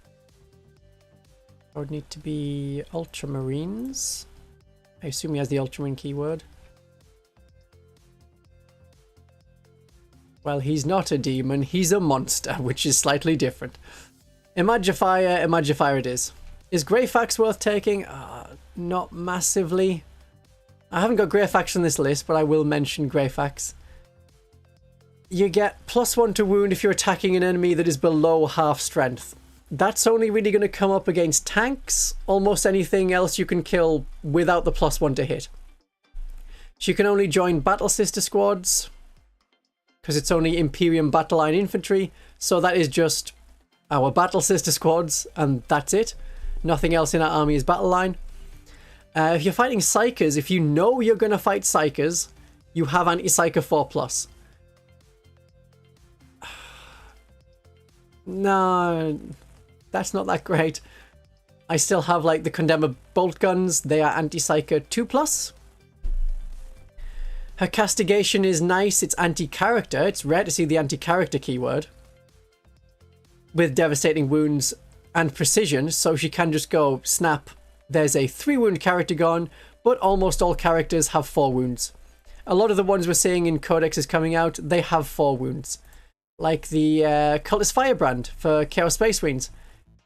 Or would need to be Ultramarines. I assume he has the Ultramarine keyword. Well, he's not a demon, he's a monster, which is slightly different. Imagifier, Imagifier it is. Is Greyfax worth taking? Not massively. I haven't got Greyfax on this list, but I will mention Greyfax. You get +1 to wound if you're attacking an enemy that is below half strength. That's only really going to come up against tanks. Almost anything else you can kill without the +1 to hit. She can only join Battle Sister squads, because it's only Imperium Battle Line Infantry, so that is just our Battle Sister squads, and that's it. Nothing else in our army is Battle Line. If you're fighting Psychers, if you know you're going to fight Psychers, you have Anti-Psyker 4+. No, that's not that great. I still have like the Condemner bolt guns. They are Anti-Psyker 2+. Her castigation is nice. It's anti-character. It's rare to see the anti-character keyword. With devastating wounds and precision, so she can just go snap. There's a 3 wound character gone, but almost all characters have 4 wounds. A lot of the ones we're seeing in Codexes coming out, they have 4 wounds. Like the Cultist Firebrand for Chaos Space Marines.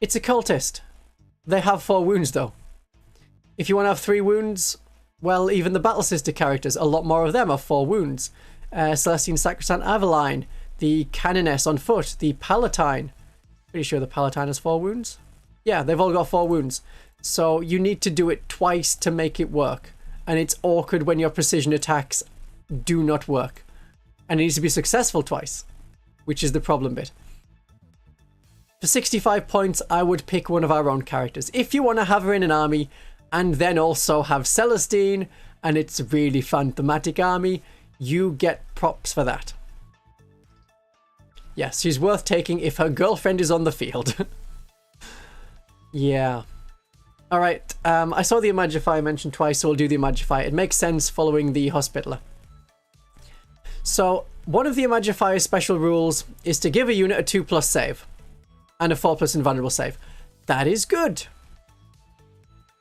It's a cultist. They have 4 wounds though. If you want to have 3 wounds, well, even the Battle Sister characters, a lot more of them are 4 wounds. Celestian Sacresant Aveline, the Canoness on foot, the Palatine. Pretty sure the Palatine has 4 wounds. Yeah, they've all got 4 wounds. So you need to do it twice to make it work. And it's awkward when your precision attacks do not work. And it needs to be successful twice, which is the problem bit. For 65 points, I would pick one of our own characters. If you want to have her in an army, and then also have Celestine, and it's a really fun thematic army, you get props for that. Yes, she's worth taking if her girlfriend is on the field. Yeah. Alright, I saw the Imagifier mentioned twice, so we'll do the Imagifier. It makes sense following the Hospitaller. So, one of the Imagifier's special rules is to give a unit a 2+ save, and a 4+ invulnerable save. That is good.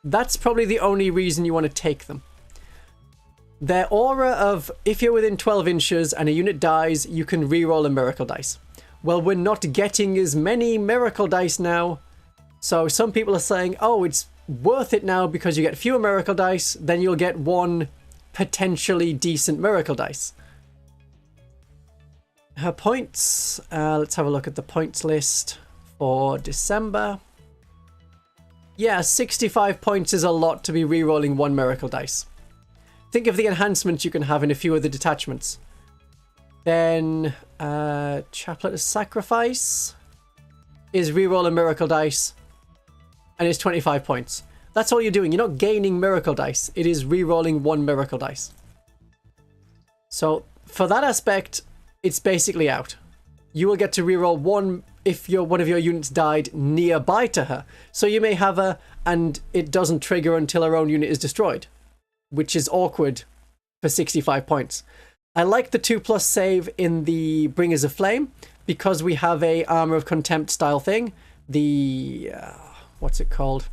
That's probably the only reason you want to take them. Their aura of, if you're within 12 inches and a unit dies, you can reroll a miracle dice. Well, we're not getting as many miracle dice now. So some people are saying, oh, it's worth it now because you get fewer miracle dice, then you'll get 1 potentially decent miracle dice. Her points, let's have a look at the points list for December. Yeah, 65 points is a lot to be rerolling 1 miracle dice. Think of the enhancements you can have in a few of the detachments. Then, Chaplet of Sacrifice is reroll a miracle dice, and it's 25 points. That's all you're doing. You're not gaining miracle dice. It is rerolling 1 miracle dice. So, for that aspect, it's basically out. You will get to reroll 1 if one of your units died nearby to her. So you may have her, and it doesn't trigger until her own unit is destroyed, which is awkward for 65 points. I like the 2+ save in the Bringers of Flame, because we have a Armor of Contempt style thing. The... what's it called?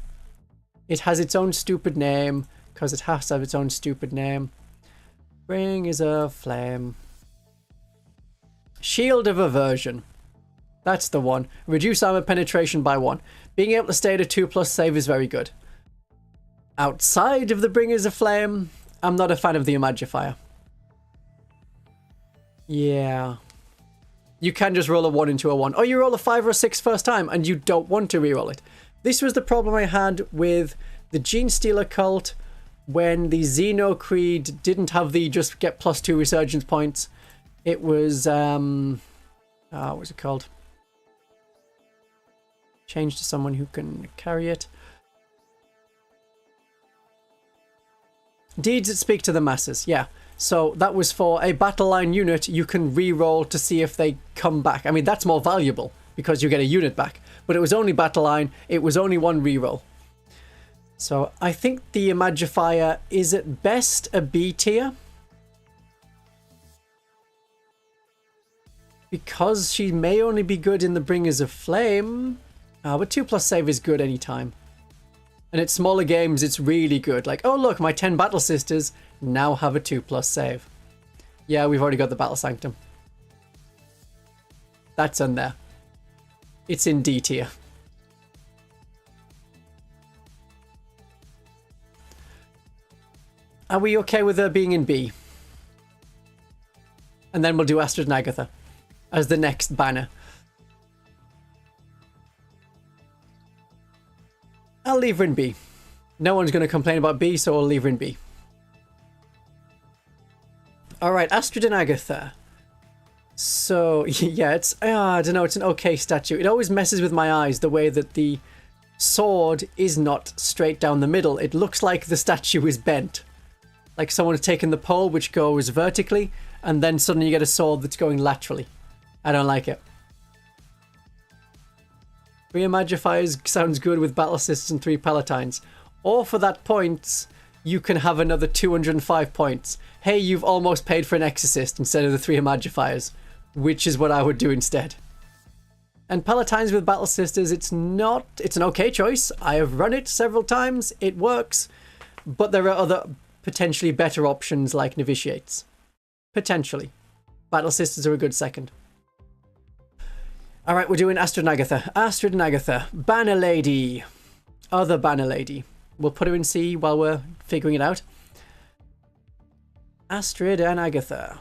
It has its own stupid name, because it has to have its own stupid name. Bringers of Flame. Shield of Aversion. That's the one. Reduce armor penetration by 1. Being able to stay at a 2+ save is very good. Outside of the Bringers of Flame, I'm not a fan of the Imagifier. Yeah. You can just roll a 1 into a 1. Or you roll a 5 or a 6 first time and you don't want to reroll it. This was the problem I had with the Gene Stealer cult when the Xeno Creed didn't have the just get +2 resurgence points. It was, what was it called? Change to someone who can carry it. Deeds that speak to the masses, yeah. So that was for a battle line unit you can re-roll to see if they come back. I mean, that's more valuable because you get a unit back. But it was only battle line, it was only 1 re-roll. So I think the Imagifier is at best a B tier. Because she may only be good in the Bringers of Flame. But 2+ save is good anytime. And at smaller games, it's really good. Like, oh look, my 10 Battle Sisters now have a 2+ save. Yeah, we've already got the Battle Sanctum. That's in there. It's in D tier. Are we okay with her being in B? And then we'll do Aestred and Agathae as the next banner. I'll leave her in B. No one's going to complain about B, so I'll leave her in B. Alright, Aestred and Agathae. So, yeah, it's... I don't know, it's an okay statue. It always messes with my eyes, the way that the sword is not straight down the middle. It looks like the statue is bent. Like someone's taken the pole, which goes vertically, and then suddenly you get a sword that's going laterally. I don't like it. 3 Imagifiers sounds good with battle assists and 3 Palatines. Or for that point, you can have another 205 points. Hey, you've almost paid for an Exorcist instead of the 3 Imagifiers, which is what I would do instead. And Palatines with battle sisters, it's an okay choice. I have run it several times. It works. But there are other potentially better options like Novitiates. Potentially. Battle sisters are a good second. Alright, we're doing Aestred and Agathae. Aestred and Agathae. Banner Lady. Other Banner Lady. We'll put her in C while we're figuring it out. Aestred and Agathae.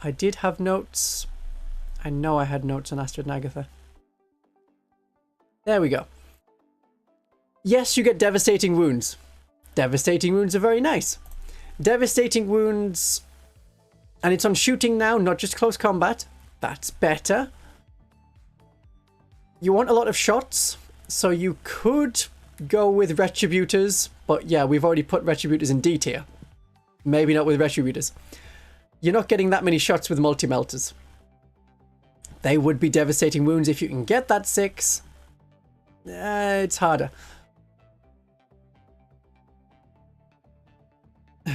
I did have notes. I know I had notes on Aestred and Agathae. There we go. Yes, you get devastating wounds. Devastating wounds are very nice. Devastating wounds... And it's on shooting now, not just close combat. That's better. You want a lot of shots, so you could go with Retributors. But yeah, we've already put Retributors in D tier. Maybe not with Retributors. You're not getting that many shots with multi-melters. They would be devastating wounds if you can get that 6. It's harder.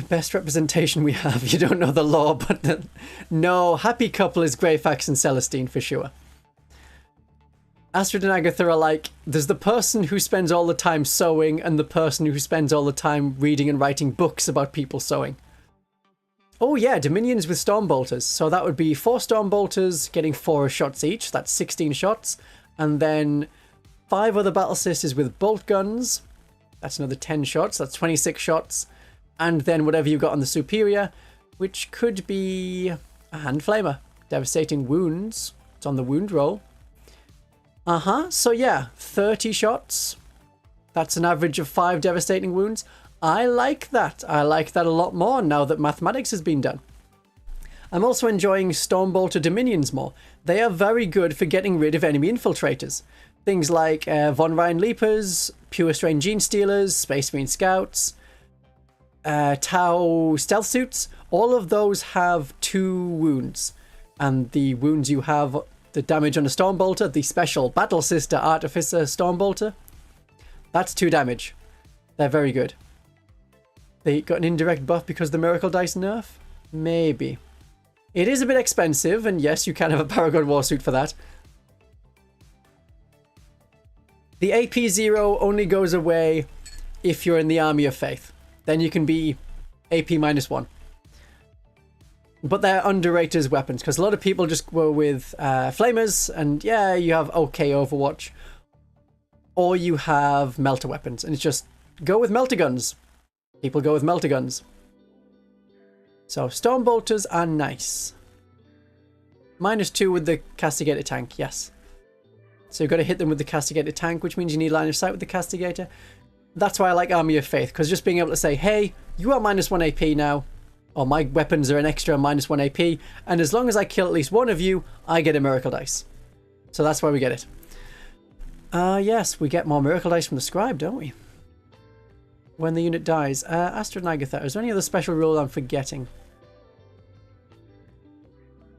Best representation we have. You don't know the lore, but no, happy couple is Greyfax and Celestine for sure. Aestred and Agathae are like, there's the person who spends all the time sewing and the person who spends all the time reading and writing books about people sewing. Oh yeah, Dominions with Stormbolters. So that would be 4 Stormbolters getting 4 shots each. That's 16 shots. And then 5 other battle sisters with bolt guns. That's another 10 shots. That's 26 shots. And then whatever you got on the superior, which could be a hand flamer. Devastating wounds. It's on the wound roll. So yeah, 30 shots. That's an average of 5 devastating wounds. I like that. I like that a lot more now that mathematics has been done. I'm also enjoying Stormbolter Dominions more. They are very good for getting rid of enemy infiltrators. Things like Von Ryan Leapers, Pure Strain Gene Stealers, Space Marine Scouts, Tau Stealth Suits. All of those have 2 wounds. And the wounds you have, the damage on a Stormbolter, the special Battle Sister Artificer Stormbolter, that's 2 damage. They're very good. They got an indirect buff because the Miracle Dice nerf? Maybe. It is a bit expensive, and yes, you can have a Paragon Warsuit for that. The AP 0 only goes away if you're in the Army of Faith. Then you can be AP -1. But they're underrated as weapons, because a lot of people just go with Flamers, and yeah, you have okay Overwatch. Or you have Melter weapons, and it's just go with Melter guns. People go with Melter guns. So Stormbolters are nice. -2 with the Castigator tank, yes. So you've got to hit them with the Castigator tank, which means you need line of sight with the Castigator. That's why I like Army of Faith, because just being able to say, hey, you are -1 AP now, or my weapons are an extra -1 AP, and as long as I kill at least one of you, I get a Miracle Dice. So that's why we get it. Yes, we get more Miracle Dice from the Scribe, don't we? When the unit dies. Aestred and Agathae. Is there any other special rule I'm forgetting?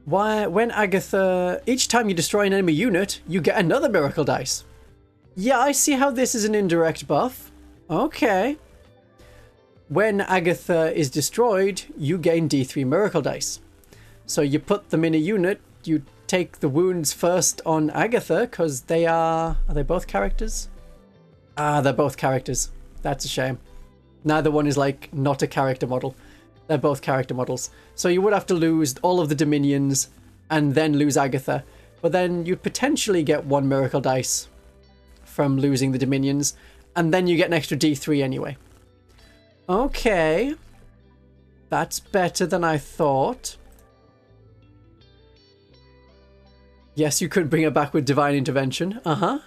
Why, when Agathae... Each time you destroy an enemy unit, you get another Miracle Dice. Yeah, I see how this is an indirect buff. Okay. When Agathae is destroyed, you gain D3 Miracle Dice. So you put them in a unit, you take the wounds first on Agathae, because they are... Are they both characters? Ah, they're both characters. That's a shame. Neither one is like not a character model. They're both character models. So you would have to lose all of the Dominions and then lose Agathae. But then you'd potentially get 1 Miracle Dice from losing the Dominions. And then you get an extra D3 anyway. Okay. That's better than I thought. Yes, you could bring her back with Divine Intervention. Uh-huh.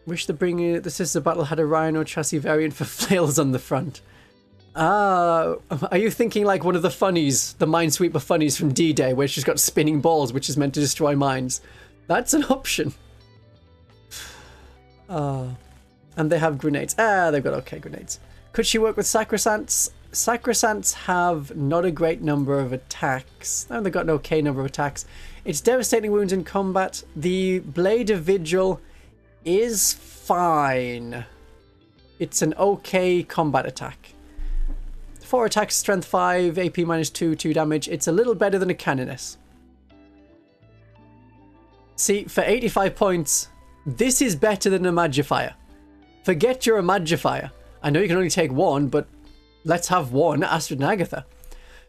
Wish the Sister Battle had a Rhino chassis variant for flails on the front. Are you thinking like one of the funnies, the Minesweeper funnies from D-Day, where she's got spinning balls, which is meant to destroy mines? That's an option. And they have grenades. They've got okay grenades. Could she work with Sacresants? Sacresants have not a great number of attacks. No, they've got an okay number of attacks. It's devastating wounds in combat. The Blade of Vigil is fine. It's an okay combat attack. 4 attacks, strength 5, AP -2, 2 damage. It's a little better than a Canoness. See, for 85 points, this is better than a Imagifier. Forget your Imagifier. I know you can only take 1, but let's have 1, Aestred and Agathae.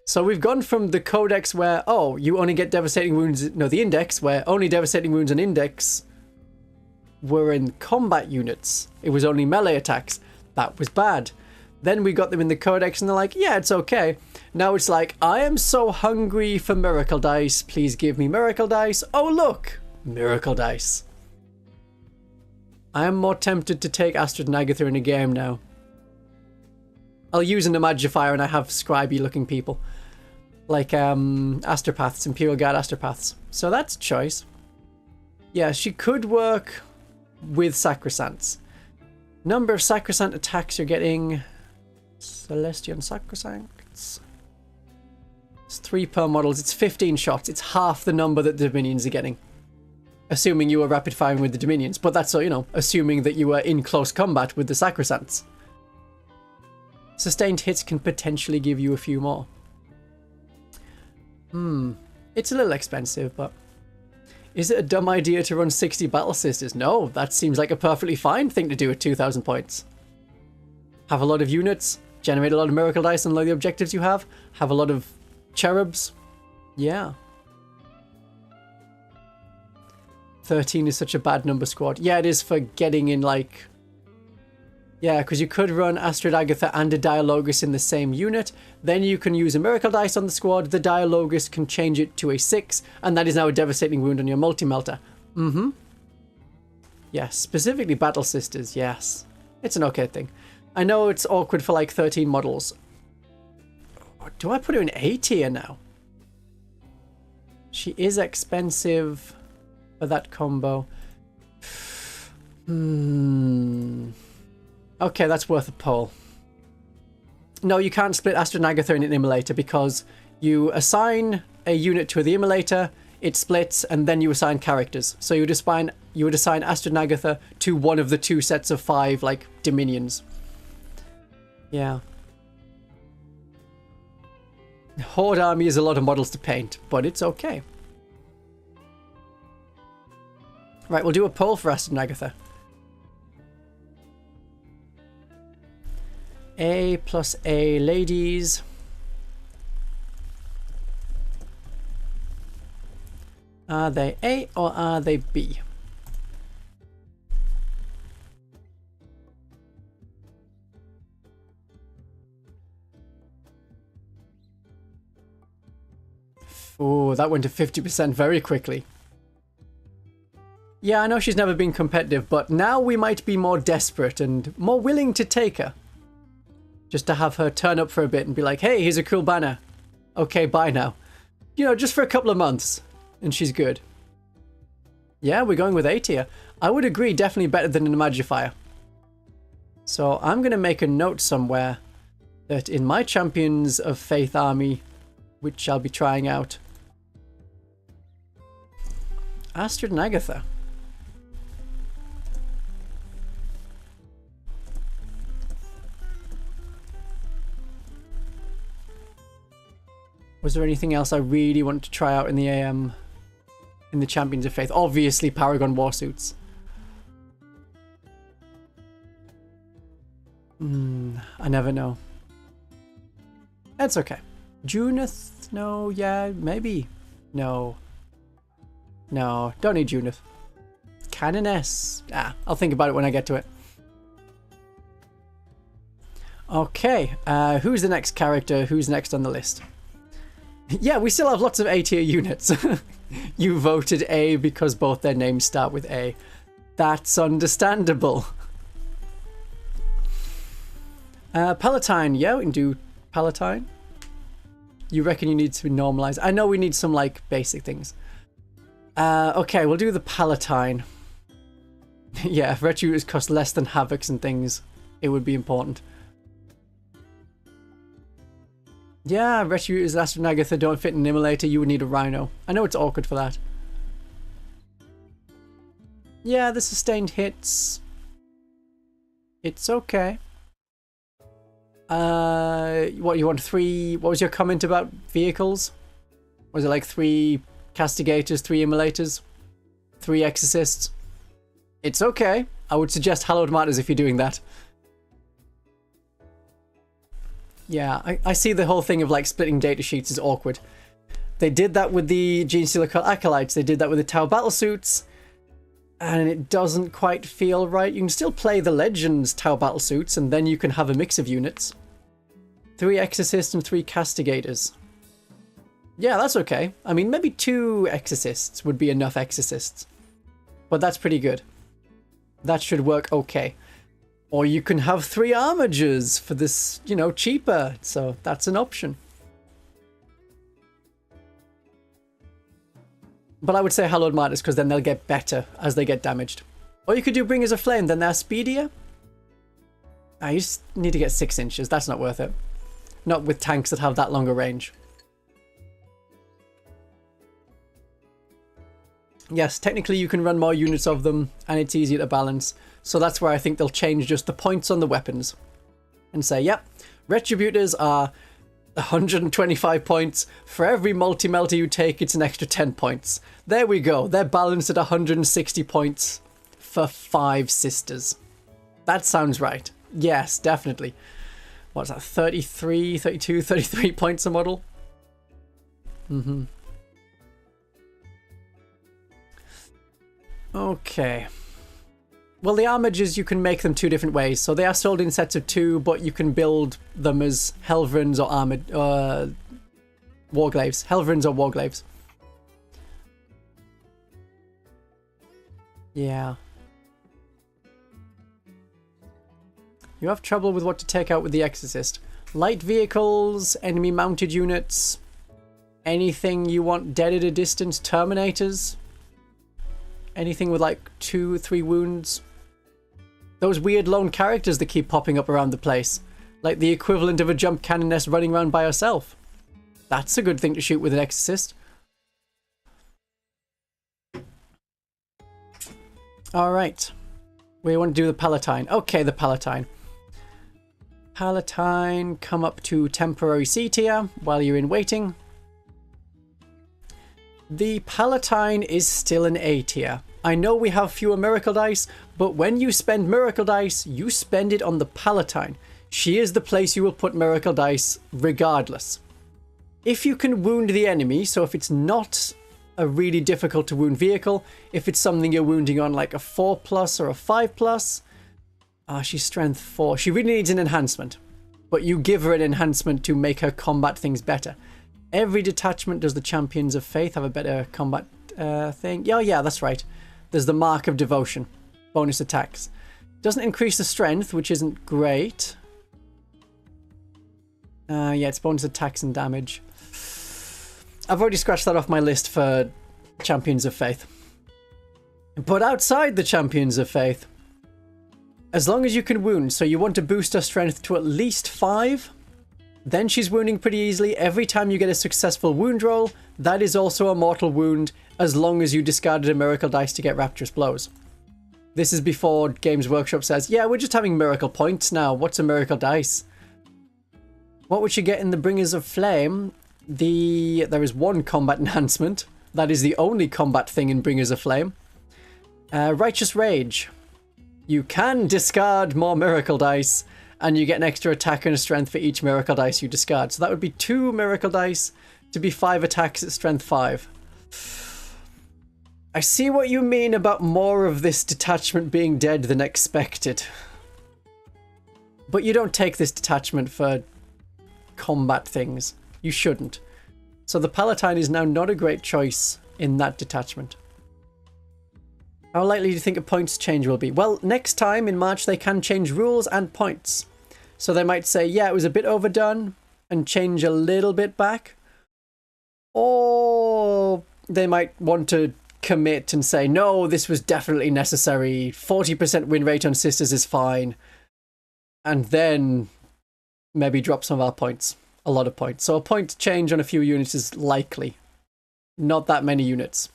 So we've gone from the codex where, oh, you only get devastating wounds, no, the index, where only devastating wounds and index were in combat units. It was only melee attacks. That was bad. Then we got them in the codex and they're like, yeah, it's okay. Now it's like, I am so hungry for miracle dice. Please give me miracle dice. Oh, look, miracle dice. I am more tempted to take Aestred and Agathae in a game now. I'll use an Imagifier and I have scribey looking people. Like Astropaths, Imperial Guard Astropaths. So that's a choice. Yeah, she could work with Sacresants. Number of Sacresant attacks you're getting. Celestian Sacresants. It's 3 per models. It's 15 shots. It's half the number that the Dominions are getting. Assuming you were rapid firing with the Dominions. But that's, you know, assuming that you were in close combat with the Sacresants. Sustained hits can potentially give you a few more. It's a little expensive, but... Is it a dumb idea to run 60 Battle Sisters? No, that seems like a perfectly fine thing to do at 2,000 points. Have a lot of units, generate a lot of miracle dice and the objectives you have a lot of cherubs. Yeah. 13 is such a bad number squad. Yeah, it is for getting in, like... Yeah, because you could run Aestred, Agathae and a Diologus in the same unit. Then you can use a miracle dice on the squad. The Diologus can change it to a 6. And that is now a devastating wound on your multi-melter. Yes, specifically Battle Sisters, yes. It's an okay thing. I know it's awkward for like 13 models. Do I put her in A tier now? She is expensive for that combo. Okay, that's worth a poll. No, you can't split Aestred and Agathae in an Immolator because you assign a unit to the Immolator, it splits, and then you assign characters. So you would assign Aestred and Agathae to one of the 2 sets of 5, like, Dominions. Yeah. Horde Army is a lot of models to paint, but it's okay. Right, we'll do a poll for Aestred and Agathae. A plus A ladies. Are they A or are they B? Oh, that went to 50% very quickly. Yeah, I know she's never been competitive, but now we might be more desperate and more willing to take her. Just to have her turn up for a bit and be like, hey, here's a cool banner. Okay, bye now. You know, just for a couple of months. And she's good. Yeah, we're going with A tier. I would agree, definitely better than an Imagifier. So I'm going to make a note somewhere that in my Champions of Faith army, which I'll be trying out, Aestred and Agathae. Was there anything else I really wanted to try out in the AM, in the Champions of Faith? Obviously, Paragon Warsuits. I never know. That's okay. Junith? No, yeah, maybe. No. No, don't need Junith. Canoness. I'll think about it when I get to it. Okay, who's the next character? Who's next on the list? Yeah, we still have lots of A tier units. You voted A because both their names start with A. That's understandable. Palatine, yeah, we can do Palatine. You reckon you need to normalize? I know we need some, like, basic things. Okay, we'll do the Palatine. Yeah, if Retributors cost less than Havocs and things, it would be important. Yeah, Retributors, Aestred and Agathae don't fit in an Immolator, you would need a Rhino. I know it's awkward for that. Yeah, the sustained hits. It's okay. What, you want 3... What was your comment about vehicles? Was it like 3 Castigators, 3 Immolators, 3 Exorcists? It's okay. I would suggest Hallowed Martyrs if you're doing that. Yeah, I see the whole thing of like splitting datasheets is awkward. They did that with the Genestealer Acolytes, they did that with the Tau Battlesuits, and it doesn't quite feel right. You can still play the Legends Tau Battlesuits, and then you can have a mix of units. 3 Exorcists and 3 Castigators. Yeah, that's okay. I mean, maybe 2 Exorcists would be enough Exorcists. But that's pretty good. That should work okay. Or you can have 3 Armigers for this, you know, cheaper. So that's an option. But I would say Hallowed Martyrs because then they'll get better as they get damaged. Or you could do Bringers of Flame, then they're speedier. You just need to get 6 inches. That's not worth it. Not with tanks that have that longer range. Yes, technically you can run more units of them and it's easier to balance. So that's where I think they'll change just the points on the weapons. And say, yep, Retributors are 125 points. For every multi-melter you take, it's an extra 10 points. There we go. They're balanced at 160 points for 5 sisters. That sounds right. Yes, definitely. What's that? 33, 32, 33 points a model? Mm-hmm. Okay. Well, the Armigers, you can make them 2 different ways. So they are sold in sets of 2, but you can build them as Helverins or armored Warglaves. Helverins or Warglaves. Yeah. You have trouble with what to take out with the Exorcist. Light vehicles, enemy mounted units, anything you want dead at a distance, Terminators. Anything with like 2, 3 wounds. Those weird lone characters that keep popping up around the place. Like the equivalent of a jump Canoness running around by herself. That's a good thing to shoot with an Exorcist. Alright. We want to do the Palatine. Okay, the Palatine. Palatine, come up to temporary C tier while you're in waiting. The Palatine is still an A tier. I know we have fewer Miracle Dice, but when you spend Miracle Dice, you spend it on the Palatine. She is the place you will put Miracle Dice regardless. If you can wound the enemy, so if it's not a really difficult to wound vehicle, if it's something you're wounding on like a 4+ or a 5+, she's strength 4. She really needs an enhancement, but you give her an enhancement to make her combat things better. Every detachment does the Champions of Faith have a better combat thing? Yeah, that's right. There's the Mark of Devotion. Bonus attacks. Doesn't increase the strength, which isn't great. Yeah, it's bonus attacks and damage. I've already scratched that off my list for Champions of Faith. But outside the Champions of Faith, as long as you can wound, so you want to boost her strength to at least 5, then she's wounding pretty easily. Every time you get a successful wound roll, that is also a mortal wound, as long as you discarded a Miracle Dice to get Rapturous Blows. This is before Games Workshop says, yeah, we're just having Miracle Points now. What's a Miracle Dice? What would you get in the Bringers of Flame? There is 1 combat enhancement. That is the only combat thing in Bringers of Flame. Righteous Rage. You can discard more Miracle Dice, and you get an extra attack and a strength for each Miracle Dice you discard. So that would be 2 Miracle Dice to be 5 attacks at strength 5. I see what you mean about more of this detachment being dead than expected. But you don't take this detachment for combat things. You shouldn't. So the Palatine is now not a great choice in that detachment. How likely do you think a points change will be? Well, next time in March they can change rules and points. So they might say, yeah, it was a bit overdone, and change a little bit back. Or they might want to commit and say, no, this was definitely necessary. 40% win rate on Sisters is fine. And then maybe drop some of our points. A lot of points. So a point change on a few units is likely. Not that many units.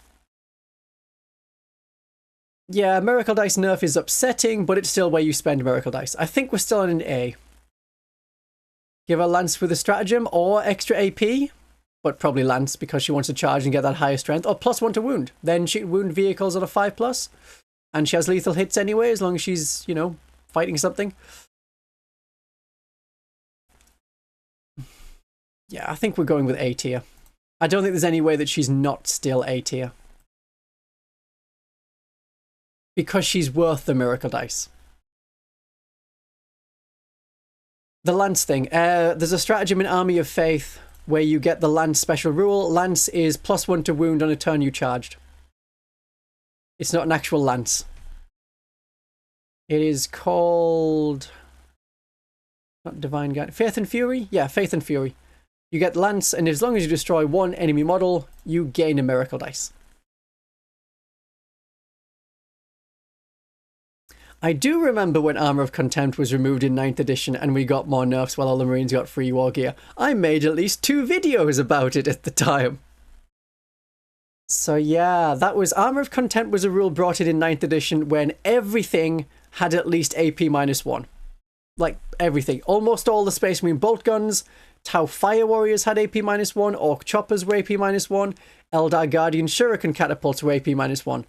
Yeah, Miracle Dice nerf is upsetting, but it's still where you spend Miracle Dice. I think we're still on an A. Give her Lance with a stratagem or extra AP, but probably Lance because she wants to charge and get that higher strength, or +1 to wound. Then she can wound vehicles at a 5+, and she has lethal hits anyway, as long as she's, you know, fighting something. Yeah, I think we're going with A tier. I don't think there's any way that she's not still A tier. Because she's worth the Miracle Dice. The Lance thing. There's a stratagem in Army of Faith where you get the Lance special rule. Lance is +1 to wound on a turn you charged. It's not an actual Lance. It is called... not Divine Guide. Faith and Fury? Yeah, Faith and Fury. You get Lance, and as long as you destroy one enemy model, you gain a Miracle Dice. I do remember when Armor of Contempt was removed in 9th edition and we got more nerfs while all the Marines got free war gear. I made at least 2 videos about it at the time. So yeah, that was... Armor of Contempt was a rule brought in 9th edition when everything had at least AP -1. Like, everything. Almost all the Space Marine bolt guns, Tau Fire Warriors had AP -1, Orc Choppers were AP -1, Eldar Guardian Shuriken Catapults were AP -1.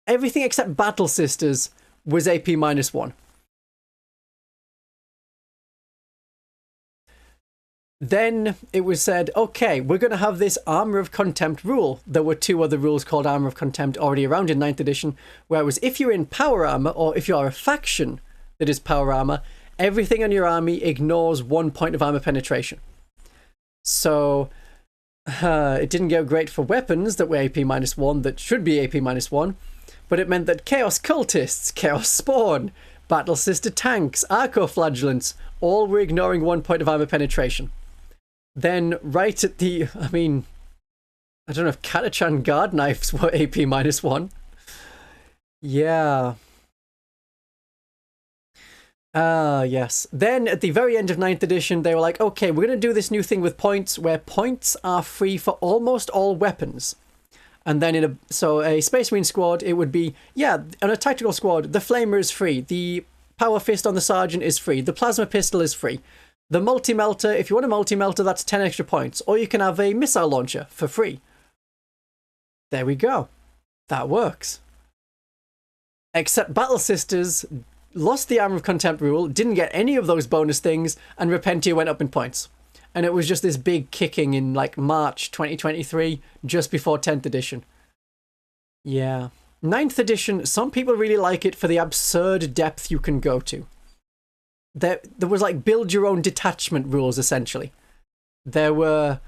Everything except Battle Sisters was AP -1. Then it was said, okay, we're going to have this Armor of Contempt rule. There were 2 other rules called Armor of Contempt already around in 9th edition, where it was if you're in power armor or if you're a faction that is power armor, everything on your army ignores 1 point of armor penetration. So it didn't go great for weapons that were AP -1 that should be AP -1. But it meant that Chaos Cultists, Chaos Spawn, Battle Sister Tanks, Arco-flagellants, all were ignoring 1 point of armor penetration. Then, right at the... I mean... I don't know if Katachan Guard Knives were AP -1. Yeah. Yes. Then, at the very end of 9th edition, they were like, okay, we're going to do this new thing with points, where points are free for almost all weapons. And then in a Space Marine squad, it would be, yeah, on a tactical squad, the Flamer is free, the Power Fist on the Sergeant is free, the Plasma Pistol is free. The Multi-Melter, if you want a Multi-Melter, that's 10 extra points. Or you can have a Missile Launcher for free. There we go. That works. Except Battle Sisters lost the Armor of Contempt rule, didn't get any of those bonus things, and Repentia went up in points. And it was just this big kicking in like March 2023, just before 10th edition. Yeah. 9th edition, some people really like it for the absurd depth you can go to. There was like build your own detachment rules, essentially. There were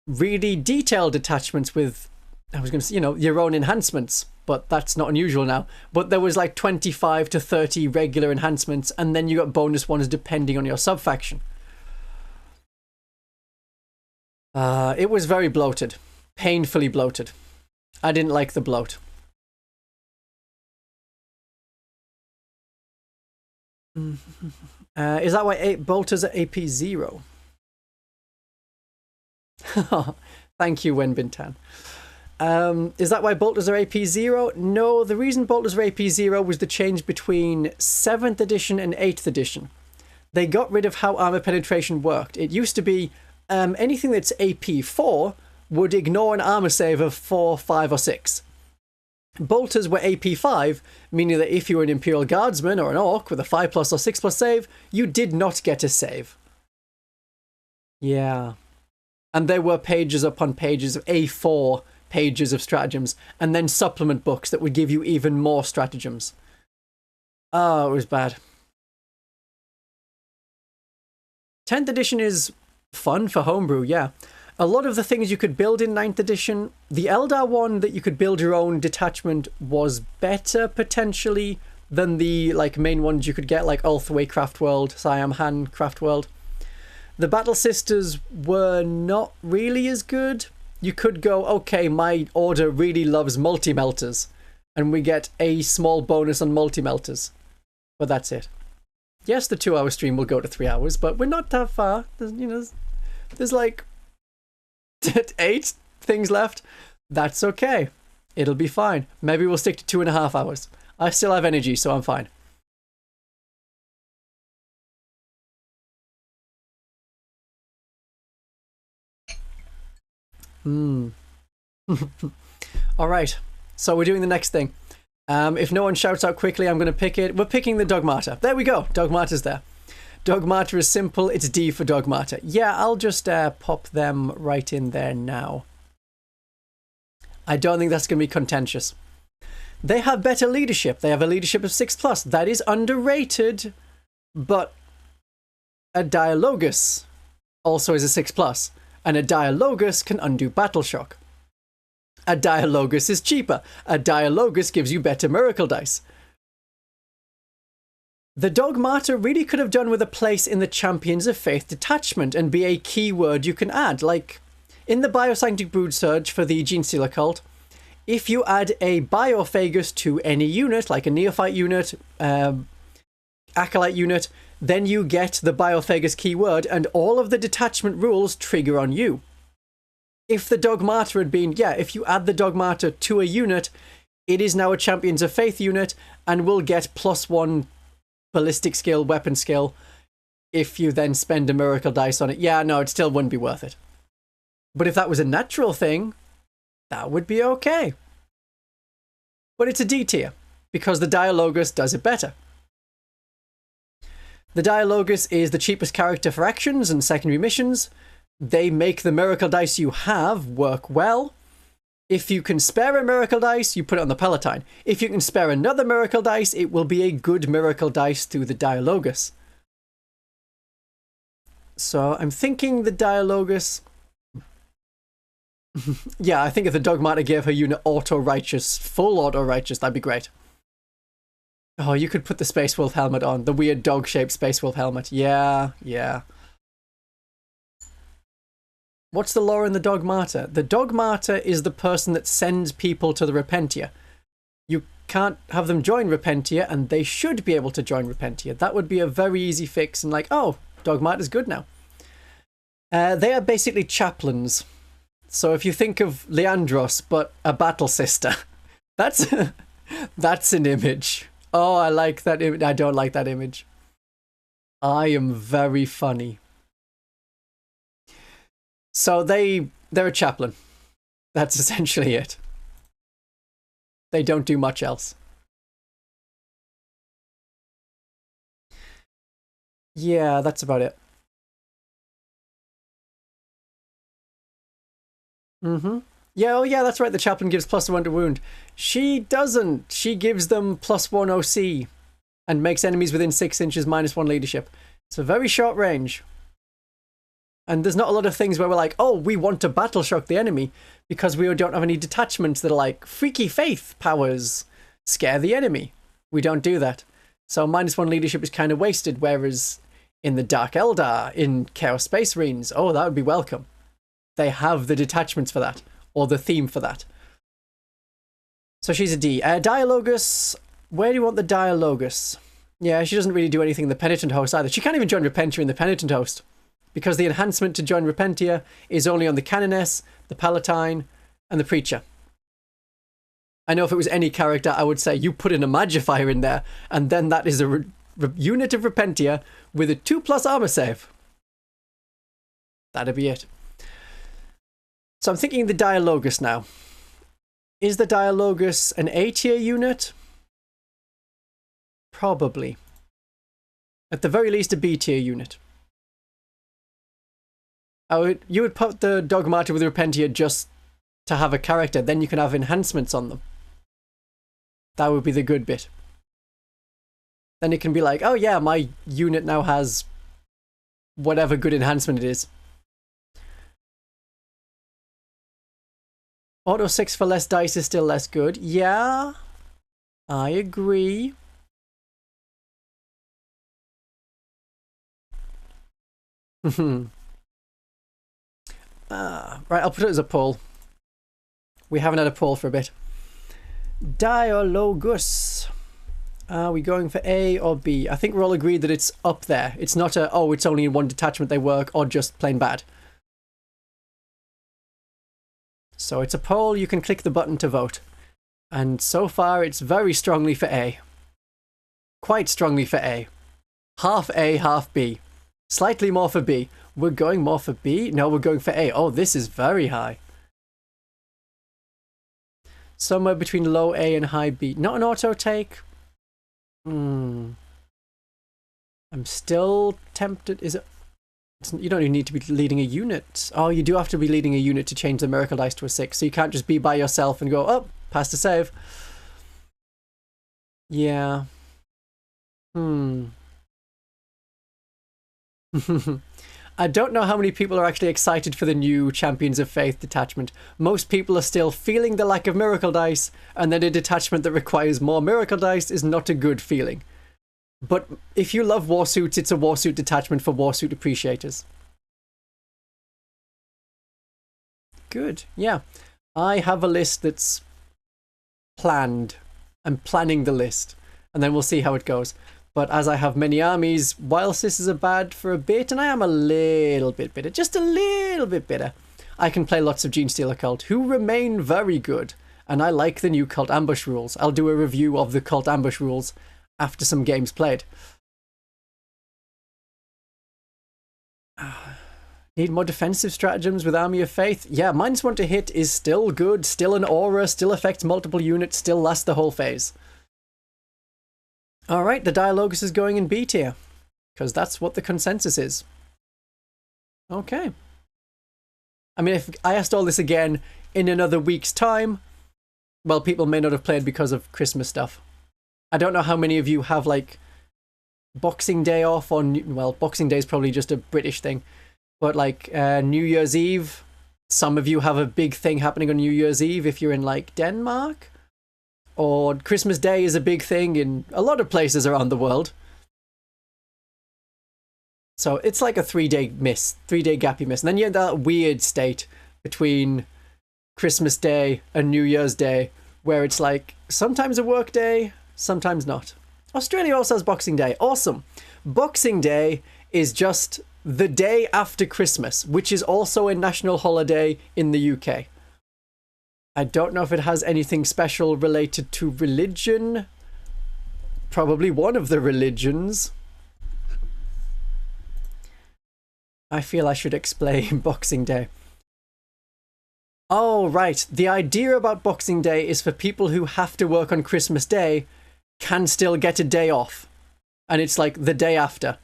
really detailed detachments with, I was going to say, you know, your own enhancements, but that's not unusual now. But there was like 25 to 30 regular enhancements, and then you got bonus ones depending on your sub-faction. It was very bloated. Painfully bloated. I didn't like the bloat. Is that why bolters are AP 0? Thank you, Wen Bintan. Is that why bolters are AP 0? No, the reason bolters are AP 0 was the change between 7th edition and 8th edition. They got rid of how armor penetration worked. It used to be anything that's AP 4 would ignore an armor save of 4, 5, or 6. Bolters were AP 5, meaning that if you were an Imperial Guardsman or an Orc with a 5+ or 6+ save, you did not get a save. Yeah. And there were pages upon pages of A4 pages of stratagems, and then supplement books that would give you even more stratagems. Oh, it was bad. 10th edition is fun for homebrew, yeah. A lot of the things you could build in 9th edition, the Eldar one that you could build your own detachment was better potentially than the like main ones you could get, like Ulthway Craftworld, Siam Han Craftworld. The Battle Sisters were not really as good. You could go, okay, my order really loves multi-melters, and we get a small bonus on multi-melters. But that's it. Yes, the 2-hour stream will go to 3 hours, but we're not that far. There's like 8 things left. That's okay. It'll be fine. Maybe we'll stick to 2.5 hours. I still have energy, so I'm fine. All right. So we're doing the next thing. If no one shouts out quickly, I'm going to pick it. We're picking the Dogmata. There we go. Dogmata's there. Dogmata is simple. It's D for Dogmata. Yeah, I'll just pop them right in there now. I don't think that's going to be contentious. They have better leadership. They have a leadership of 6+. That is underrated, but a Dialogus also is a 6+, and a Dialogus can undo Battle Shock. A Dialogus is cheaper. A Dialogus gives you better Miracle Dice. The Dogmata really could have done with a place in the Champions of Faith detachment and be a keyword you can add. Like, in the Biosanctic Brood Surge for the Genestealer cult, if you add a Biophagus to any unit, like a Neophyte unit, Acolyte unit, then you get the Biophagus keyword and all of the detachment rules trigger on you. If the Dogmata had been, yeah, if you add the Dogmata to a unit, it is now a Champions of Faith unit and will get +1 ballistic skill, weapon skill, if you then spend a Miracle Dice on it. Yeah, no, it still wouldn't be worth it. But if that was a natural thing, that would be okay. But it's a D tier, because the Dialogus does it better. The Dialogus is the cheapest character for actions and secondary missions. They make the Miracle Dice you have work well. If you can spare a Miracle Dice, you put it on the Palatine. If you can spare another Miracle Dice, it will be a good Miracle Dice through the Dialogus. So I'm thinking the Dialogus... yeah, I think if the Dogmata gave her unit auto-righteous, full auto-righteous, that'd be great. Oh, you could put the Space Wolf helmet on. The weird dog-shaped Space Wolf helmet. Yeah, yeah. What's the lore in the Dogmata? The Dogmata is the person that sends people to the Repentia. You can't have them join Repentia, and they should be able to join Repentia. That would be a very easy fix, and like, oh, Dogmata's good now. They are basically chaplains. So if you think of Leandros, but a battle sister, that's that's an image. Oh, I like that image. I don't like that image. I am very funny. So they're a chaplain. That's essentially it. They don't do much else. Yeah, that's about it. Yeah, oh yeah, that's right. The chaplain gives +1 to wound. She doesn't. She gives them +1 OC and makes enemies within 6 inches -1 leadership. It's a very short range. And there's not a lot of things where we're like, oh, we want to battle shock the enemy because we don't have any detachments that are like freaky faith powers scare the enemy. We don't do that. So -1 leadership is kind of wasted, whereas in the Dark Eldar, in Chaos Space Marines, oh, that would be welcome. They have the detachments for that, or the theme for that. So she's a D. Dialogus, where do you want the Dialogus? Yeah, she doesn't really do anything in the Penitent Host either. She can't even join Repentia in the Penitent Host, because the enhancement to join Repentia is only on the Canoness, the Palatine, and the Preacher. I know if it was any character, I would say you put an Imagifier in there, and then that is a unit of Repentia with a 2+ armor save. That'd be it. So I'm thinking the Dialogus now. Is the Dialogus an A tier unit? Probably. At the very least, a B tier unit. You would put the Dogmata with Repentia just to have a character, then you can have enhancements on them. That would be the good bit. Then it can be like, oh yeah, my unit now has whatever good enhancement it is. Auto 6 for less dice is still less good. Yeah, I agree. Right, I'll put it as a poll. We haven't had a poll for a bit. Diologus. Are we going for A or B? I think we're all agreed that it's up there. It's not a, oh, it's only in one detachment they work, or just plain bad. So it's a poll. You can click the button to vote. And so far, it's very strongly for A. Quite strongly for A. Half A, half B. Slightly more for B. We're going more for B? No, we're going for A. Oh, this is very high. Somewhere between low A and high B. Not an auto take. I'm still tempted. Is it? You don't even need to be leading a unit. Oh, you do have to be leading a unit to change the miracle dice to a 6. So you can't just be by yourself and go, oh, pass the save. Yeah. I don't know how many people are actually excited for the new Champions of Faith detachment. Most people are still feeling the lack of miracle dice, and then a detachment that requires more miracle dice is not a good feeling. But if you love Warsuits, it's a Warsuit detachment for Warsuit appreciators. Good, yeah. I have a list that's planned. I'm planning the list, and then we'll see how it goes. But as I have many armies, whilst this is a bad for a bit, and I am a little bit bitter, just a little bit bitter, I can play lots of Genestealer Cult, who remain very good, and I like the new Cult Ambush rules. I'll do a review of the Cult Ambush rules after some games played. Need more defensive stratagems with Army of Faith? Yeah, -1 to hit is still good, still an aura, still affects multiple units, still lasts the whole phase. Alright, the Diologus is going in B tier, because that's what the consensus is. Okay. I mean, if I asked all this again in another week's time, well, people may not have played because of Christmas stuff. I don't know how many of you have, like, Boxing Day off, or, well, Boxing Day is probably just a British thing, but, like, New Year's Eve, some of you have a big thing happening on New Year's Eve if you're in, like, Denmark. Or Christmas Day is a big thing in a lot of places around the world. So it's like a 3-day miss, 3-day gap you miss. And then you're in that weird state between Christmas Day and New Year's Day, where it's like sometimes a work day, sometimes not. Australia also has Boxing Day. Awesome. Boxing Day is just the day after Christmas, which is also a national holiday in the UK. I don't know if it has anything special related to religion. Probably one of the religions. I feel I should explain Boxing Day. Oh, right. The idea about Boxing Day is for people who have to work on Christmas Day can still get a day off. And it's like the day after.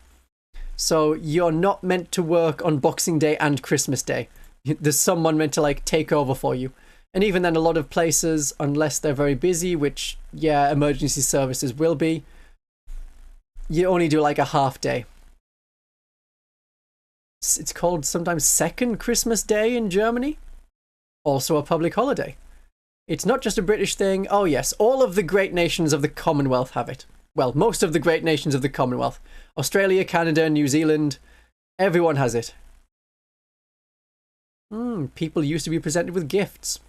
So you're not meant to work on Boxing Day and Christmas Day. There's someone meant to, like, take over for you. And even then, a lot of places, unless they're very busy, which, yeah, emergency services will be, you only do like a half day. It's called sometimes Second Christmas Day in Germany. Also a public holiday. It's not just a British thing. Oh yes, all of the great nations of the Commonwealth have it. Well, most of the great nations of the Commonwealth. Australia, Canada, New Zealand, everyone has it. People used to be presented with gifts.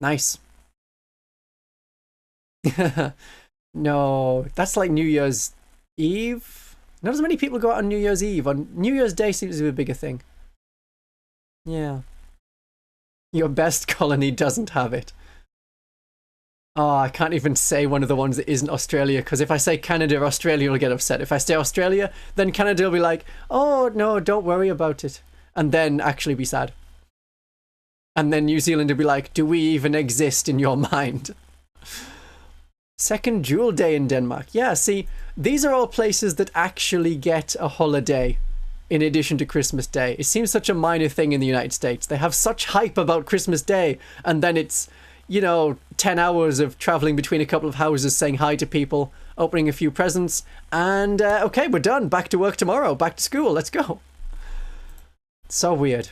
Nice. No, that's like New Year's Eve. Not as many people go out on New Year's Eve. On New Year's Day seems to be a bigger thing. Yeah. Your best colony doesn't have it. Oh, I can't even say one of the ones that isn't Australia, because if I say Canada, Australia will get upset. If I say Australia, then Canada will be like, oh, no, don't worry about it. And then actually be sad. And then New Zealand will be like, do we even exist in your mind? Second Jewel Day in Denmark. Yeah, see, these are all places that actually get a holiday in addition to Christmas Day. It seems such a minor thing in the United States. They have such hype about Christmas Day, and then it's, you know, 10 hours of traveling between a couple of houses, saying hi to people, opening a few presents, and okay, we're done. Back to work tomorrow. Back to school. Let's go. So weird.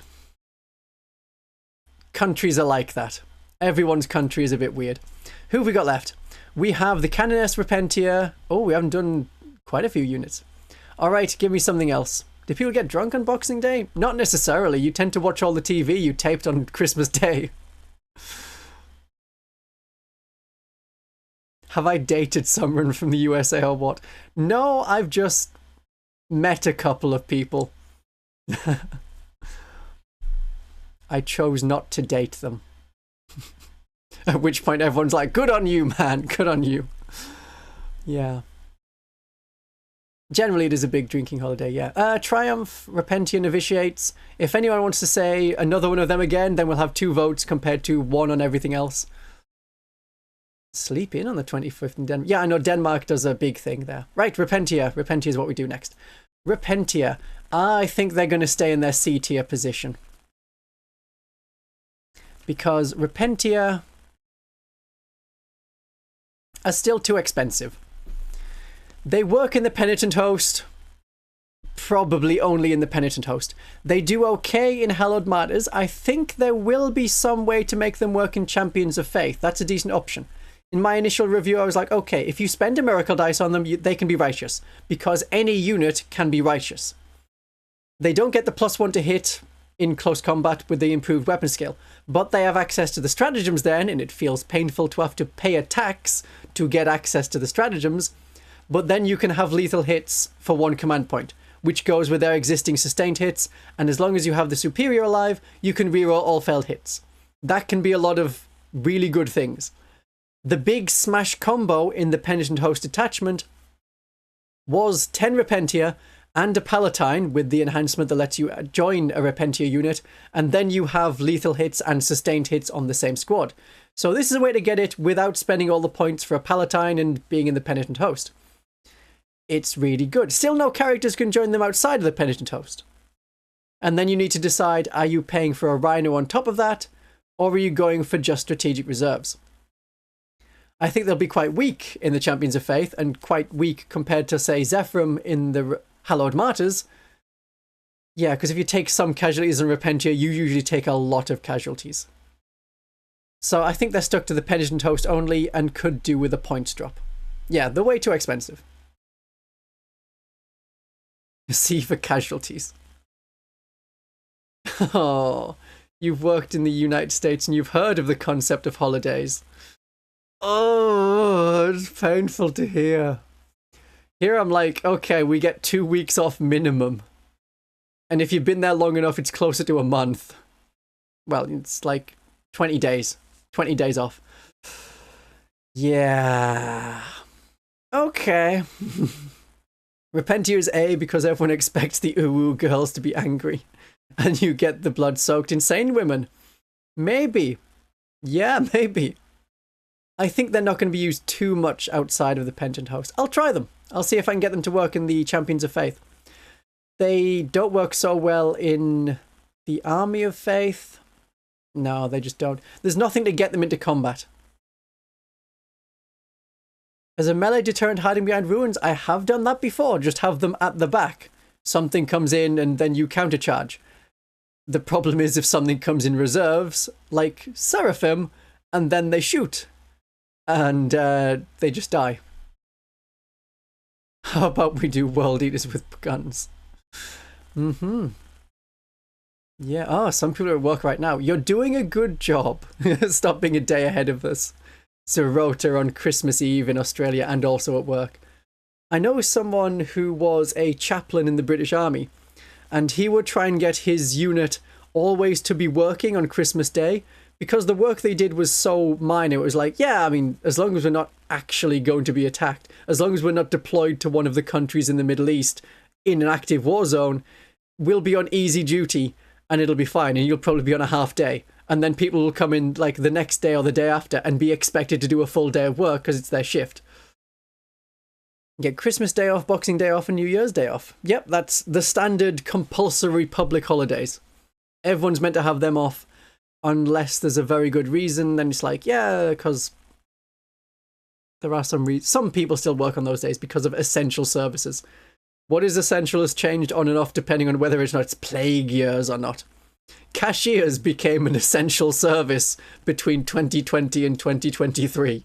Countries are like that. Everyone's country is a bit weird. Who have we got left? We have the Canoness Repentia. Oh, we haven't done quite a few units. All right, give me something else. Do people get drunk on Boxing Day? Not necessarily. You tend to watch all the TV you taped on Christmas Day. Have I dated someone from the USA or what? No, I've just met a couple of people. I chose not to date them. At which point everyone's like, good on you, man, good on you. Yeah. Generally, it is a big drinking holiday, yeah. Triumph, Repentia Novitiates. If anyone wants to say another one of them again, then we'll have 2 votes compared to 1 on everything else. Sleep in on the 25th in Denmark. Yeah, I know Denmark does a big thing there. Right, Repentia. Repentia is what we do next. Repentia. I think they're going to stay in their C tier position. Because Repentia are still too expensive. They work in the Penitent Host. Probably only in the Penitent Host. They do okay in Hallowed Martyrs. I think there will be some way to make them work in Champions of Faith. That's a decent option. In my initial review, I was like, okay, if you spend a miracle dice on them, they can be righteous. Because any unit can be righteous. They don't get the +1 to hit in close combat with the improved weapon skill. But they have access to the stratagems then, and it feels painful to have to pay a tax to get access to the stratagems. But then you can have lethal hits for 1 command point, which goes with their existing sustained hits, and as long as you have the superior alive, you can reroll all failed hits. That can be a lot of really good things. The big smash combo in the Penitent Host attachment was 10 Repentia and a Palatine with the enhancement that lets you join a Repentia unit, and then you have lethal hits and sustained hits on the same squad. So this is a way to get it without spending all the points for a Palatine and being in the Penitent Host. It's really good. Still no characters can join them outside of the Penitent Host. And then you need to decide, are you paying for a Rhino on top of that, or are you going for just strategic reserves? I think they'll be quite weak in the Champions of Faith, and quite weak compared to, say, Zephyrim in the Hallowed Martyrs. Yeah, because if you take some casualties in Repentia, you usually take a lot of casualties. So I think they're stuck to the Penitent Host only and could do with a points drop. Yeah, they're way too expensive. C for casualties. Oh, you've worked in the United States and you've heard of the concept of holidays. Oh, it's painful to hear. Here I'm like, okay, we get 2 weeks off minimum. And if you've been there long enough, it's closer to a month. Well, it's like 20 days. 20 days off. Yeah. Okay. Repentia is A because everyone expects the uwu girls to be angry. And you get the blood-soaked insane women. Maybe. Yeah, maybe. I think they're not going to be used too much outside of the Penitent Host. I'll try them. I'll see if I can get them to work in the Champions of Faith. They don't work so well in the Army of Faith. No, they just don't. There's nothing to get them into combat. As a melee deterrent hiding behind ruins, I have done that before. Just have them at the back. Something comes in and then you countercharge. The problem is if something comes in reserves, like Seraphim, and then they shoot. And they just die. How about we do World Eaters with guns? Mm-hmm. Yeah, oh, some people are at work right now. You're doing a good job. Stop being a day ahead of us. Sororita on Christmas Eve in Australia and also at work. I know someone who was a chaplain in the British Army, and he would try and get his unit always to be working on Christmas Day because the work they did was so minor. It was like, yeah, I mean, as long as we're not actually going to be attacked, as long as we're not deployed to one of the countries in the Middle East in an active war zone, we'll be on easy duty and it'll be fine, and you'll probably be on a half day. And then people will come in like the next day or the day after and be expected to do a full day of work because it's their shift. Get Christmas Day off, Boxing Day off, and New Year's Day off. Yep, that's the standard compulsory public holidays. Everyone's meant to have them off. unless there's a very good reason, then it's like, yeah, because there are some people still work on those days because of essential services. What is essential has changed on and off depending on whether it's plague years or not. Cashiers became an essential service between 2020 and 2023.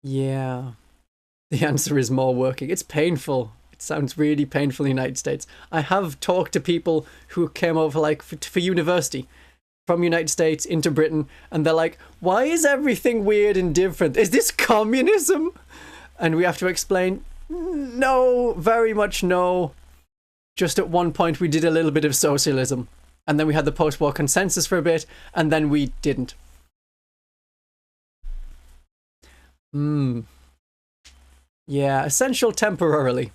Yeah. The answer is more working. It's painful. It sounds really painful in the United States. I have talked to people who came over like for university from United States into Britain, and they're like, why is everything weird and different? Is this communism? And we have to explain, no, very much no. Just at one point we did a little bit of socialism, and then we had the post-war consensus for a bit, and then we didn't. Yeah, essential temporarily.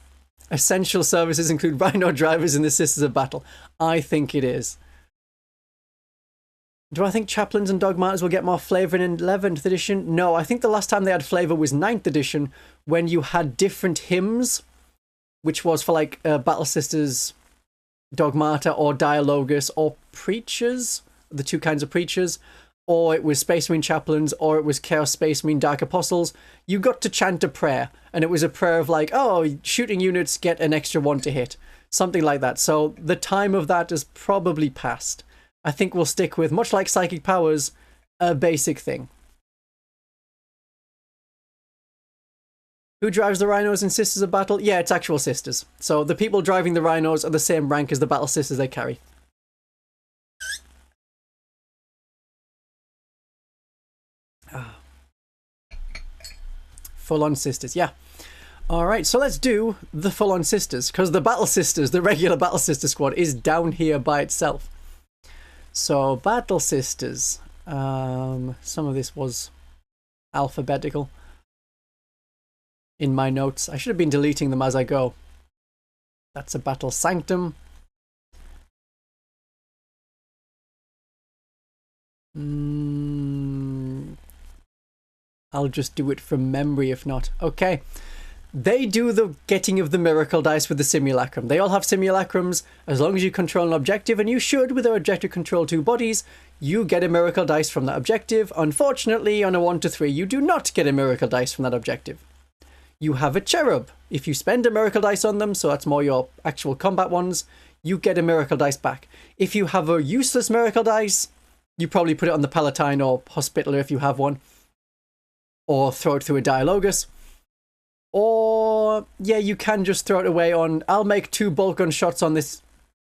Essential services include Rhino drivers in the Sisters of Battle. I think it is. Do I think chaplains and dogmatas will get more flavour in 11th edition? No, I think the last time they had flavour was 9th edition, when you had different hymns, which was for like Battle Sisters, Dogmata, or Diologus, or Preachers, the two kinds of Preachers, or it was Space Marine Chaplains, or it was Chaos Space Marine Dark Apostles. You got to chant a prayer, and it was a prayer of like, oh, shooting units get an extra 1 to hit. Something like that. So the time of that is probably past. I think we'll stick with, much like Psychic Powers, a basic thing. Who drives the Rhinos in Sisters of Battle? Yeah, it's actual Sisters. So the people driving the Rhinos are the same rank as the Battle Sisters they carry. Full-on Sisters, yeah. Alright, so let's do the full-on Sisters, because the Battle Sisters, the regular Battle Sister squad, is down here by itself. So, Battle Sisters. Some of this was alphabetical in my notes. I should have been deleting them as I go. That's a Battle Sanctum. I'll just do it from memory if not. Okay. They do the getting of the miracle dice with the simulacrum. They all have simulacrums. As long as you control an objective, and you should with their objective control 2 bodies, you get a miracle dice from that objective. Unfortunately, on a 1 to 3, you do not get a miracle dice from that objective. You have a cherub. If you spend a miracle dice on them, so that's more your actual combat ones, you get a miracle dice back. If you have a useless miracle dice, you probably put it on the Palatine or Hospitaller if you have one, or throw it through a Dialogus. Or, yeah, you can just throw it away on, I'll make 2 bolt gun shots on this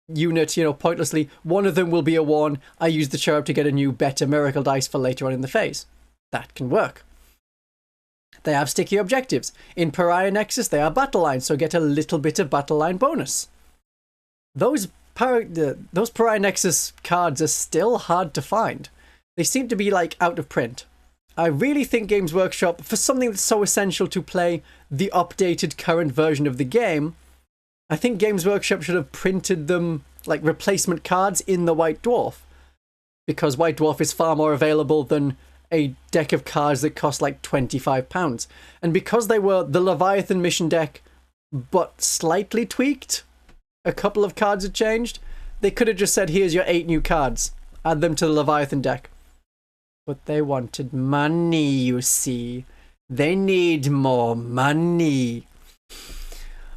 unit, you know, pointlessly. One of them will be a 1. I use the cherub to get a new, better miracle dice for later on in the phase. That can work. They have sticky objectives. In Pariah Nexus, they are battle lines, so get a little bit of battle line bonus. Those Pariah Nexus cards are still hard to find. They seem to be, like, out of print. I really think Games Workshop, for something that's so essential to play the updated current version of the game, I think Games Workshop should have printed them like replacement cards in the White Dwarf. Because White Dwarf is far more available than a deck of cards that cost like £25. And because they were the Leviathan mission deck, but slightly tweaked, a couple of cards had changed, they could have just said, here's your 8 new cards, add them to the Leviathan deck. But they wanted money, you see. They need more money.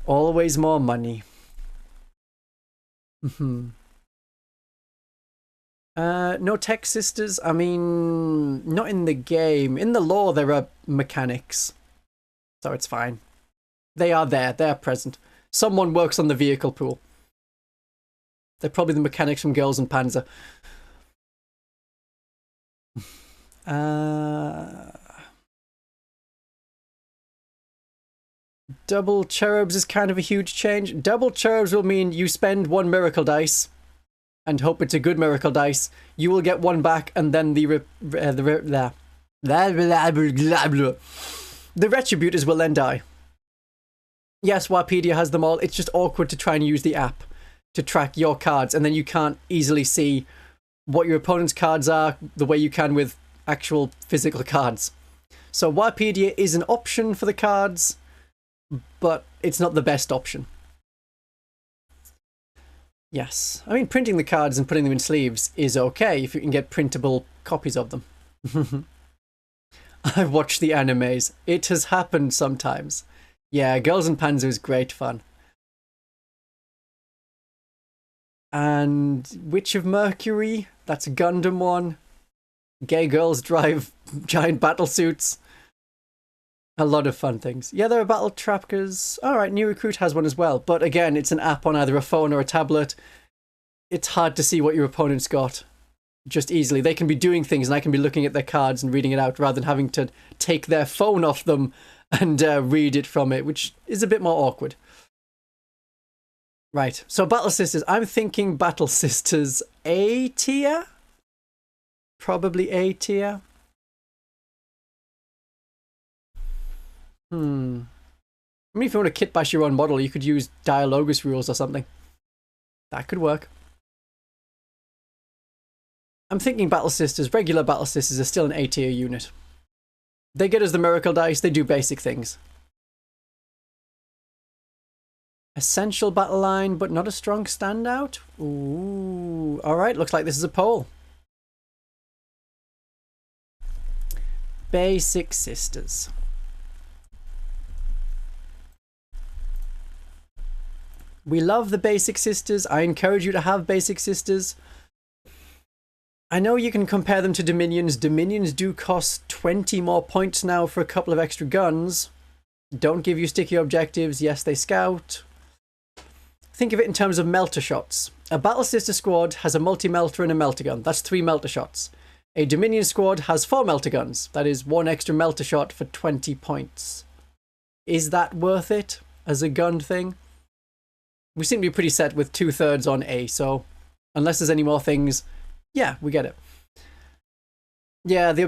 Always more money. No tech sisters? I mean, not in the game. In the lore, there are mechanics. So it's fine. They are there. They're present. Someone works on the vehicle pool. They're probably the mechanics from Girls and Panzer. Double cherubs is kind of a huge change. Double cherubs will mean you spend 1 miracle dice and hope it's a good miracle dice. You will get 1 back, and then the Retributors will then die. Yes, Wikipedia has them all. It's just awkward to try and use the app to track your cards, and then you can't easily see what your opponent's cards are the way you can with actual physical cards. So Wikipedia is an option for the cards, but it's not the best option. Yes, I mean, printing the cards and putting them in sleeves is okay if you can get printable copies of them. I've watched the animes. It has happened sometimes. Yeah, Girls and Panzer is great fun. And Witch of Mercury, that's a Gundam one. Gay girls drive giant battle suits. A lot of fun things. Yeah, there are battle trackers. Alright, New Recruit has one as well. But again, it's an app on either a phone or a tablet. It's hard to see what your opponent's got just easily. They can be doing things and I can be looking at their cards and reading it out rather than having to take their phone off them and read it from it, which is a bit more awkward. Right, so Battle Sisters. I'm thinking Battle Sisters A tier? Probably A tier. I mean, if you want to kit bash your own model, you could use Diologus rules or something. That could work. I'm thinking Battle Sisters, regular Battle Sisters are still an A tier unit. They get us the Miracle Dice, they do basic things. Essential battle line, but not a strong standout? Ooh, alright, looks like this is a poll. Basic Sisters. We love the Basic Sisters. I encourage you to have Basic Sisters. I know you can compare them to Dominions. Dominions do cost 20 more points now for a couple of extra guns. Don't give you sticky objectives. Yes, they scout. Think of it in terms of melter shots. A Battle Sister squad has a multi-melter and a melter gun. That's 3 melter shots. A Dominion squad has 4 melter guns. That is 1 extra melter shot for 20 points. Is that worth it as a gun thing? We seem to be pretty set with 2/3 on A, so unless there's any more things, yeah, we get it. Yeah, the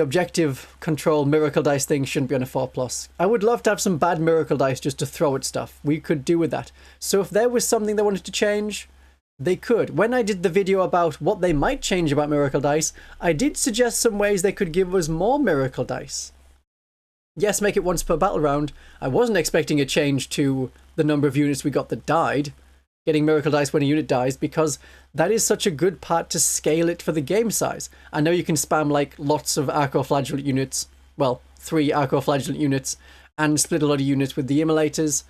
objective control Miracle Dice thing shouldn't be on a 4+. I would love to have some bad Miracle Dice just to throw at stuff. We could do with that. So if there was something they wanted to change, they could. When I did the video about what they might change about Miracle Dice, I did suggest some ways they could give us more Miracle Dice. Yes, make it once per battle round. I wasn't expecting a change to the number of units we got that died, getting Miracle Dice when a unit dies, because that is such a good part to scale it for the game size. I know you can spam like lots of Arco-flagellants units, well, 3 Arco-flagellants units, and split a lot of units with the Immolators.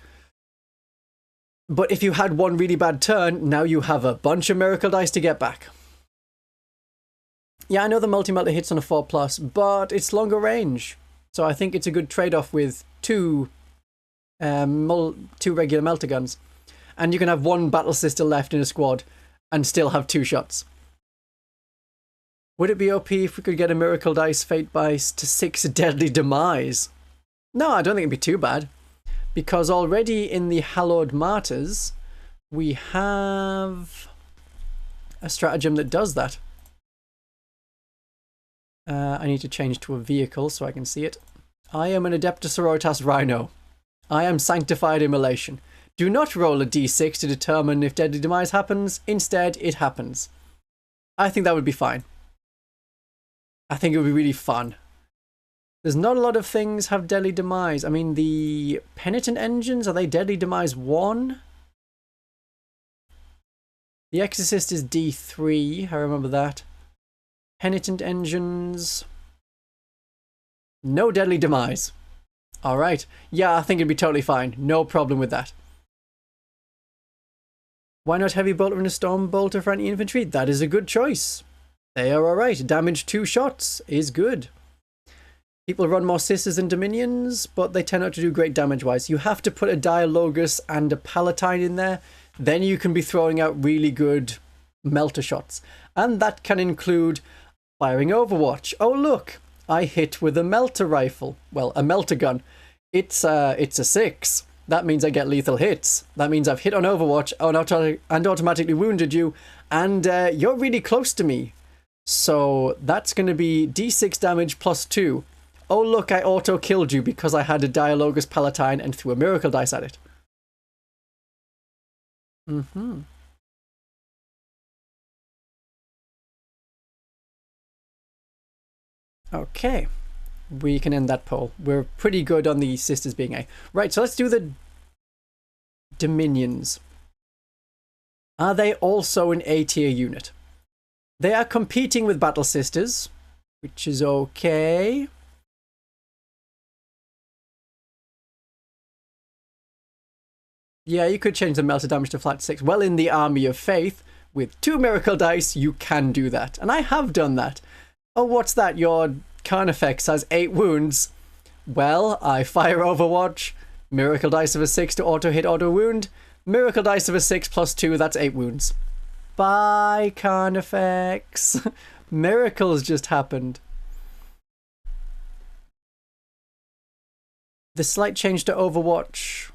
But if you had one really bad turn, now you have a bunch of Miracle Dice to get back. Yeah, I know the multi-melter hits on a 4+, but it's longer range. So I think it's a good trade-off with 2 regular melter guns. And you can have 1 Battle Sister left in a squad and still have 2 shots. Would it be OP if we could get a Miracle Dice Fate Bice to 6 Deadly Demise? No, I don't think it'd be too bad. Because already in the Hallowed Martyrs, we have a stratagem that does that. I need to change to a vehicle so I can see it. I am an Adepta Sororitas Rhino. I am Sanctified Immolation. Do not roll a d6 to determine if Deadly Demise happens. Instead, it happens. I think that would be fine. I think it would be really fun. There's not a lot of things have Deadly Demise. I mean, the Penitent Engines, are they Deadly Demise 1? The Exorcist is D3, I remember that. Penitent Engines. No Deadly Demise. Alright. Yeah, I think it'd be totally fine. No problem with that. Why not Heavy Bolter and a Storm Bolter for anti-infantry? That is a good choice. They are alright. Damage 2 shots is good. People run more Sisters than Dominions, but they tend not to do great damage-wise. You have to put a Diologus and a Palatine in there. Then you can be throwing out really good melter shots. And that can include firing Overwatch. Oh look, I hit with a melter rifle. Well, a melter gun. It's a 6. That means I get lethal hits. That means I've hit on Overwatch and automatically wounded you, and you're really close to me. So that's going to be d6 damage plus 2. Oh look, I auto-killed you because I had a Diologus Palatine and threw a Miracle Dice at it. Okay. We can end that poll. We're pretty good on the sisters being A. Right, so let's do the Dominions. Are they also an A tier unit? They are competing with Battle Sisters, which is okay. Yeah, you could change the melter damage to flat 6. Well, in the Army of Faith, with 2 miracle dice, you can do that. And I have done that. Oh, what's that? Your Carnifex has 8 wounds. Well, I fire Overwatch. Miracle dice of a 6 to auto hit, auto wound. Miracle dice of a 6 plus 2, that's 8 wounds. Bye, Carnifex. Miracles just happened. The slight change to Overwatch.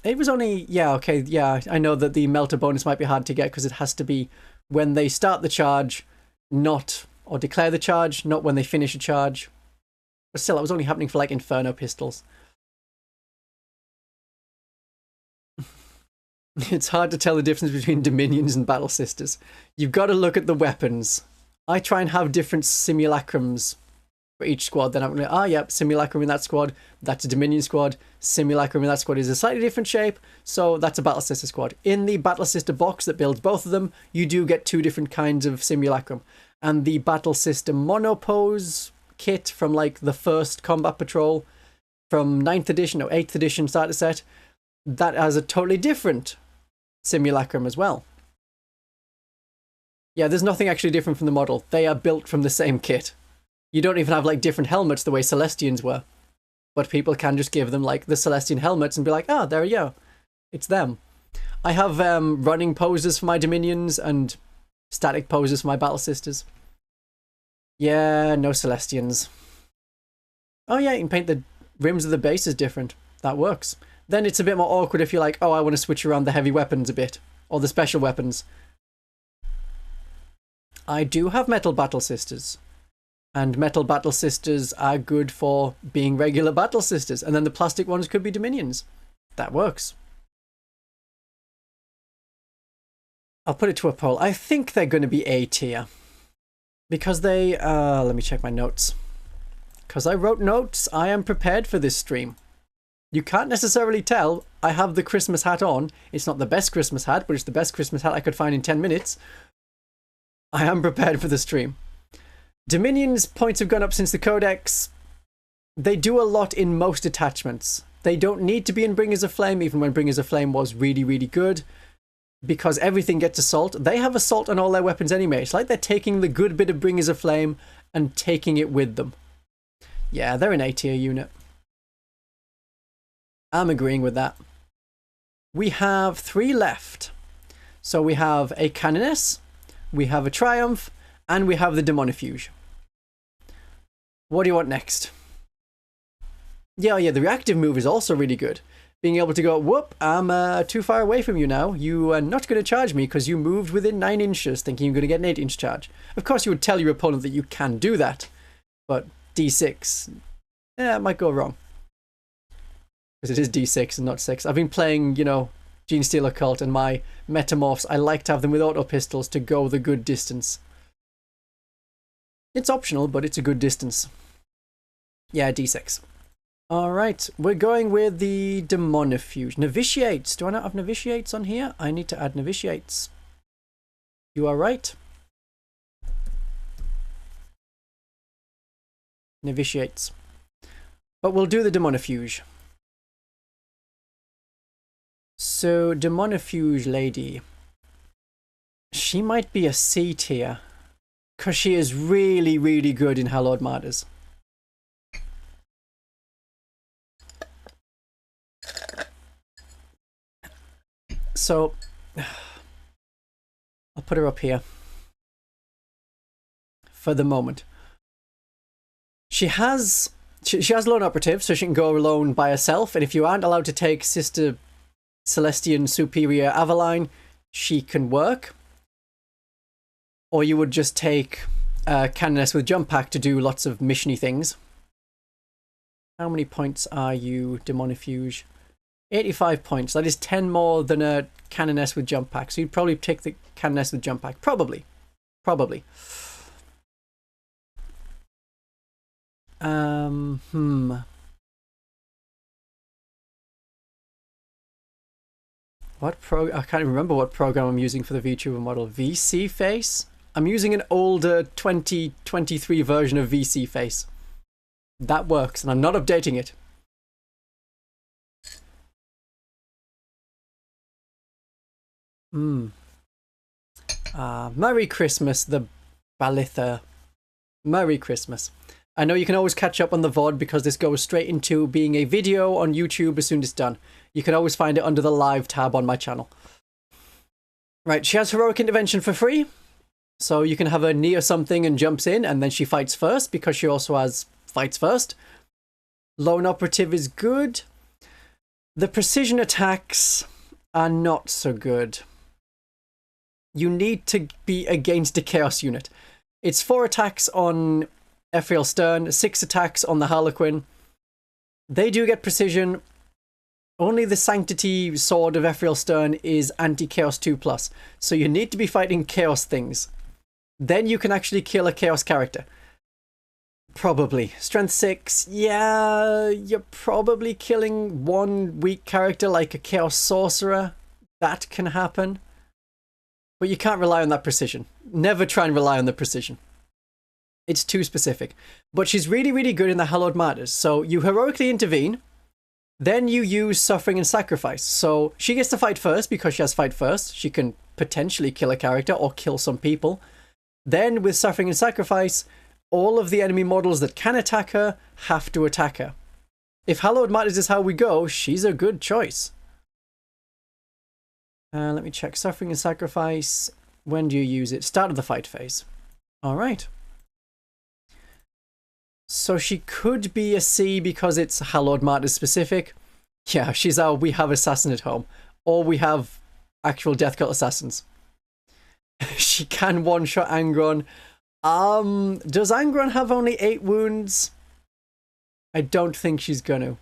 It was only, yeah, okay, yeah. I know that the melter bonus might be hard to get because it has to be when they start the charge, not, or declare the charge, not when they finish a charge. But still, that was only happening for like Inferno pistols. It's hard to tell the difference between Dominions and Battle Sisters. You've got to look at the weapons. I try and have different simulacrums for each squad. Then I'm going to, yep, simulacrum in that squad. That's a Dominion squad. Simulacrum in that squad is a slightly different shape. So that's a Battle Sister squad. In the Battle Sister box that builds both of them, you do get 2 different kinds of simulacrum. And the Battle Sister monopose kit from like the first Combat Patrol from 9th edition or 8th edition starter set, that has a totally different simulacrum as well. Yeah, there's nothing actually different from the model. They are built from the same kit. You don't even have like different helmets the way Celestians were. But people can just give them like the Celestian helmets and be like, there you go. It's them. I have running poses for my Dominions and static poses for my Battle Sisters. Yeah, no Celestians. Oh yeah, you can paint the rims of the bases different. That works. Then it's a bit more awkward if you're like, I want to switch around the heavy weapons a bit. Or the special weapons. I do have Metal Battle Sisters. And Metal Battle Sisters are good for being regular Battle Sisters. And then the plastic ones could be Dominions. That works. I'll put it to a poll. I think they're going to be A tier. Because they... let me check my notes. Because I wrote notes, I am prepared for this stream. You can't necessarily tell. I have the Christmas hat on. It's not the best Christmas hat, but it's the best Christmas hat I could find in 10 minutes. I am prepared for the stream. Dominions points have gone up since the Codex. They do a lot in most attachments. They don't need to be in Bringers of Flame, even when Bringers of Flame was really, really good. Because everything gets assault. They have assault on all their weapons anyway. It's like they're taking the good bit of Bringers of Flame and taking it with them. Yeah, they're an A tier unit. I'm agreeing with that. We have 3 left. So we have a Canoness, we have a Triumph, and we have the Demonifuge. What do you want next? Yeah, the reactive move is also really good. Being able to go, whoop, I'm too far away from you now. You are not going to charge me because you moved within 9 inches thinking you're going to get an 8-inch charge. Of course, you would tell your opponent that you can do that. But D6, it might go wrong. Because it is D6 and not 6. I've been playing, Gene Stealer Cult and my Metamorphs. I like to have them with auto pistols to go the good distance. It's optional, but it's a good distance. Yeah, D6. Alright, we're going with the Demonifuge. Novitiates. Do I not have Novitiates on here? I need to add Novitiates. You are right. Novitiates. But we'll do the Demonifuge. So, Demonifuge lady. She might be a C tier. Because she is really, really good in Hallowed Martyrs. So, I'll put her up here. For the moment. She has lone operative, so she can go alone by herself. And if you aren't allowed to take Sister Celestian Superior Aveline, she can work. Or you would just take Canoness with Jump Pack to do lots of missiony things. How many points are you, Demonifuge? 85 points. That is 10 more than a Canoness with Jump Pack. So you'd probably take the Canoness with Jump Pack. Probably. I can't remember what program I'm using for the VTuber model. VC Face? I'm using an older 2023 version of VC Face. That works, and I'm not updating it. Merry Christmas, the Balitha. Merry Christmas. I know you can always catch up on the VOD because this goes straight into being a video on YouTube as soon as it's done. You can always find it under the live tab on my channel. Right, she has Heroic Intervention for free. So you can have her near something and jumps in, and then she fights first because she also has fights first. Lone Operative is good. The precision attacks are not so good. You need to be against a Chaos unit. It's 4 attacks on Ephrael Stern, 6 attacks on the Harlequin. They do get precision. Only the Sanctity Sword of Ephrael Stern is anti-Chaos 2+. So you need to be fighting Chaos things. Then you can actually kill a Chaos character. Probably. Strength 6, yeah, you're probably killing one weak character like a Chaos Sorcerer. That can happen. But you can't rely on that precision. Never try and rely on the precision. It's too specific. But she's really, really good in the Hallowed Martyrs. So you heroically intervene, then you use Suffering and Sacrifice. So she gets to fight first because she has fight first. She can potentially kill a character or kill some people. Then with Suffering and Sacrifice, all of the enemy models that can attack her have to attack her. If Hallowed Martyrs is how we go, she's a good choice. Let me check. Suffering and Sacrifice. When do you use it? Start of the fight phase. Alright. So she could be a C because it's Hallowed Martyrs specific. Yeah, she's our we have assassin at home. Or we have actual Death Cult assassins. She can one-shot Angron. Does Angron have only 8 wounds? I don't think she's gonna.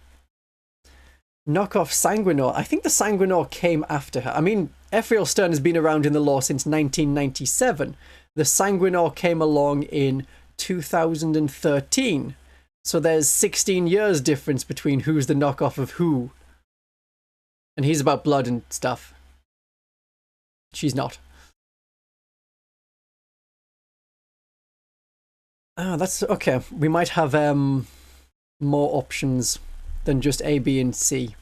Knock off Sanguinor. I think the Sanguinor came after her. I mean, Ephrael Stern has been around in the lore since 1997. The Sanguinor came along in 2013. So there's 16 years difference between who's the knockoff of who. And he's about blood and stuff. She's not. Oh, that's okay. We might have more options than just A, B, and C.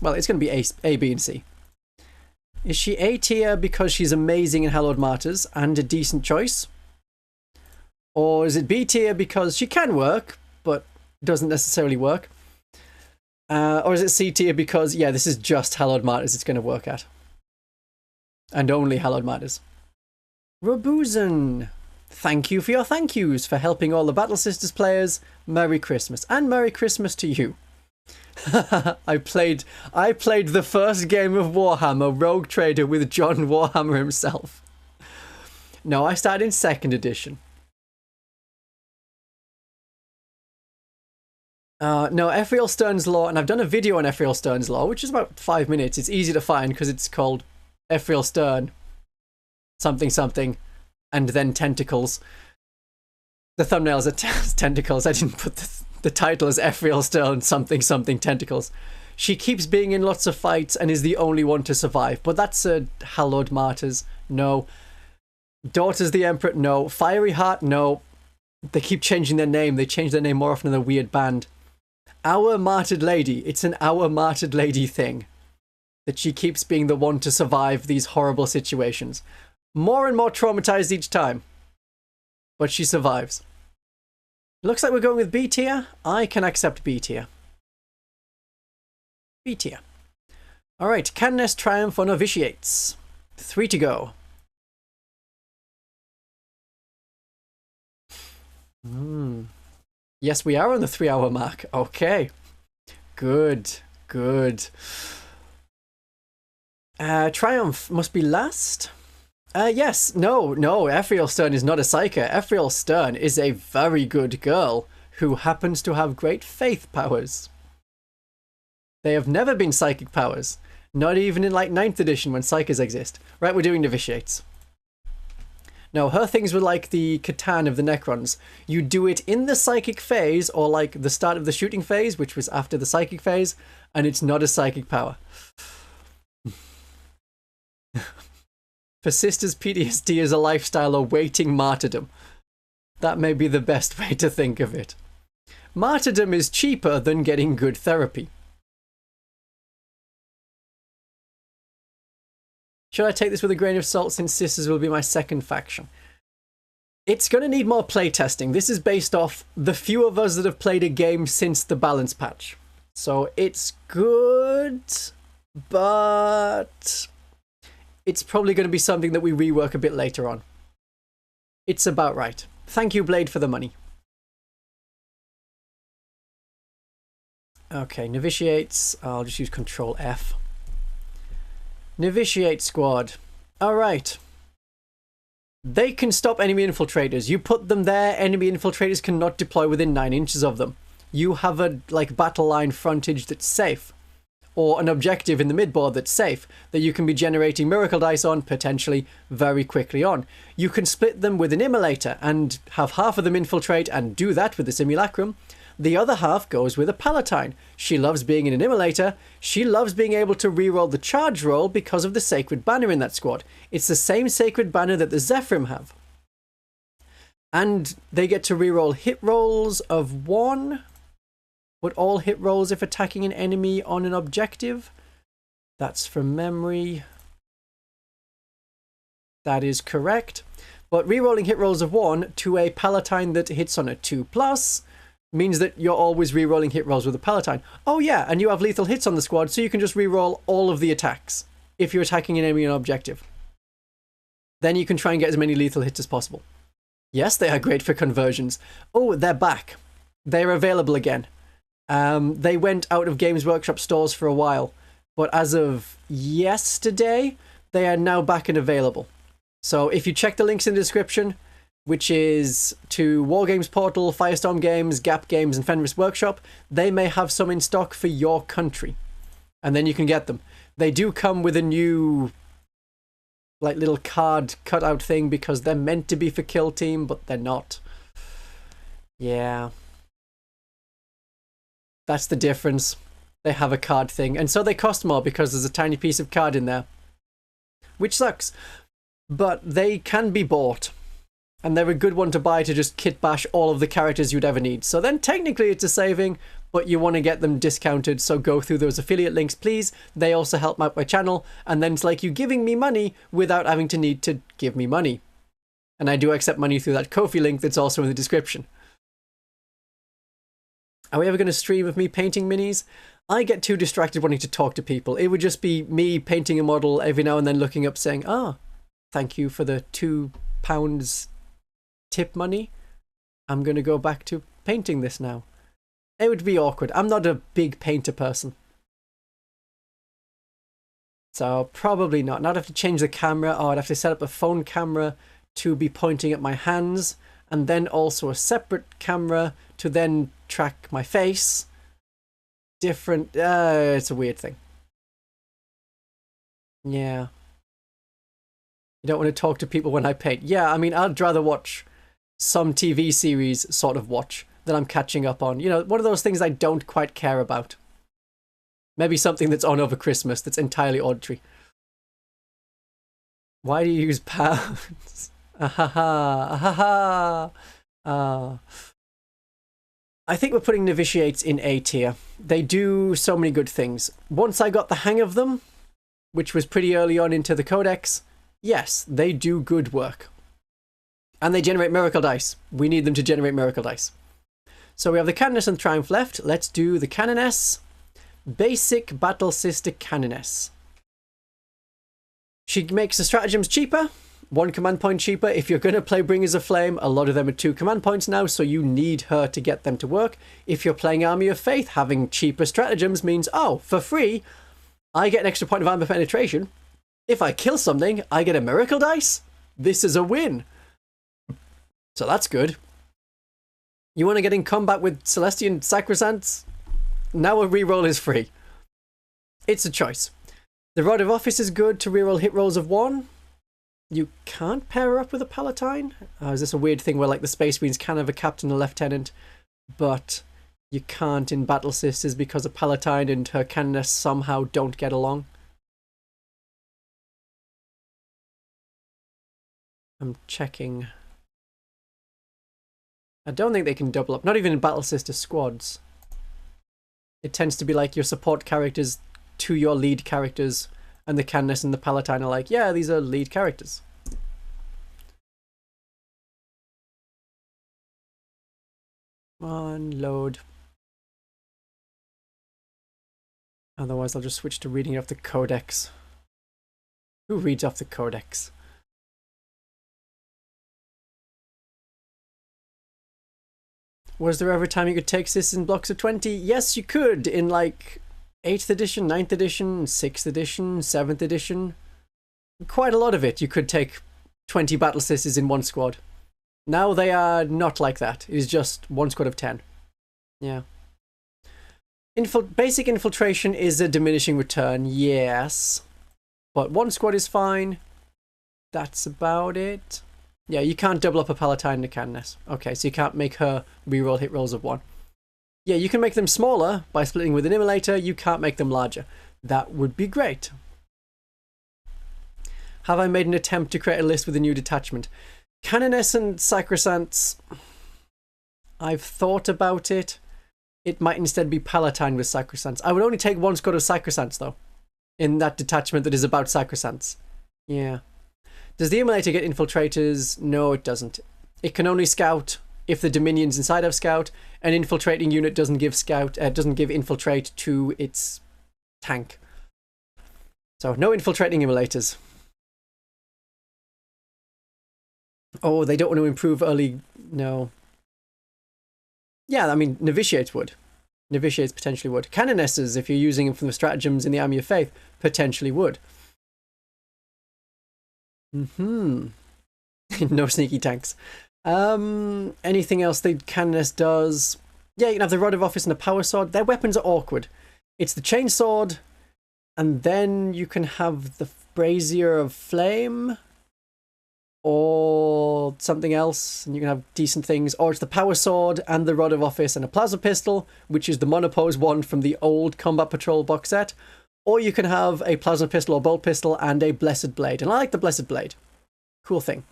Well, it's going to be A, B, and C. Is she A tier because she's amazing in Hallowed Martyrs and a decent choice? Or is it B tier because she can work, but doesn't necessarily work? Or is it C tier because, yeah, this is just Hallowed Martyrs it's going to work at. And only Hallowed Martyrs. Robuzen. Thank you for your thank yous for helping all the Battle Sisters players. Merry Christmas. And Merry Christmas to you. I played the first game of Warhammer Rogue Trader with John Warhammer himself. No, I started in 2nd edition. No, Ephrael Stern's Law, and I've done a video on Ephrael Stern's Law, which is about 5 minutes. It's easy to find because it's called Ephrael Stern something something and then tentacles. The thumbnails are tentacles. I didn't put the title as Ephrael Stern something something tentacles. She keeps being in lots of fights and is the only one to survive, but that's a Hallowed Martyrs. No. Daughters of the Emperor. No. Fiery Heart. No. They keep changing their name. They change their name more often than a weird band. Our Martyred Lady. It's an Our Martyred Lady thing. That she keeps being the one to survive these horrible situations. More and more traumatized each time. But she survives. Looks like we're going with B tier. I can accept B tier. B tier. Alright, Canoness, Triumph, or Novitiates. 3 to go. Yes, we are on the 3-hour mark. Okay. Good. Good. Triumph must be last. Yes. No. Ephrael Stern is not a psyker. Ephrael Stern is a very good girl who happens to have great faith powers. They have never been psychic powers. Not even in like 9th edition when psykers exist. Right, we're doing Novitiates. No, her things were like the Catan of the Necrons. You do it in the psychic phase, or like the start of the shooting phase, which was after the psychic phase, and it's not a psychic power. For sisters, PTSD is a lifestyle awaiting martyrdom. That may be the best way to think of it. Martyrdom is cheaper than getting good therapy. Should I take this with a grain of salt since sisters will be my second faction? It's going to need more playtesting. This is based off the few of us that have played a game since the balance patch. So it's good, but it's probably going to be something that we rework a bit later on. It's about right. Thank you, Blade, for the money. Okay, novitiates. I'll just use Control F. Novitiate squad. Alright. They can stop enemy infiltrators. You put them there, enemy infiltrators cannot deploy within 9 inches of them. You have a battle line frontage that's safe. Or an objective in the midboard that's safe, that you can be generating miracle dice on, potentially, very quickly on. You can split them with an Immolator, and have half of them infiltrate, and do that with the Simulacrum. The other half goes with a Palatine. She loves being in an Immolator. She loves being able to reroll the charge roll because of the Sacred Banner in that squad. It's the same Sacred Banner that the Zephyrim have. And they get to reroll hit rolls of 1. But all hit rolls if attacking an enemy on an objective. That's from memory. That is correct. But rerolling hit rolls of 1 to a Palatine that hits on a 2+, means that you're always rerolling hit rolls with a Palatine. Oh yeah, and you have lethal hits on the squad, so you can just reroll all of the attacks if you're attacking an enemy on an objective. Then you can try and get as many lethal hits as possible. Yes, they are great for conversions. Oh, they're back. They're available again. They went out of Games Workshop stores for a while, but as of yesterday, they are now back and available. So if you check the links in the description, which is to Wargames Portal, Firestorm Games, Gap Games, and Fenris Workshop, they may have some in stock for your country. And then you can get them. They do come with a new little card cutout thing because they're meant to be for Kill Team, but they're not. Yeah. That's the difference. They have a card thing. And so they cost more because there's a tiny piece of card in there. Which sucks. But they can be bought. And they're a good one to buy to just kit bash all of the characters you'd ever need. So then technically it's a saving, but you want to get them discounted, so go through those affiliate links, please. They also help out my channel, and then it's like you giving me money without having to need to give me money. And I do accept money through that Ko-fi link that's also in the description. Are we ever going to stream of me painting minis? I get too distracted wanting to talk to people. It would just be me painting a model every now and then looking up saying, ah, thank you for the £2 tip money. I'm going to go back to painting this now. It would be awkward. I'm not a big painter person. So probably not. Now I'd have to change the camera, or I'd have to set up a phone camera to be pointing at my hands, and then also a separate camera to then track my face. Different, it's a weird thing. Yeah. You don't want to talk to people when I paint. Yeah, I mean, I'd rather watch some TV series sort of watch that I'm catching up on. You know, one of those things I don't quite care about. Maybe something that's on over Christmas that's entirely auditory. Why do you use pounds? Ahaha, ahaha. I think we're putting novitiates in A tier. They do so many good things. Once I got the hang of them, which was pretty early on into the codex, yes, they do good work. And they generate miracle dice. We need them to generate miracle dice. So we have the Canoness and Triumph left. Let's do the Canoness. Basic Battle Sister Canoness. She makes the stratagems cheaper. 1 command point cheaper. If you're going to play Bringers of Flame, a lot of them are 2 command points now, so you need her to get them to work. If you're playing Army of Faith, having cheaper stratagems means, oh, for free, I get an extra point of armor penetration. If I kill something, I get a miracle dice. This is a win. So that's good. You want to get in combat with Celestian Sacresants? Now a reroll is free. It's a choice. The Rod of Office is good to reroll hit rolls of 1. You can't pair her up with a Palatine? Is this a weird thing where like the Space Marines can have a captain and a lieutenant, but you can't in Battle Sisters because a Palatine and her Canoness somehow don't get along? I'm checking. I don't think they can double up, not even in Battle Sister squads. It tends to be like your support characters to your lead characters, and the Canoness and the Palatine are like, yeah, these are lead characters. Come on, load. Otherwise I'll just switch to reading off the codex. Who reads off the codex? Was there ever a time you could take this in blocks of 20? Yes, you could, in like 8th edition, 9th edition, 6th edition, 7th edition. Quite a lot of it you could take 20 battle sisters in one squad. Now they are not like that. It is just one squad of 10. Yeah. Basic infiltration is a diminishing return, yes. But one squad is fine. That's about it. Yeah, you can't double up a Palatine and a Canoness. Okay, so you can't make her reroll hit rolls of 1. Yeah, you can make them smaller by splitting with an Immolator. You can't make them larger. That would be great. Have I made an attempt to create a list with a new detachment? Canoness and Sacresants. I've thought about it. It might instead be Palatine with Sacresants. I would only take one squad of Sacresants, though, in that detachment that is about Sacresants. Yeah. Does the Immolator get infiltrators? No, it doesn't. It can only scout if the Dominions inside have scout. An infiltrating unit doesn't give infiltrate to its tank. So no infiltrating Immolators. Oh, they don't want to improve early. No. Yeah, I mean, Novitiates would. Novitiates potentially would. Canonesses, if you're using them from the stratagems in the Army of Faith, potentially would. No sneaky tanks. Anything else the Canoness does? Yeah, you can have the Rod of Office and a Power Sword. Their weapons are awkward. It's the Chainsword, and then you can have the Brazier of Flame, or something else, and you can have decent things. Or it's the Power Sword and the Rod of Office and a Plasma Pistol, which is the Monopose one from the old Combat Patrol box set. Or you can have a Plasma Pistol or Bolt Pistol and a Blessed Blade. And I like the Blessed Blade. Cool thing.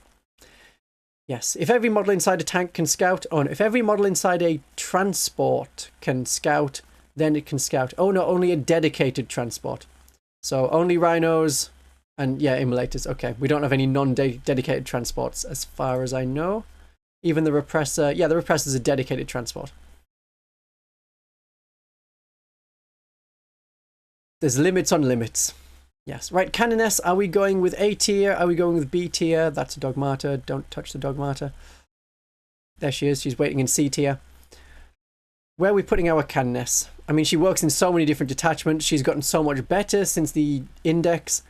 Yes, if every model inside a tank can scout, if every model inside a transport can scout, then it can scout. Oh no, only a dedicated transport. So only Rhinos and, yeah, Immolators. Okay, we don't have any non-dedicated transports as far as I know. Even the Repressor, yeah, the Repressor is a dedicated transport. There's limits on limits. Yes. Right, Canoness, are we going with A tier? Are we going with B tier? That's a Dogmata. Don't touch the Dogmata. There she is. She's waiting in C tier. Where are we putting our Canoness? I mean, she works in so many different detachments. She's gotten so much better since the Index.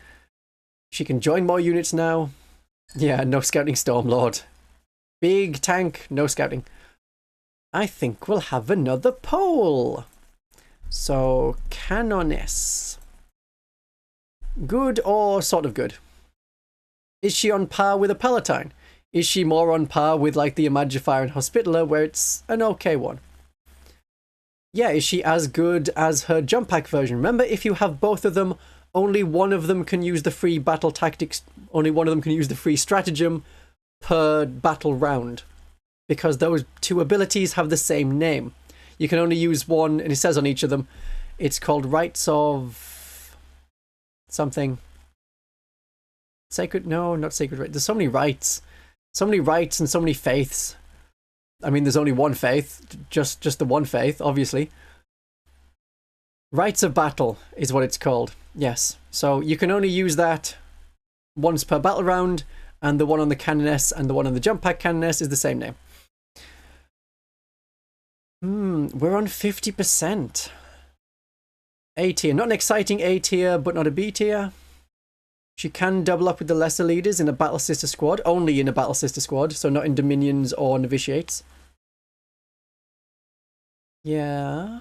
She can join more units now. Yeah, no scouting Stormlord. Big tank, no scouting. I think we'll have another poll. So, Canoness. Good or sort of good? Is she on par with a Palatine? Is she more on par with like the Imagifier and Hospitaller, where it's an okay one? Yeah, is she as good as her jump pack version? Remember, if you have both of them, only one of them can use the free battle tactics, only one of them can use the free stratagem per battle round. Because those two abilities have the same name. You can only use one, and it says on each of them, it's called Rites of something. Sacred? No, not Sacred Rites. There's so many rites. So many rites and so many faiths. I mean, there's only one faith. Just the one faith, obviously. Rites of Battle is what it's called. Yes. So you can only use that once per battle round, and the one on the Canoness and the one on the Jump Pack Canoness is the same name. We're on 50%. A tier. Not an exciting A tier, but not a B tier. She can double up with the lesser leaders in a Battle Sister squad. Only in a Battle Sister squad, so not in Dominions or Novitiates. Yeah.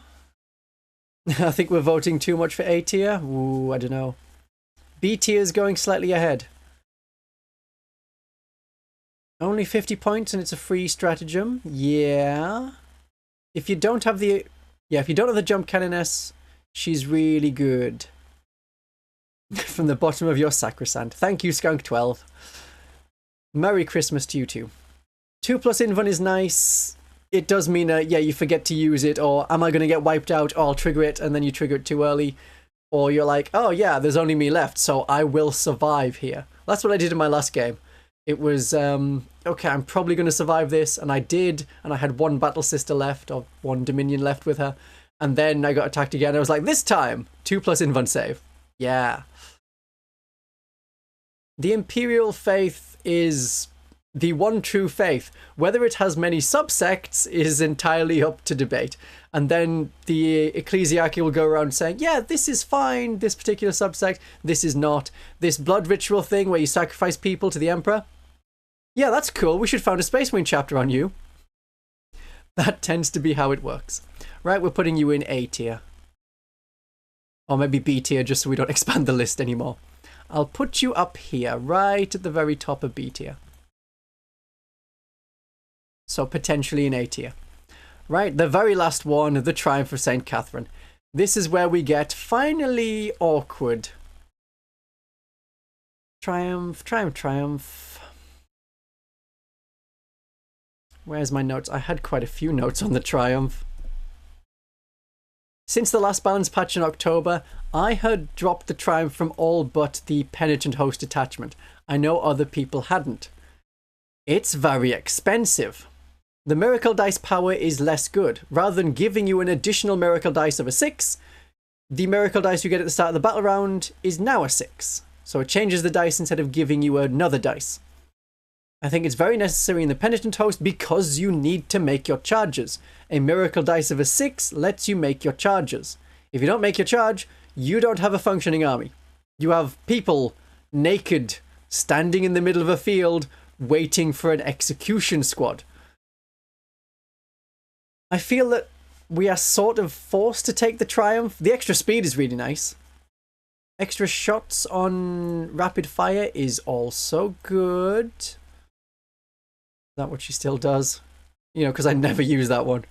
I think we're voting too much for A tier. Ooh, I don't know. B tier is going slightly ahead. Only 50 points and it's a free stratagem. Yeah. If you don't have the... Yeah, if you don't have the jump Canoness, she's really good. From the bottom of your sacrosanct. Thank you, Skunk12. Merry Christmas to you too. 2+ Invuln is nice. It does mean, yeah, you forget to use it, or am I going to get wiped out? Oh, I'll trigger it, and then you trigger it too early. Or you're like, oh yeah, there's only me left, so I will survive here. That's what I did in my last game. It was, okay, I'm probably going to survive this, and I did, and I had one Battle Sister left, or one Dominion left with her, and then I got attacked again. I was like, this time, 2+ Invuln save. Yeah. The Imperial Faith is the one true faith. Whether it has many subsects is entirely up to debate. And then the ecclesiarchy will go around saying, yeah, this is fine, this particular subsect, this is not. This blood ritual thing where you sacrifice people to the Emperor, yeah, that's cool, we should found a Space Marine chapter on you. That tends to be how it works. Right, we're putting you in A tier. Or maybe B tier, just so we don't expand the list anymore. I'll put you up here, right at the very top of B tier. So potentially in A tier. Right, the very last one, the Triumph of St. Catherine. This is where we get finally awkward. Triumph, triumph, triumph. Where's my notes? I had quite a few notes on the Triumph. Since the last balance patch in October, I had dropped the Triumph from all but the Penitent Host attachment. I know other people hadn't. It's very expensive. The Miracle Dice power is less good. Rather than giving you an additional Miracle Dice of a 6, the Miracle Dice you get at the start of the battle round is now a 6. So it changes the dice instead of giving you another dice. I think it's very necessary in the Penitent Host because you need to make your charges. A Miracle Dice of a 6 lets you make your charges. If you don't make your charge, you don't have a functioning army. You have people naked, standing in the middle of a field, waiting for an execution squad. I feel that we are sort of forced to take the Triumph. The extra speed is really nice. Extra shots on rapid fire is also good. Is that what she still does? You know, because I never use that one.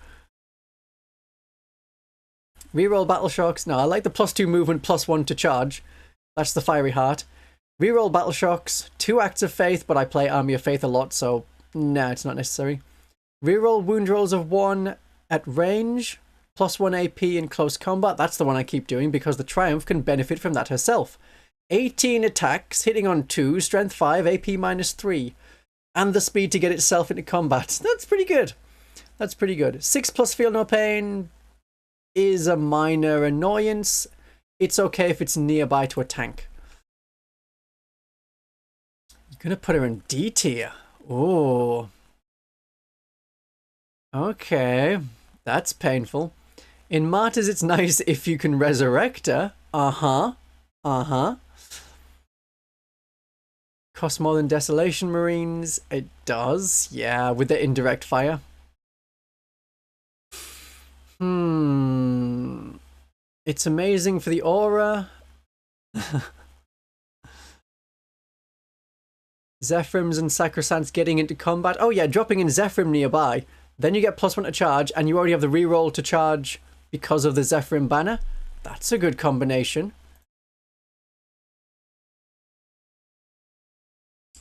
Reroll Battle Shocks. No, I like the +2 movement, +1 to charge. That's the Fiery Heart. Reroll Battle Shocks. 2 Acts of Faith, but I play Army of Faith a lot, so no, it's not necessary. Reroll Wound Rolls of 1 at range. +1 AP in close combat. That's the one I keep doing because the Triumph can benefit from that herself. 18 attacks, hitting on 2, strength 5, AP -3. And the speed to get itself into combat. That's pretty good. That's pretty good. 6+ Feel No Pain is a minor annoyance. It's okay if it's nearby to a tank. You're going to put her in D tier. Oh. Okay. That's painful. In Martyrs, it's nice if you can resurrect her. Uh-huh. Uh-huh. Costs more than Desolation Marines. It does. Yeah, with the indirect fire. It's amazing for the aura. Zephyrims and Sacresants getting into combat. Oh yeah, dropping in Zephyrim nearby. Then you get +1 to charge, and you already have the reroll to charge because of the Zephyrim banner. That's a good combination.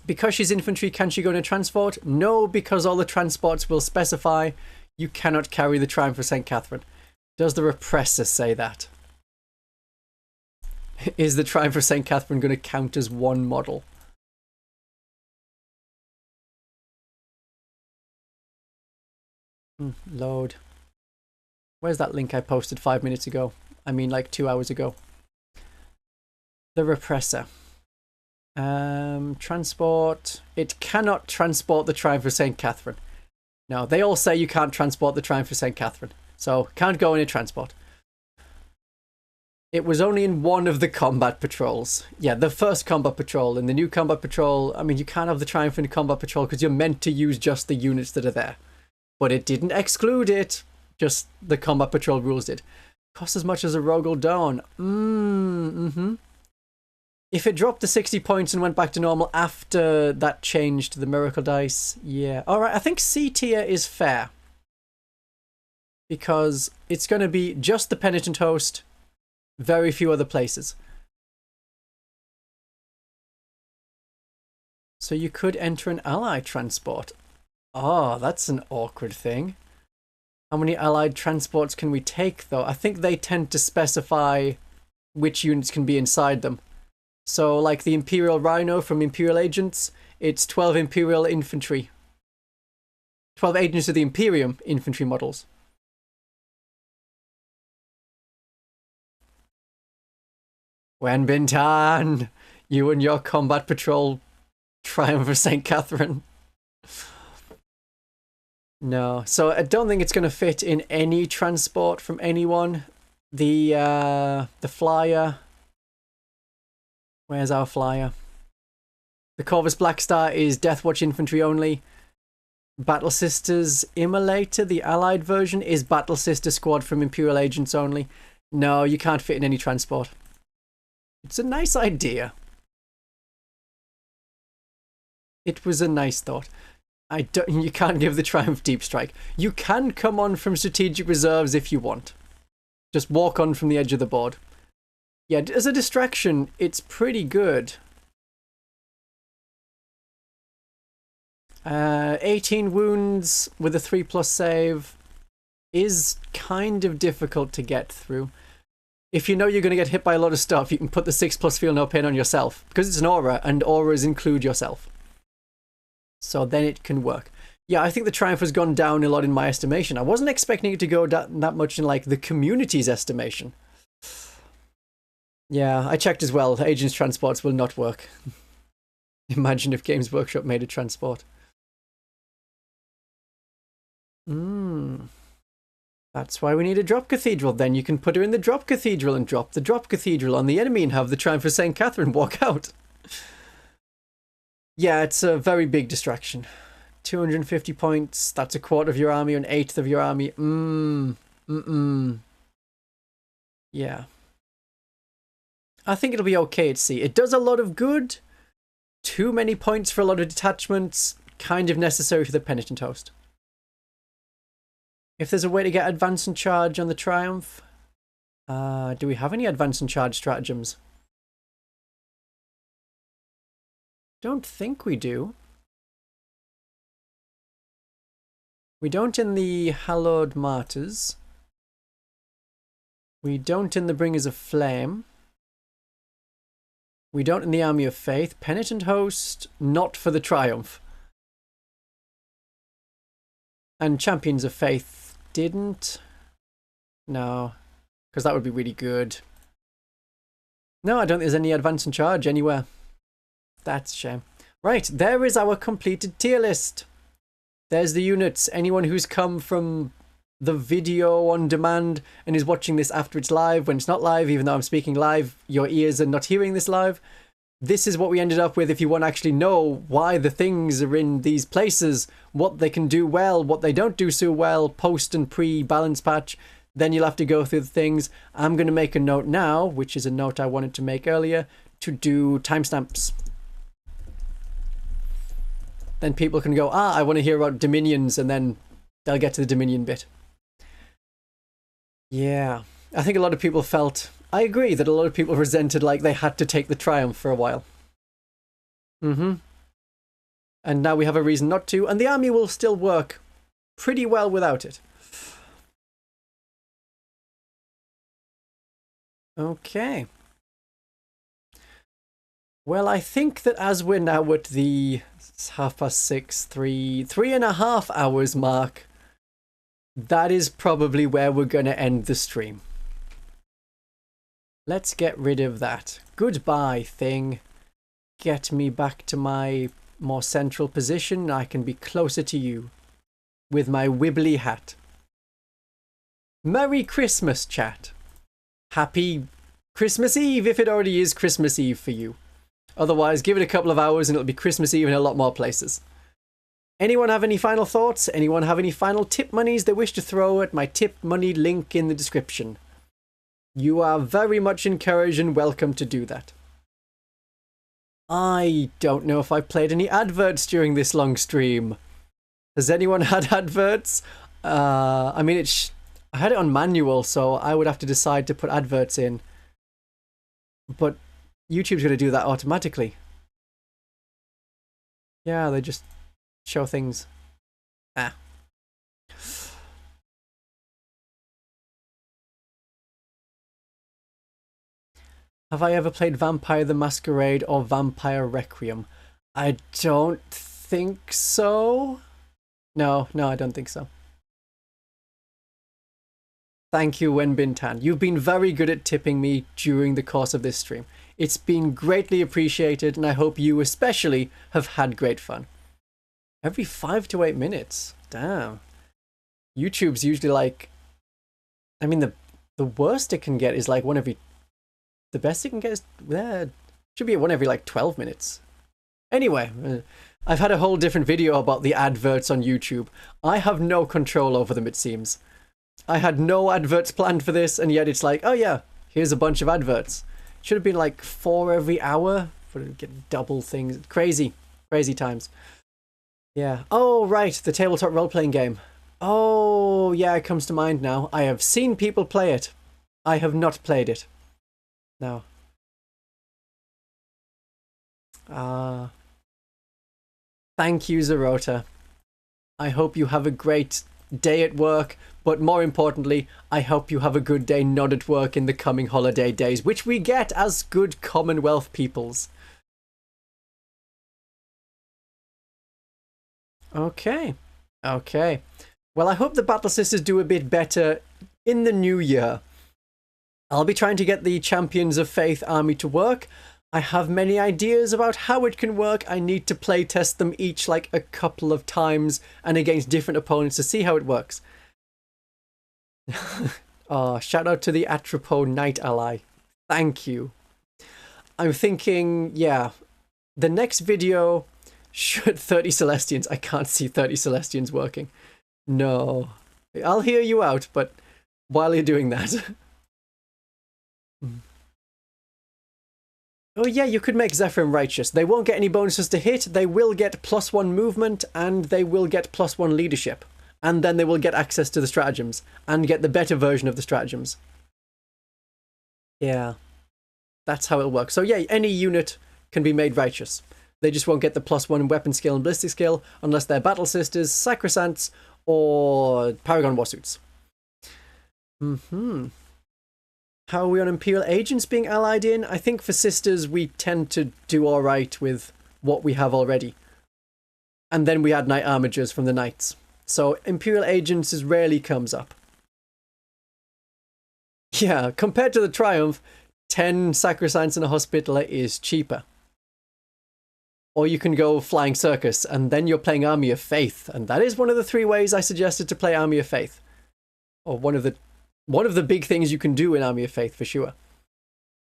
Because she's infantry, can she go in a transport? No, because all the transports will specify you cannot carry the Triumph of St. Catherine. Does the Repressor say that? Is the Triumph of St. Catherine going to count as one model? Load. Where's that link I posted 5 minutes ago? I mean, like 2 hours ago. The Repressor. Transport. It cannot transport the Triumph of St. Catherine. No, they all say you can't transport the Triumph of St. Catherine. So, can't go in a transport. It was only in one of the combat patrols. Yeah, the first combat patrol. In the new combat patrol, I mean, you can't have the Triumph in a combat patrol because you're meant to use just the units that are there. But it didn't exclude it. Just the combat patrol rules did. Costs as much as a Rogel Dawn. If it dropped to 60 points and went back to normal after that change to the Miracle Dice, yeah. Alright, I think C tier is fair. Because it's going to be just the Penitent Host, very few other places. So you could enter an ally transport. Oh, that's an awkward thing. How many allied transports can we take, though? I think they tend to specify which units can be inside them. So, like the Imperial Rhino from Imperial Agents, it's 12 Imperial Infantry. 12 Agents of the Imperium infantry models. Wenbintan, you and your combat patrol Triumph of St. Catherine. No, so I don't think it's going to fit in any transport from anyone. The flyer. Where's our flyer? The Corvus Blackstar is Deathwatch infantry only. Battle Sisters Immolator, the allied version, is Battle Sister squad from Imperial Agents only. No, you can't fit in any transport. It's a nice idea. It was a nice thought. You can't give the Triumph Deep Strike. You can come on from strategic reserves if you want. Just walk on from the edge of the board. Yeah, as a distraction, it's pretty good. 18 wounds with a 3+ save is kind of difficult to get through. If you know you're going to get hit by a lot of stuff, you can put the 6+ feel no pain on yourself. Because it's an aura, and auras include yourself. So then it can work. Yeah, I think the Triumph has gone down a lot in my estimation. I wasn't expecting it to go that much in, like, the community's estimation. Yeah, I checked as well. Agents transports will not work. Imagine if Games Workshop made a transport. That's why we need a Drop Cathedral. Then you can put her in the Drop Cathedral and drop the Drop Cathedral on the enemy and have the Triumph of St. Catherine walk out. Yeah, it's a very big distraction. 250 points, that's a quarter of your army, an eighth of your army. Yeah. I think it'll be okay at sea. It does a lot of good. Too many points for a lot of detachments. Kind of necessary for the Penitent Host. If there's a way to get advance and charge on the Triumph. Do we have any advance and charge stratagems? Don't think we do. We don't in the Hallowed Martyrs. We don't in the Bringers of Flame. We don't in the Army of Faith. Penitent Host, not for the Triumph. And Champions of Faith didn't. No, because that would be really good. No, I don't think there's any advance and charge anywhere. That's a shame. Right, there is our completed tier list. There's the units. Anyone who's come from the video on demand and is watching this after it's live, when it's not live, even though I'm speaking live, your ears are not hearing this live. This is what we ended up with if you want to actually know why the things are in these places, what they can do well, what they don't do so well, post and pre-balance patch. Then you'll have to go through the things. I'm going to make a note now, which is a note I wanted to make earlier, to do timestamps. Then people can go, I want to hear about Dominions, and then they'll get to the Dominion bit. Yeah, I think a lot of people felt... I agree that a lot of people resented like they had to take the Triumph for a while. And now we have a reason not to, and the army will still work pretty well without it. Okay. Well, I think that as we're now at the 6:30, 3.5 hours mark, that is probably where we're going to end the stream. Let's get rid of that. Goodbye thing. Get me back to my more central position. I can be closer to you with my wibbly hat. Merry Christmas, chat. Happy Christmas Eve if it already is Christmas Eve for you. Otherwise, give it a couple of hours and it'll be Christmas Eve in a lot more places. Anyone have any final thoughts? Anyone have any final tip monies they wish to throw at my tip money link in the description? You are very much encouraged and welcome to do that. I don't know if I played any adverts during this long stream. Has anyone had adverts? I mean, I had it on manual, so I would have to decide to put adverts in. But YouTube's going to do that automatically. Yeah, they just show things. Ah. Have I ever played Vampire the Masquerade or Vampire Requiem? I don't think so. No, I don't think so. Thank you, Wenbin-tan. You've been very good at tipping me during the course of this stream. It's been greatly appreciated, and I hope you especially have had great fun. Every 5 to 8 minutes. Damn. YouTube's usually like... I mean, the worst it can get is like one every... The best it can get is... should be one every like 12 minutes. Anyway, I've had a whole different video about the adverts on YouTube. I have no control over them, it seems. I had no adverts planned for this, and yet it's like, oh yeah, here's a bunch of adverts. Should have been like 4 every hour for to get double things. Crazy times. Yeah. Oh, right, the tabletop role-playing game. Oh, yeah, it comes to mind now. I have seen people play it. I have not played it. No. Thank you, Zerota. I hope you have a great day at work, but more importantly, I hope you have a good day not at work in the coming holiday days, which we get as good Commonwealth peoples. Okay. Well, I hope the Battle Sisters do a bit better in the new year. I'll be trying to get the Champions of Faith army to work. I have many ideas about how it can work. I need to play test them each like a couple of times and against different opponents to see how it works. Oh, shout out to the Atropo Knight ally. Thank you. I'm thinking, yeah, the next video should 30 Celestians. I can't see 30 Celestians working. No. I'll hear you out, but while you're doing that... Oh yeah, you could make Zephyrim righteous. They won't get any bonuses to hit, they will get +1 movement, and they will get +1 leadership. And then they will get access to the stratagems, and get the better version of the stratagems. Yeah. That's how it'll work. So yeah, any unit can be made righteous. They just won't get the +1 weapon skill and ballistic skill, unless they're Battle Sisters, Sacresants, or Paragon Warsuits. How are we on Imperial Agents being allied in? I think for Sisters we tend to do alright with what we have already. And then we add Knight Armigers from the Knights. So Imperial Agents rarely comes up. Yeah, compared to the Triumph, 10 Sacresants and a Hospitaller is cheaper. Or you can go Flying Circus, and then you're playing Army of Faith. And that is one of the 3 ways I suggested to play Army of Faith. Or one of the big things you can do in Army of Faith, for sure.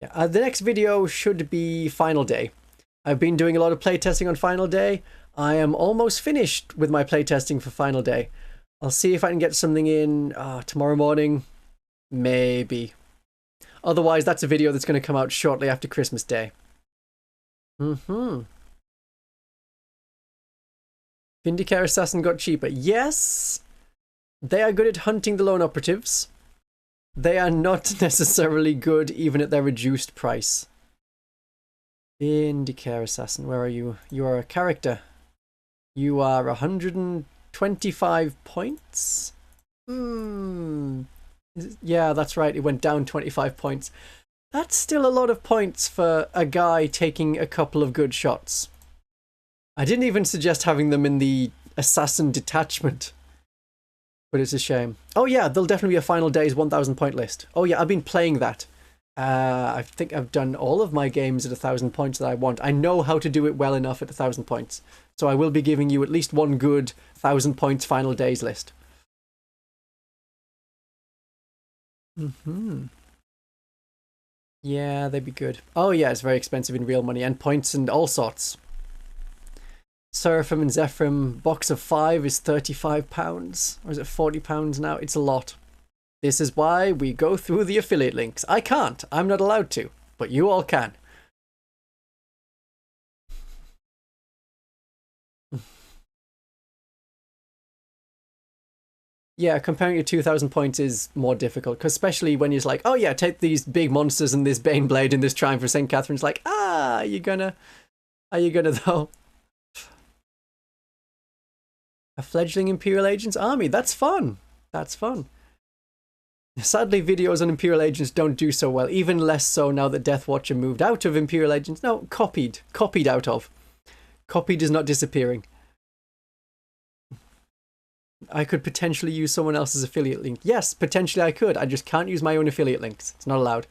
Yeah, the next video should be Final Day. I've been doing a lot of playtesting on Final Day. I am almost finished with my playtesting for Final Day. I'll see if I can get something in tomorrow morning. Maybe. Otherwise, that's a video that's going to come out shortly after Christmas Day. Vindicare Assassin got cheaper. Yes! They are good at hunting the lone operatives. They are not necessarily good even at their reduced price. Vindicare Assassin, where are you? You are a character. You are 125 points? Yeah, that's right. It went down 25 points. That's still a lot of points for a guy taking a couple of good shots. I didn't even suggest having them in the Assassin detachment. But it's a shame. Oh yeah, there'll definitely be a Final Days 1000 point list. Oh yeah, I've been playing that. I think I've done all of my games at 1000 points that I want. I know how to do it well enough at 1000 points. So I will be giving you at least one good 1000 points Final Days list. Yeah, they'd be good. Oh yeah, it's very expensive in real money and points and all sorts. Seraphim and Zephyrim box of 5 is £35, or is it £40 now? It's a lot. This is why we go through the affiliate links. I can't. I'm not allowed to, but you all can. Yeah, comparing to 2,000 points is more difficult, because especially when you're like, oh yeah, take these big monsters and this Baneblade and this Triumph for St. Catherine's, like, are you gonna though? A fledgling Imperial Agents army, that's fun. That's fun. Sadly, videos on Imperial Agents don't do so well, even less so now that Death Watcher moved out of Imperial Agents. No, copied out of. Copied is not disappearing. I could potentially use someone else's affiliate link. Yes, potentially I could. I just can't use my own affiliate links. It's not allowed.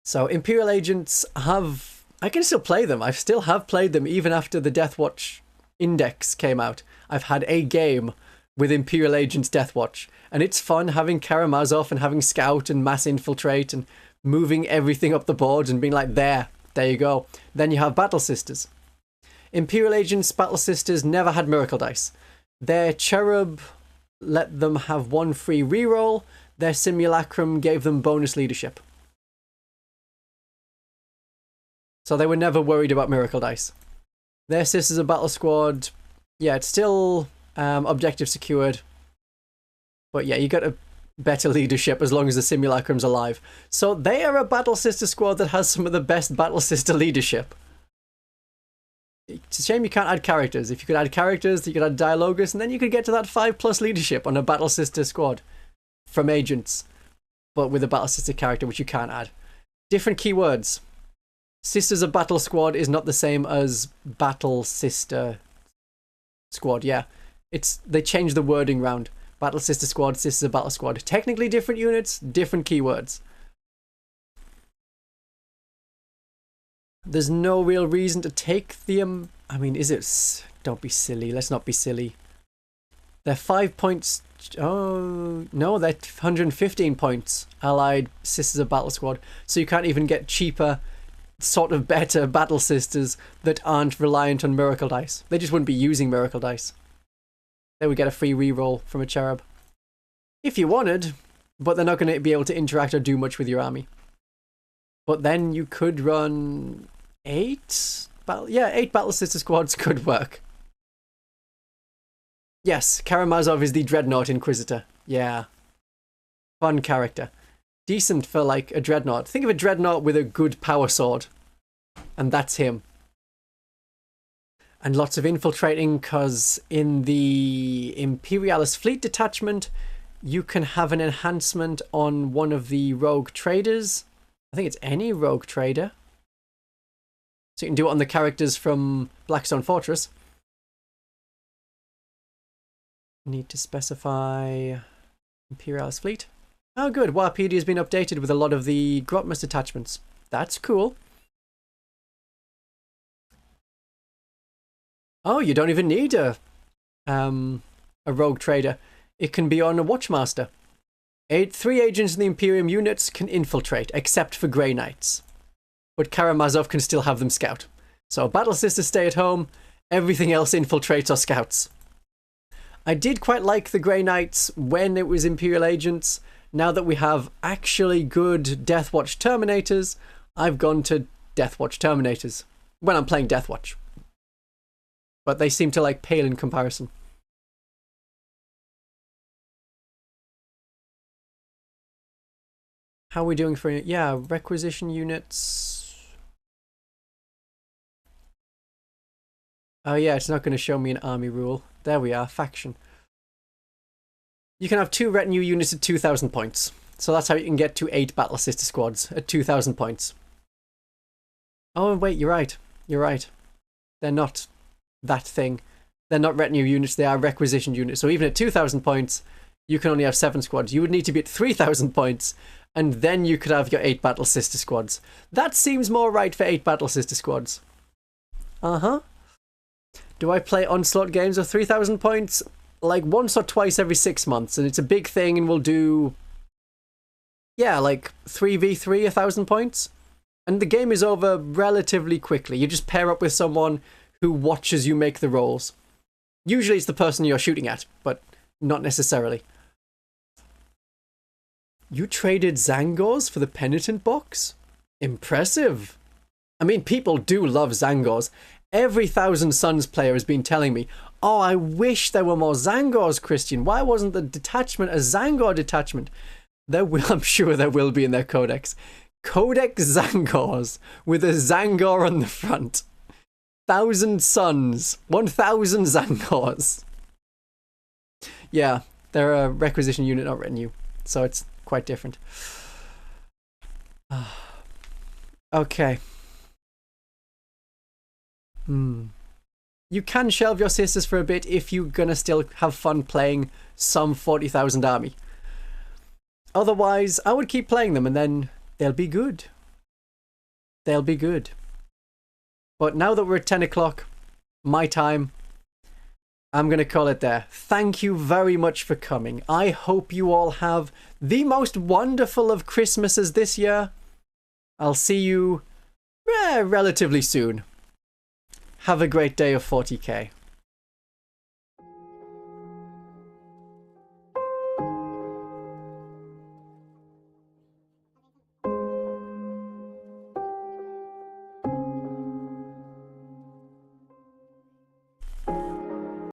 So Imperial Agents have... I can still play them. I still have played them even after the Deathwatch Index came out. I've had a game with Imperial Agents Deathwatch. And it's fun having Karamazov and having Scout and Mass Infiltrate and moving everything up the board and being like, there you go. Then you have Battle Sisters. Imperial Agents Battle Sisters never had Miracle Dice. Their Cherub let them have one free reroll. Their Simulacrum gave them bonus leadership. So they were never worried about Miracle Dice. Their Sisters of Battle Squad, yeah, it's still objective secured. But yeah, you got a better leadership as long as the Simulacrum's alive. So they are a Battle Sister squad that has some of the best Battle Sister leadership. It's a shame you can't add characters. If you could add characters, you could add Dialogus, and then you could get to that 5+ leadership on a Battle Sister squad from Agents, but with a Battle Sister character, which you can't add. Different keywords. Sisters of Battle Squad is not the same as Battle Sister Squad, yeah. They changed the wording round. Battle Sister Squad, Sisters of Battle Squad. Technically different units, different keywords. There's no real reason to take the... I mean, is it... Don't be silly. Let's not be silly. They're 5 points... Oh, no, they're 115 points. Allied Sisters of Battle Squad. So you can't even get cheaper, sort of better Battle Sisters that aren't reliant on Miracle Dice. They just wouldn't be using Miracle Dice. They would get a free reroll from a Cherub. If you wanted, but they're not going to be able to interact or do much with your army. But then you could run 8 Battle Sister squads could work. Yes, Karamazov is the Dreadnought Inquisitor. Yeah. Fun character. Decent for like a Dreadnought. Think of a Dreadnought with a good power sword. And that's him. And lots of infiltrating, because in the Imperialis Fleet Detachment, you can have an enhancement on one of the rogue traders. I think it's any rogue trader. So you can do it on the characters from Blackstone Fortress. Need to specify Imperialis Fleet. Oh good, Warpedia has been updated with a lot of the Grotmus detachments. That's cool. Oh, you don't even need a rogue trader. It can be on a Watchmaster. 3 agents in the Imperium units can infiltrate, except for Grey Knights. But Karamazov can still have them scout. So Battle Sisters stay at home, everything else infiltrates or scouts. I did quite like the Grey Knights when it was Imperial Agents. Now that we have actually good Deathwatch Terminators, I've gone to Deathwatch Terminators when I'm playing Deathwatch. But they seem to like pale in comparison. How are we doing for... Yeah, requisition units. Oh yeah, it's not going to show me an army rule. There we are, faction. You can have 2 retinue units at 2,000 points. So that's how you can get to 8 Battle Sister squads at 2,000 points. Oh wait, you're right. You're right. They're not that thing. They're not retinue units, they are requisition units. So even at 2,000 points, you can only have 7 squads. You would need to be at 3,000 points, and then you could have your 8 Battle Sister squads. That seems more right for 8 Battle Sister squads. Uh-huh. Do I play Onslaught games of 3,000 points? Like once or twice every 6 months, and it's a big thing, and we'll do... Yeah, like 3v3, 1,000 points. And the game is over relatively quickly. You just pair up with someone who watches you make the rolls. Usually it's the person you're shooting at, but not necessarily. You traded Zangors for the Penitent box? Impressive. I mean, people do love Zangors. Every Thousand Suns player has been telling me, Oh, I wish there were more Zangors, Christian. Why wasn't the detachment a Zangor detachment? I'm sure there will be in their codex. Codex Zangors with a Zangor on the front. 1,000 suns. 1,000 Zangors. Yeah, they're a requisition unit, not retinue. So it's quite different. Okay. You can shelve your sisters for a bit if you're gonna still have fun playing some 40,000 army. Otherwise, I would keep playing them and then they'll be good. They'll be good. But now that we're at 10 o'clock, my time, I'm gonna call it there. Thank you very much for coming. I hope you all have the most wonderful of Christmases this year. I'll see you relatively soon. Have a great day of 40k.